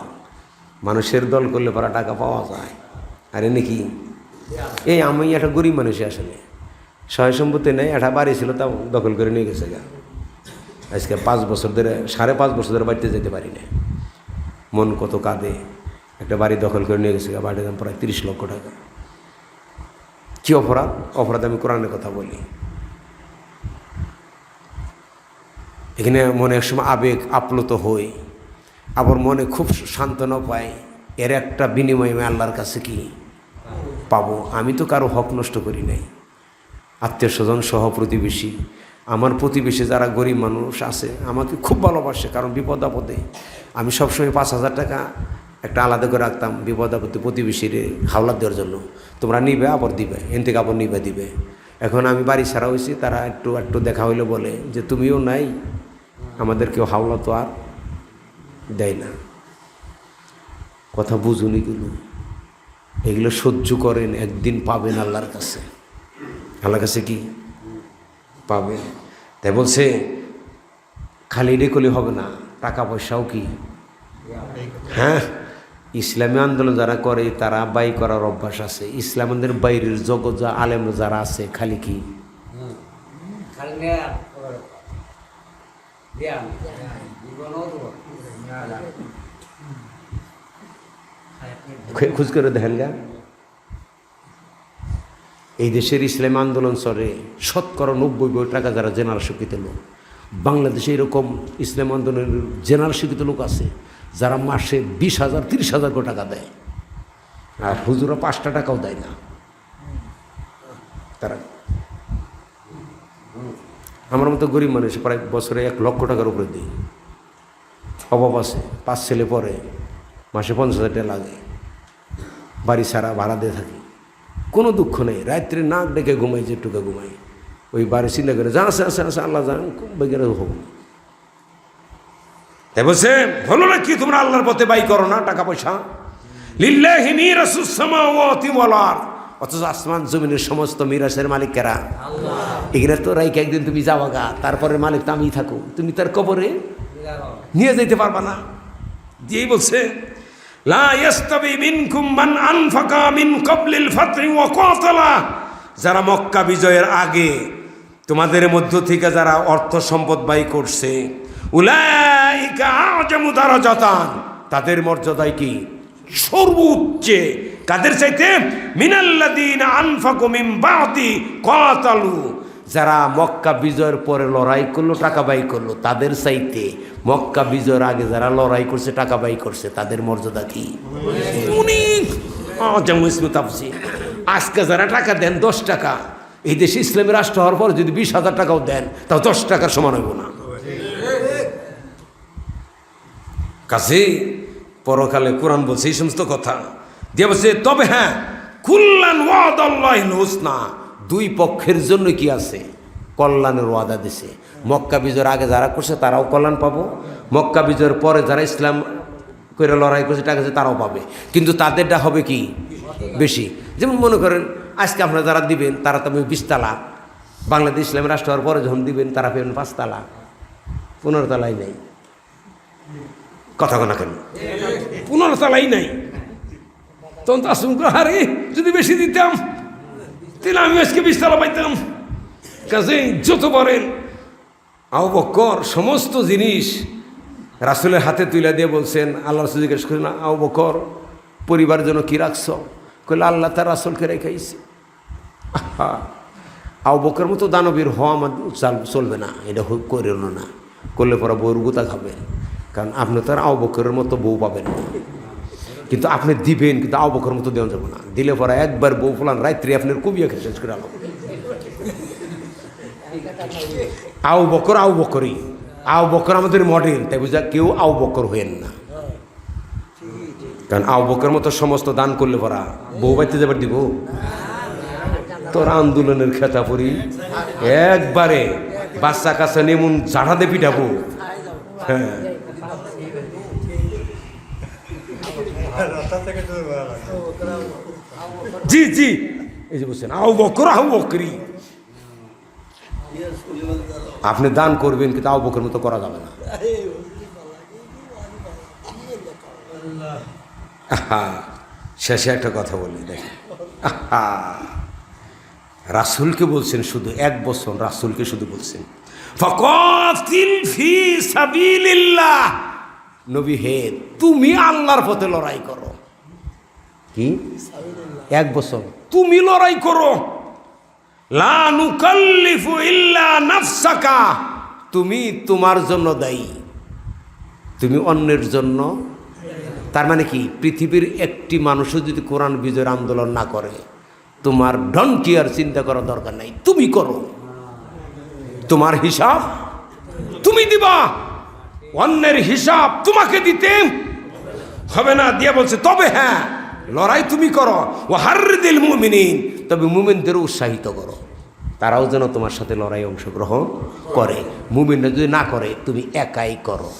[SPEAKER 1] মানুষের দল করলে পরা টাকা পাওয়া যায়, আর এনে কি? এই আমি একটা গরিব মানুষই আসলে সহায় সম্পত্তি নেই, একটা বাড়ি ছিল তা দখল করে নিয়ে গেছে গা। আজকে 5 বছর ধরে, 5.5 বছর ধরে বাড়িতে যেতে পারি না, মন কত কাঁদে। একটা বাড়ি দখল করে নিয়ে গেছে গা, বাড়ির দাম প্রায় 30 লক্ষ টাকা। কি অপরাধ? অপরাধ আমি কোরআনের কথা বলি। এখানে মনে এক সময় আবেগ আপ্লুত হই, আবার মনে খুব সান্ত্বনা পাই। এর একটা বিনিময় আমি আল্লাহর কাছে কি পাবো? আমি তো কারো হক নষ্ট করি নাই, আত্মীয় স্বজন সহ প্রতিবেশী, আমার প্রতিবেশী যারা গরিব মানুষ আছে আমাকে খুব ভালোবাসে, কারণ বিপদ আপদে আমি সবসময় 5,000 টাকা একটা আলাদা করে রাখতাম বিপদ আপদে প্রতিবেশীর হাওলাত দেওয়ার জন্য। তোমরা নিবে আবার দিবে, এন থেকে আবার নিবে দিবে। এখন আমি বাড়ি ছাড়া হয়েছি, তারা একটু একটু দেখা হইলে বলে যে তুমিও নাই, আমাদের কেউ হাওলা তো আর দেয় না। কথা বুঝুন, এগুলো সহ্য করেন, একদিন পাবেন আল্লাহর কাছে। আল্লাহর কাছে কি পাবেন? তাই বলছে খালি রেকলি হবে না, টাকা পয়সাও কি। হ্যাঁ, ইসলামী আন্দোলন যারা করে তারা ব্যয় করার অভ্যাস আছে। ইসলামদের বাইরের জগৎ যা আলেম যারা আছে খালি কি খোঁজ করে দেখেন গা। এই দেশের ইসলামী আন্দোলন চলে 90% যারা জেনারেল শিক্ষিত লোক। বাংলাদেশে এরকম ইসলাম আন্দোলনের জেনারেল শিক্ষিত লোক আছে যারা মাসে 20,000 30,000 করে টাকা দেয়, আর হুজুরা 5 টাকাও দেয় না। তারা আমার মতো গরিব মানুষ প্রায় বছরে 1 লক্ষ টাকার উপরে দিই, অভাব আছে, 5 ছেলে পরে,
[SPEAKER 2] মাসে 50,000 টাকা লাগে, বাড়ি ছাড়া ভাড়া দিয়ে থাকি, কোনো দুঃখ নেই, রাত্রে নাক ডেকে ঘুমাই, যেটুকু ঘুমাই, ওই বাড়ি চিন্তা করে যা আছে আছে আছে আল্লাহ জান, খুব বেগের হব। তাই বলছে হলো না কি তোমরা আল্লাহর পথে ব্যয় করো না টাকা পয়সা, লিল্লাহি মিরাসুস সামাওয়াতি ওয়াল আরদ, অথচ আসমান জমিনের সমস্ত মিরাসের মালিক কারা? এখানে তো রাইকে একদিন তুমি যাওয়া গা, তারপরে মালিক তো আমিই থাকো, তুমি তার কবরে নিয়ে যেতে পারবা না। যেই বলছে লা ইয়াস্তাবি মিনকুম মান আনফাকা মিন ক্বাবলিল ফাতহি ওয়া ক্বাতালা, যারা মক্কা বিজয়ের আগে তোমাদের মধ্য থেকে যারা অর্থ সম্পদ ব্যয় করছে, উলাইকা আ'জামু দারাজাতান, তাদের মর্যাদায় কি সর্বোচ্চে, কাদের চাইতে? মিনাল্লাযীনা আনফাকু মিন বা'দি ক্বাতালু, যারা মক্কা বিজয়ের পরে লড়াই করলো, টাকা ব্যয় করলো, তাদের চাইতে মক্কা বিজয়ের আগে যারা লড়াই করছে, টাকা ব্যয় করছে, তাদের মর্যাদা কি অনেক। আজকে যারা টাকা দেন 10 টাকা, এই দেশে ইসলামী রাষ্ট্র হওয়ার পর যদি 20,000 টাকাও দেন, তাও 10 টাকার সমান হইব না। কাছে পরকালে কোরআন বলছে এই সমস্ত কথা দিয়ে বলছে, তবে হ্যাঁ কুল্লান ওয়াদাল্লাহিল হুসনা, দুই পক্ষের জন্য কি আছে? কল্যাণের ওয়াদা দিছে। মক্কা বিজয়ের আগে যারা করছে তারাও কল্যাণ পাবো, মক্কা বিজয়ের পরে যারা ইসলাম করে লড়াই করছে টাকা আছে তারাও পাবে, কিন্তু তাদেরটা হবে কি বেশি। যেমন মনে করেন আজকে আপনারা যারা দিবেন তারা তো 20 তালা, বাংলাদেশ ইসলামী রাষ্ট্র হওয়ার পরে যখন দিবেন তারা পেবেন 5 তালা, 15 তালাই নেই। কথা না কেন 15 তালাই নাই, তখন তো আসুন হারে যদি বেশি দিতাম তাহলে আমি আজকে 20 তালা পাইতাম। কাজে যত পারেন আবু বকর সমস্ত জিনিস রাসূলের হাতে তুলে দিয়ে বলছেন, আল্লাহ রাসূল জিজ্ঞেস করেন, আবু বকর পরিবারের জন্য কি রাখছ? কইলে আল্লাহ তার রাসূলকে রেখাইছে। আবু বকরের মতো দানবীর হওয়া আমাদের চলবে না, এটা করিল না, করলে পরে বউর গুতা খাবেন, কারণ আপনি তো আর আবু বকরের মতো বউ পাবেন না। কিন্তু আপনি দিবেন, কিন্তু আবু বকরের মতো দেওয়া যাবে না, দিলে পরে একবার বউ ফলান রাত্রি আপনার কবিয়া খেয়ে শেষ করে আলো। আবু বকরই আবু বকর আমাদের মডেল, তাই বুঝা কেউ আবু বকর হইেন না, কারণ আবু বকরের মতো সমস্ত দান করলে পরা বউ বাইতে যাবার দিব। তোর আন্দোলনের খেতা পড়ি একবারে বাচ্চা কাছে নেমুন জাড়াতে পিঠাবো। হ্যাঁ জি জি, এই যে বলছেন আবু বকরি, আপনি দান করবেন কিন্তু আবু বকরের মতো করা যাবে না। শেষে একটা কথা বলি দেখেন, রাসূলকে বলছেন শুধু 1 বছর, রাসূলকে শুধু বলছেন ফাকাতিল ফি সাবিলিল্লাহ, নবী হে তুমি আল্লাহর পথে লড়াই করো। কি 1 বছর তুমি লড়াই করো। লা নুকাল্লিফু ইল্লা নাফসাকা, তুমি তোমার জন্য দায়ী, তুমি অন্যের জন্য। তার মানে কি পৃথিবীর একটি মানুষও যদি কোরআন বিজয়ের আন্দোলন না করে, তোমার ডনকি আর চিন্তা করার দরকার নাই, তুমি করো, তোমার হিসাব তুমি দিবা, অন্যের হিসাব তোমাকে দিতে হবে না। দিয়ে বলছে তবে হ্যাঁ লড়াই তুমি করো, ও হারদিল মুমিনিন, তবে মুমিনদেরও উৎসাহিত করো, তারাও যেন তোমার সাথে লড়াই অংশগ্রহণ করে। মুমিনরা যদি না করে তুমি একাই করো।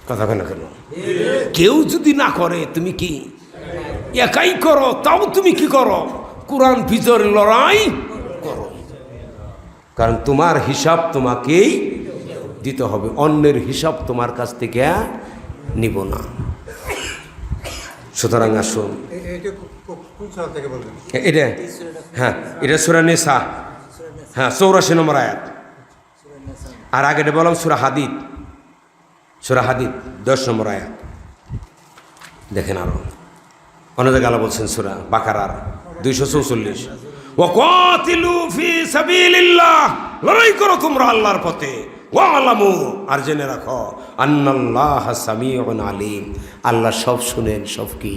[SPEAKER 2] কথা কেন কেন কেউ যদি না করে তুমি কি একাই করো, তাও তুমি কি করো? কোরআন বিজয়ের লড়াই করো, কারণ তোমার হিসাব তোমাকেই দিতে হবে, অন্যের হিসাব তোমার কাছ থেকে নিব না। সুতরাং আসুন এটা, হ্যাঁ এটা সূরা নিসা, হ্যাঁ 84 নম্বর আয়াত, আর আগে বললাম সূরা হাদিদ, সূরা হাদিদ 10 নম্বর আয়াত। দেখেন আরো অন্য জায়গায় আল্লাহ বলছেন সূরা বাকারার 244, ওয়াকাতিলু ফি সাবিলিল্লাহ, লড়াই করো তোমরা আল্লাহর পথে, ওয়ালামু, আর জেনে রাখো, আন্নাল্লাহা সামিউন আলিম, আল্লাহ সব শুনেন, সব কি।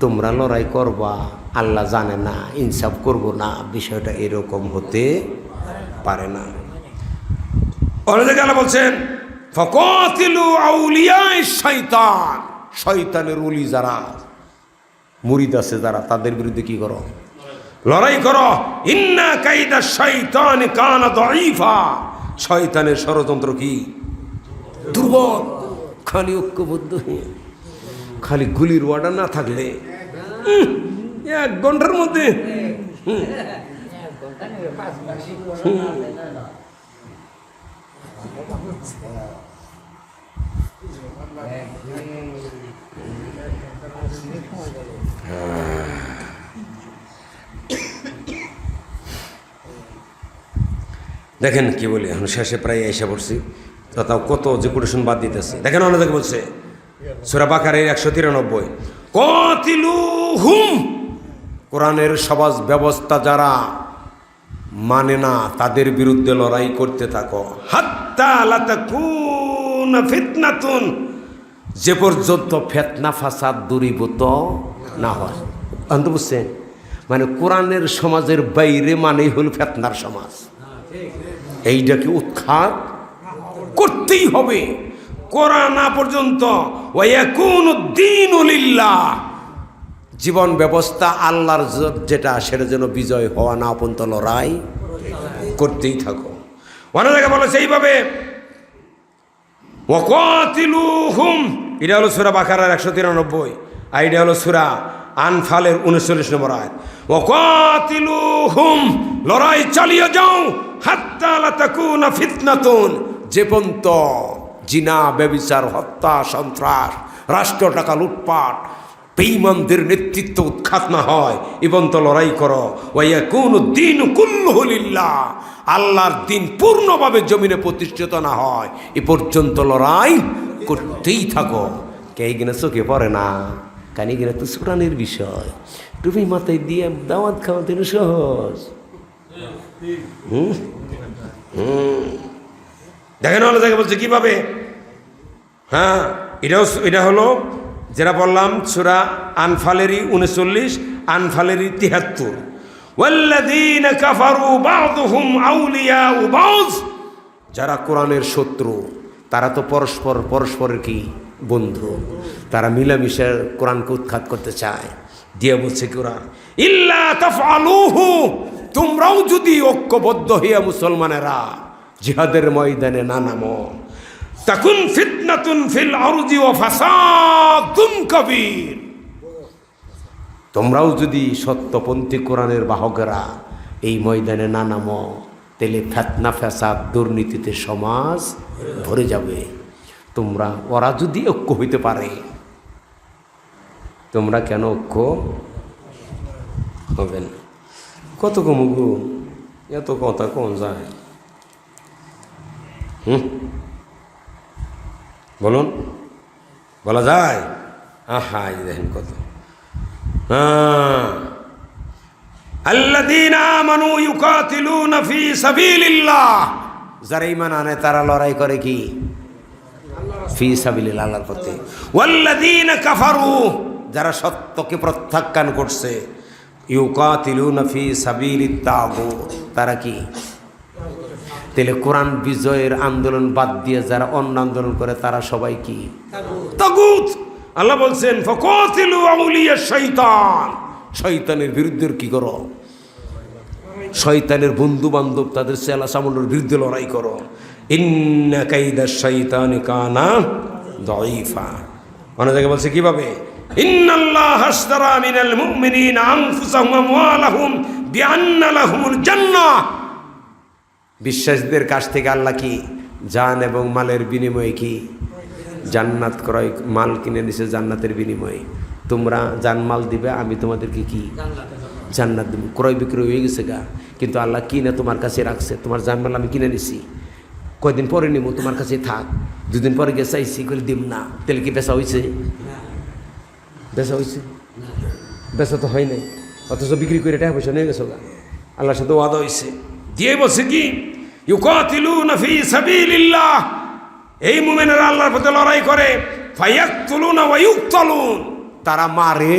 [SPEAKER 2] তোমরা লড়াই করবা, আল্লাহ জানে না, ইনসাফ করবো না, বিষয়টা এরকম হতে পারে না। অন্য জায়গায় আল্লাহ বলছেন
[SPEAKER 1] ফাকাতিলু আউলিয়ায়ে শয়তান, শয়তানের ওলি যারা মুরিদ আছে যারা, তাদের বিরুদ্ধে কি করো? লড়াই করো। ইন্না কাইদা শয়তান কানা দাঈফা, শয়তানের ষড়যন্ত্র কি? দুর্বল। খালি ঐক্যবদ্ধ হয়ে, খালি গুলির ওয়ার্ডার না থাকলে 1 ঘন্টার মধ্যে দেখেন কি বলি, এখন শেষে প্রায় এসে পড়ছি, তাও কত যে কোটেশন বাদ দিতেছে। দেখেন অনেকে বলছে সূরা বাকারার 193, কাতিলুহুম, কোরআনের সমাজ ব্যবস্থা যারা মানে না তাদের বিরুদ্ধে লড়াই করতে থাকো, হাত্তা লা তাকুনা ফিতনাতুন, যে পর্যন্ত ফিতনা ফাসাদ দূরীভূত না হয়। অন্ত বুঝছেন? মানে কোরআনের সমাজের বাইরে মানেই হল ফিতনার সমাজ। এইটাকে উৎখাত করতেই হবে। কোরআন না পর্যন্ত ওয়ায়াকুনুদ্দীনু লিল্লাহ, জীবন ব্যবস্থা আল্লাহর যেটা, সেটা যেন বিজয় হওয়া না পর্যন্ত লড়াই করতেই থাকো। অনেক জায়গায় বলেছে এইভাবে, ওয়াকাতিলুহুম, এটা হলো সূরা বাকারার 193, আর এটা হলো সূরা আনফালের 39 নম্বর আয়াত। ওয়াকাতিলুহুম, লড়াই চালিয়ে যাও, হাত্তা লা তাকুনা ফিতনাতুন, যে পর্যন্ত জিনা, ব্যভিচার, হত্যা, সন্ত্রাস, রাষ্ট্র টাকা লুটপাট, বেঈমানদের নেতৃত্ব উৎখাত না হয়, এবং তো লড়াই করো। ওয়ায়াকুনুদ্দীনু কুল্লুহু লিল্লাহ, আল্লাহর দিন পূর্ণভাবে জমিনে প্রতিষ্ঠিত না হয় এ পর্যন্ত লড়াই করতেই থাকো। কে কিনা চোখে পড়ে না, কানি কিনা তো কোরআনের বিষয়, টুপি মাথায় দিয়ে দাওয়াত খাওয়াতে সহজ। দেখেন অনেক জায়গায় বলছে কিভাবে, হ্যাঁ এটা হলো যেটা বললাম সূরা আনফালেরই 39, আনফালেরই 73। ওয়াল্লাযীনা কাফারু বা'দুহুম আউলিয়াউ বা'দ, যারা কোরআনের শত্রু তারা তো পরস্পরের কি বন্ধু, তারা মিলামিশে কোরআনকে উৎখাত করতে চায়। দিয়ে বলছে কোরআন, ইল্লা তাফআলুহু, তোমরাও যদি ঐক্যবদ্ধ হইয়া মুসলমানেরা জিহাদের ময়দানে না নামো, তাকুন ফিতনাতুন ফিল আরদি ওয়া ফাসাদুন কাবীর, তোমরাও যদি সত্যপন্থী কোরআনের বাহকেরা এই ময়দানে না নামো, তাহলে ফিতনা, ফাসাদ, দুর্নীতিতে সমাজ ভরে যাবে। তোমরা, ওরা যদি ঐক্য হইতে পারে, তোমরা কেন ঐক্য হবেন? কত কমুগু, এত কথা কোন যায়? বলুন, বলা যায়? আহা, দেখেন কত। আল্লাযীনা আমানু ইউকাতিলুনা ফি সাবিলিল্লাহ, যারা ঈমান আনে তারা লড়াই করে কি? ফি সাবিলিল্লাহ, আল্লাহর পথে। ওয়াল্লাযীনা কাফারু, যারা সত্যকে প্রত্যাখ্যান করছে, ইউকাতিলুনা ফি সাবিলিত তাগুত, তারা কি? তাহলে কোরআন বিজয়ের আন্দোলন বাদ দিয়ে যারা অন্য আন্দোলন করে তারা সবাই কি? তাগুত। আল্লাহ বলছেন ফাকাতিলু আউলিয়া শয়তান, শয়তানের বিরুদ্ধে কি করো? শয়তানের বন্ধু বান্ধব, তাদের চেলা চামুন্ডার বিরুদ্ধে লড়াই করো। ইন্না কাইদা শয়তানি কানা দাঈফা। অনেক জায়গায় বলছে কিভাবে, ইন্নাল্লাহা আশতারা মিনাল মুমিনিনা আনফুসাহুম ওয়া আমওয়ালাহুম বিআন্না লাহুমুল জান্নাহ, বিশ্বাসীদের কাছ থেকে আল্লাহ কি জান এবং মালের বিনিময়ে কি জান্নাত ক্রয়, মাল কিনে নিছে জান্নাতের বিনিময়ে। তোমরা জানমাল দিবে, আমি তোমাদেরকে কি জান্নাত দেব। ক্রয় বিক্রয় হয়ে গেছে গা, কিন্তু আল্লাহ কিনে তোমার কাছে রাখছে। তোমার জানমাল আমি কিনে নিছি, কয়দিন পরে নিব, তোমার কাছে থাক। 2 দিন পরে গিয়ে চাইছি, করে দিব না, তাহলে কি বেচা হয়েছে? বেচা হয়েছে? বেচা তো হয় নাই, অথচ বিক্রি করে টাকা পয়সা নিয়ে গেছো গা। আল্লাহর সাথে ওয়াদা হয়েছে। দিয়ে বলছে কি, ইউকাতিলুনা ফি সাবিলিল্লাহ, এই মুমিনেরা আল্লাহর পথে লড়াই করে, ফায়াকতুলুনা ওয়া ইউকতালুন, তারা মারে,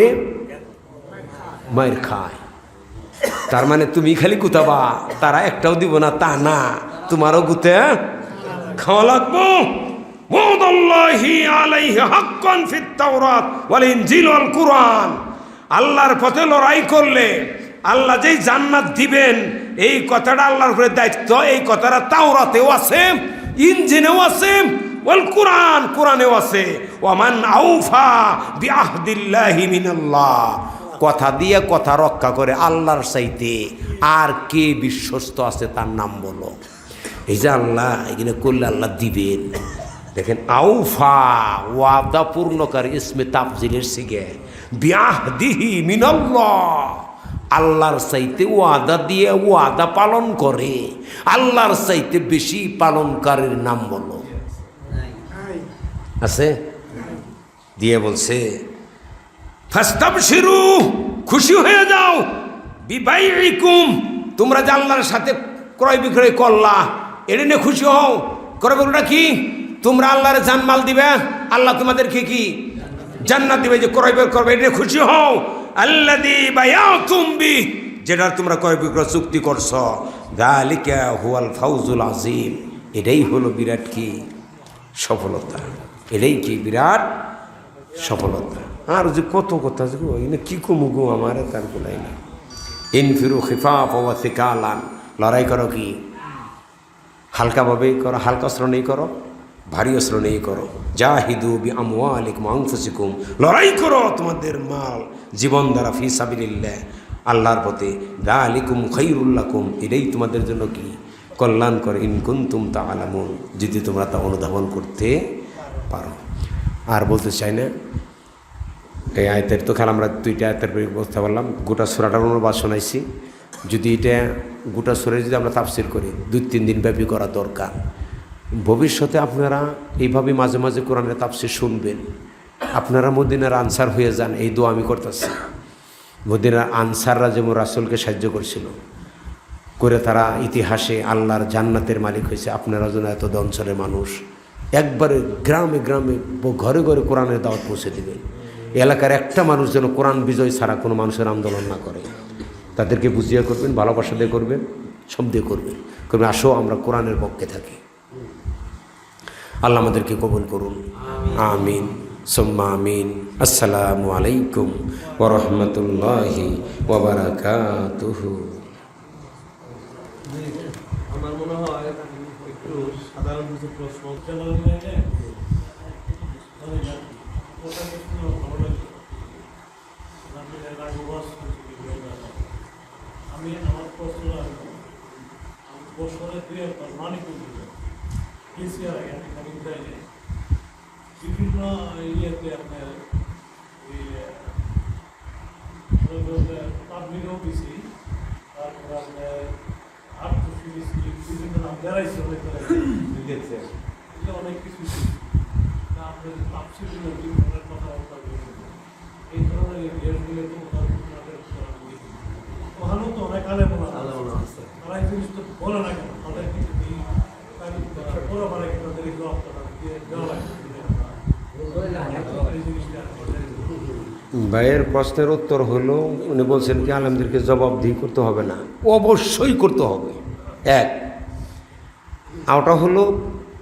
[SPEAKER 1] মার খায়। তার মানে তুমি খালি গুতাবা, তারা একটাও দিব না তা না, তোমারও গুতে খাওয়া লাগবো।
[SPEAKER 2] ওয়াদাল্লাহি আলাইহি হাক্কান ফিত তাওরাত ওয়াল ইনজিল ওয়াল কুরআন। আল্লাহর পথে লড়াই করলে আল্লাহ যেই জান্নাত দিবেন এই কথাটা আল্লাহর উপরে দায়িত্ব। এই কথাটা তাওরাতেও আছে, ইনজিলেও আছে, ওয়াল কুরআন, কুরআনেও আছে। ওয়ামান আউফা বিআহদিল্লাহি মিনাল্লাহ, কথা দিয়ে কথা রক্ষা করে আল্লাহর চাইতে আর কে বিশ্বস্ত আছে তার নাম বলো। এই যে আল্লাহ এখানে করলে আল্লাহ দিবেন। দেখেন আউফা ওয়াদা পূর্ণকারী ইসমে তাফজিলের সিগে বিআহদিহি মিনাল্লাহ, আল্লাহর চাইতে ওয়াদা দিয়ে ওয়াদা পালন করে আল্লাহর চাইতে বেশি পালনকারীর নাম বলো আছে? দিয়ে বলছে ফাস্তাবশিরু, খুশি হয়ে যাও, বিবাইকুম, তোমরা যে আল্লাহর সাথে ক্রয় বিক্রয় করলা এটা নিয়ে খুশি হও। ক্রয় বিক্রয়টা কি? তোমরা আল্লাহর জানমাল দিবে, আল্লাহ তোমাদেরকে কি জান্নাত দিবে, যে ক্রয় বিক্রয় করবে এটা নিয়ে খুশি হও। আল্লাযী বায়াতুম বি, যেটা তোমরা ক্রয় বিক্রয় চুক্তি করছো, যালিকা হুয়াল ফাউজুল আযীম, এটাই হলো বিরাট কি সফলতা, এটাই কি বিরাট সফলতা। আর যে কত কথা আছে গো, এখানে কি কমু গো আমার তার বলাই না। ইনফিরু খিফাফা ওয়া সিকালান, লড়াই করো কি হালকাভাবেই করো, হালকা অস্ত্র নেই করো, ভারী অস্ত্র নেই করো। জাহিদু বি আমওয়ালিকুম ওয়া আনফুসিকুম, লড়াই করো তোমাদের মাল জীবন দ্বারা ফি সাবিলিল্লাহ, আল্লাহর পথে। যালিকুম খায়রুল লাকুম, এটাই তোমাদের জন্য কি কল্যাণকর। ইন কুনতুম তা'লামুন, যদি তোমরা তা অনুধাবন করতে পারো। আর বলতে চাই না, এই আয়াতের তো খেলা আমরা দুইটা আয়াতের ব্যবস্থা করলাম, গোটা সূরাটার অনুবাদ শোনাইছি। যদি এটা গোটা সূরা যদি আমরা তাফসীর করি 2-3 দিন ব্যাপী করা দরকার। ভবিষ্যতে আপনারা এইভাবে মাঝে মাঝে কোরআনের তাফসীর শুনবেন, আপনারা মদিনার আনসার হয়ে যান, এই দোয়া আমি করতেছি। মদিনার আনসাররা যেমন রাসূলকে সাহায্য করছিল করে তারা ইতিহাসে আল্লাহর জান্নাতের মালিক হয়েছে, আপনারা যেন এত অঞ্চলের মানুষ একবারে গ্রামে গ্রামে ঘরে ঘরে কোরআনের দাওয়াত পৌঁছে দেবেন। এলাকার একটা মানুষ যেন কোরআন বিজয় ছাড়া কোনো মানুষের আন্দোলন না করে, তাদেরকে বুঝিয়ে করবেন, ভালোবাসা দিয়ে করবেন, সব দিয়ে করবেন। আসো আমরা কোরআনের পক্ষে থাকি। আল্লাহ আমাদেরকে কবুল করুন, আমিন সুম্মা আমিন। আসসালামু আলাইকুম ওয়া রাহমাতুল্লাহি ওয়া বারাকাতুহু।
[SPEAKER 3] আমার মনে হয় একটু সাধারণ কিছু প্রশ্ন আমি আমার প্রশ্ন বছরে 2 একবার মানি বিভিন্ন ইয়েতে আপনার পাবলিকও দিছি, তারপর আপনার বিভিন্ন নাম বেড়াইছে অনেক কিছু। আপনার তাফসীরগুলো বিভিন্ন কথাবার্তা এই ধরনের ইয়েগুলো তো ওখানেও তো অনেক আলেম আছে, তারা এই জিনিস তো বলে না কেন, তাদের কিছু বড় পারে তাদের এই জবাবটা দেওয়া লাগে।
[SPEAKER 2] ভাইয়ের প্রশ্নের উত্তর হলো, উনি বলছেন কি আলেমদেরকে জবাবদিহি করতে হবে না, অবশ্যই করতে হবে। এক, ওটা হলো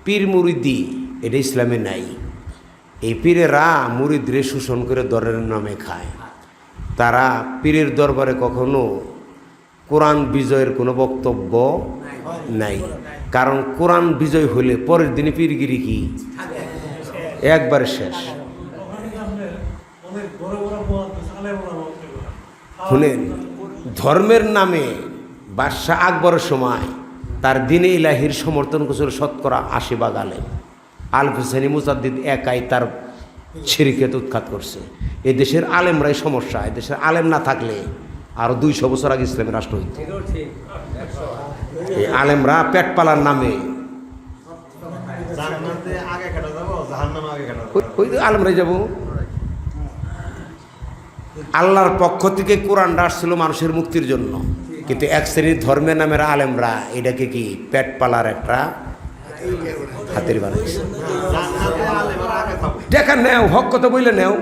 [SPEAKER 2] পীর মুরিদি, এটা ইসলামে নাই। এই পীরেরা মুরিদরে শোষণ করে দরের নামে খায়। তারা পীরের দরবারে কখনো কোরআন বিজয়ের কোনো বক্তব্য নাই, কারণ কোরআন বিজয় হলে পরের দিনে পীরগিরি কি একবারে শেষ। শুনেন, ধর্মের নামে বাদশাহ আকবরের সময় তার দিনে ইলাহির সমর্থন করেছিল 80% আলেম। আল হুসেনি মুজাদ্দিদ একাই তার শিরকিয়াত উৎখাত করছে। এই দেশের আলেমরাই সমস্যা। এই দেশের আলেম না থাকলে আরও 200 বছর আগে ইসলামের রাষ্ট্র হইত। এই আলেমরা পেট পালার নামে ওই আলেমরাই যাব। আল্লাহর পক্ষ থেকে কোরআনটা আসছিল মানুষের মুক্তির জন্য, কিন্তু এক শ্রেণীর ধর্মের নামের আলেমরা এটাকে কি পেট পালার একটা হাতের বানাইছে। টাকা নেও, হক কথা বললে নেও।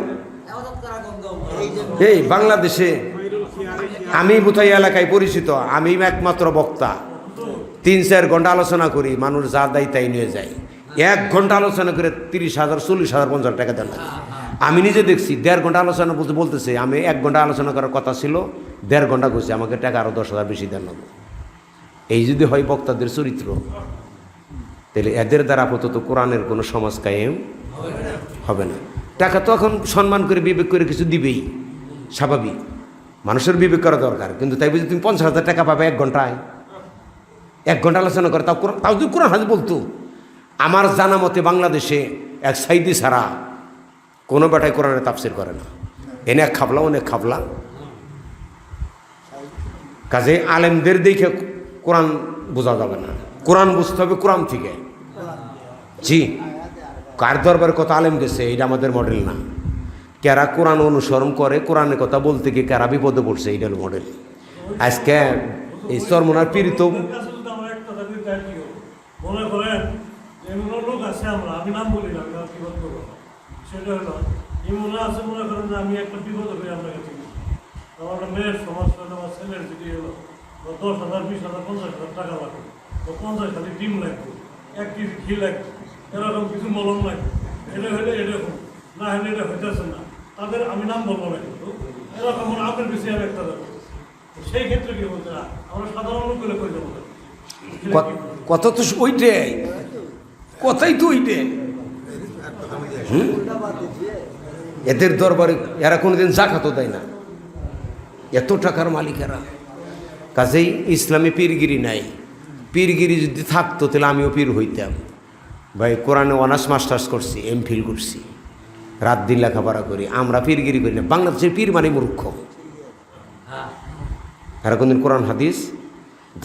[SPEAKER 2] এই বাংলাদেশে আমি বোধহয় এলাকায় পরিচিত, আমি একমাত্র বক্তা। 3-4 ঘন্টা আলোচনা করি, মানুষ যা দেয় তাই নিয়ে যায়। 1 ঘন্টা আলোচনা করে 30,000 40,000 50,000 টাকা দেন লাগে। আমি নিজে দেখছি 1.5 ঘন্টা আলোচনা বলতেছে, আমি 1 ঘন্টা আলোচনা করার কথা ছিল, 1.5 ঘন্টা করছি, আমাকে টাকা আরও 10,000 বেশি দেন লাগবে। এই যদি হয় বক্তাদের চরিত্র, তাহলে এদের দ্বারা আপাতত কোরআনের কোনো সমাজ কায়েম হবে না। টাকা তো এখন সম্মান করে বিবেক করে কিছু দিবেই, স্বাভাবিক, মানুষের বিবেক করা দরকার। কিন্তু তাই বুঝি তুমি 50,000 টাকা পাবে 1 ঘন্টায়, 1 ঘন্টা আলোচনা করে, তাও যদি কোরআন হাদিস বলতো। আমার জানা মতে বাংলাদেশে এক সাইদি ছাড়া কোনো বেটায় কোরআনের তাফসির করে না। এনে এক খাবলা অনেক খাবলা, কাজে আলেমদের দেখে কোরআন বোঝা যাবে না, কোরআন বুঝতে হবে কোরআন থেকে। জি, কার দরবারে কত আলেম গেছে এটা আমাদের মডেল না। কারা কোরআন অনুসরণ করে, কোরআনের কথা বলতে গিয়ে কারা বিপদে পড়ছে, এইটা হলো মডেল। আজকে এই চরমনার পীড়িত
[SPEAKER 3] ওদের কাছে যদি আমরা একটা চাকরি চাই কি হবে? মনে করেন যে এমন লোক আছে, আমি নাম বলি না, আমি আর বিপদ করবো না। সেটা হলো এমন আছে, মনে করেন যে আমি একটা বিপদ হয়ে আপনার কাছে গেছি। আমার একটা মেয়ের সমস্যা, আমার ছেলের যদি হলো 10,000 20,000 50,000 টাকা লাগবে, তো 50 খালি ডিম লাগবে, 1 কেজি ঘি লাগবে, এরকম কিছু মলম লাগবে। এটা হলে এরকম, না হলে এটা হইতেছে না। তাদের আমি নাম বলবো না, কিন্তু এরকম আপনার বেশি আমি একটা দেবো। সেই ক্ষেত্রে কি বলতে না, আমরা সাধারণ লোক করে করে দেবো।
[SPEAKER 2] কত তো ওইটাই, কথাই তো ওইটাই। এদের দরবারে এরা কোনোদিন জাকাতও দেয় না, এত টাকার মালিকেরা। কাজেই ইসলামে পীরগিরি নাই। পীরগিরি যদি থাকতো তাহলে আমিও পীর হইতাম। ভাই কোরআনে অনার্স মাস্টার্স করছি, এমফিল করছি, রাত দিন লেখাপড়া করি। আমরা পীরগিরি করি না। বাংলাদেশের পীর মানে মূর্খ। এরা কোনদিন কোরআন হাদিস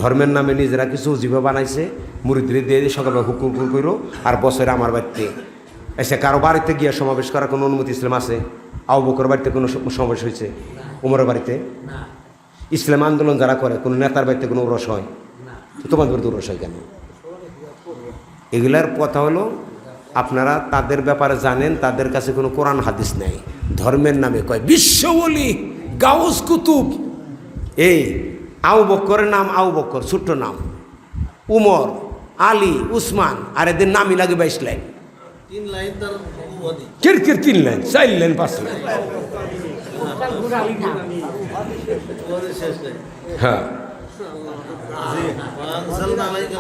[SPEAKER 2] ধর্মের নামে নিজেরা কিছু জিভা বানাইছে, মুরিদরে দিয়ে সকালবেলা হুকুম করো, আর বছরে আমার বাড়িতে এসে কারো বাড়িতে গিয়ে সমাবেশ করার কোনো অনুমতি ইসলাম আছে? আবু বকর বাড়িতে কোনো সমাবেশ হয়েছে? উমরের বাড়িতে? ইসলাম আন্দোলন যারা করে কোনো নেতার বাড়িতে কোনো উরস হয়? তোমাদের বাড়িতে উরস হয় কেন? এগুলার কথা হলো আপনারা তাদের ব্যাপারে জানেন, তাদের কাছে কোনো কোরআন হাদিস নেই। ধর্মের নামে কয় বিশ্ব বলি, গাউস কুতুব। এই আবু বকরের নাম আবু বকর, ছোট্ট নাম, উমর, আলী, উসমান, আর এদের নামই লাগে 22 লাইন।
[SPEAKER 4] 3 লাইন তার উপাধি।
[SPEAKER 2] কিরকির 3 লাইন, 4 লাইন, 5 লাইন।
[SPEAKER 4] উপাধি শেষ নাই।
[SPEAKER 2] হ্যাঁ,
[SPEAKER 4] জি, ওয়ানজালনা আলাইকা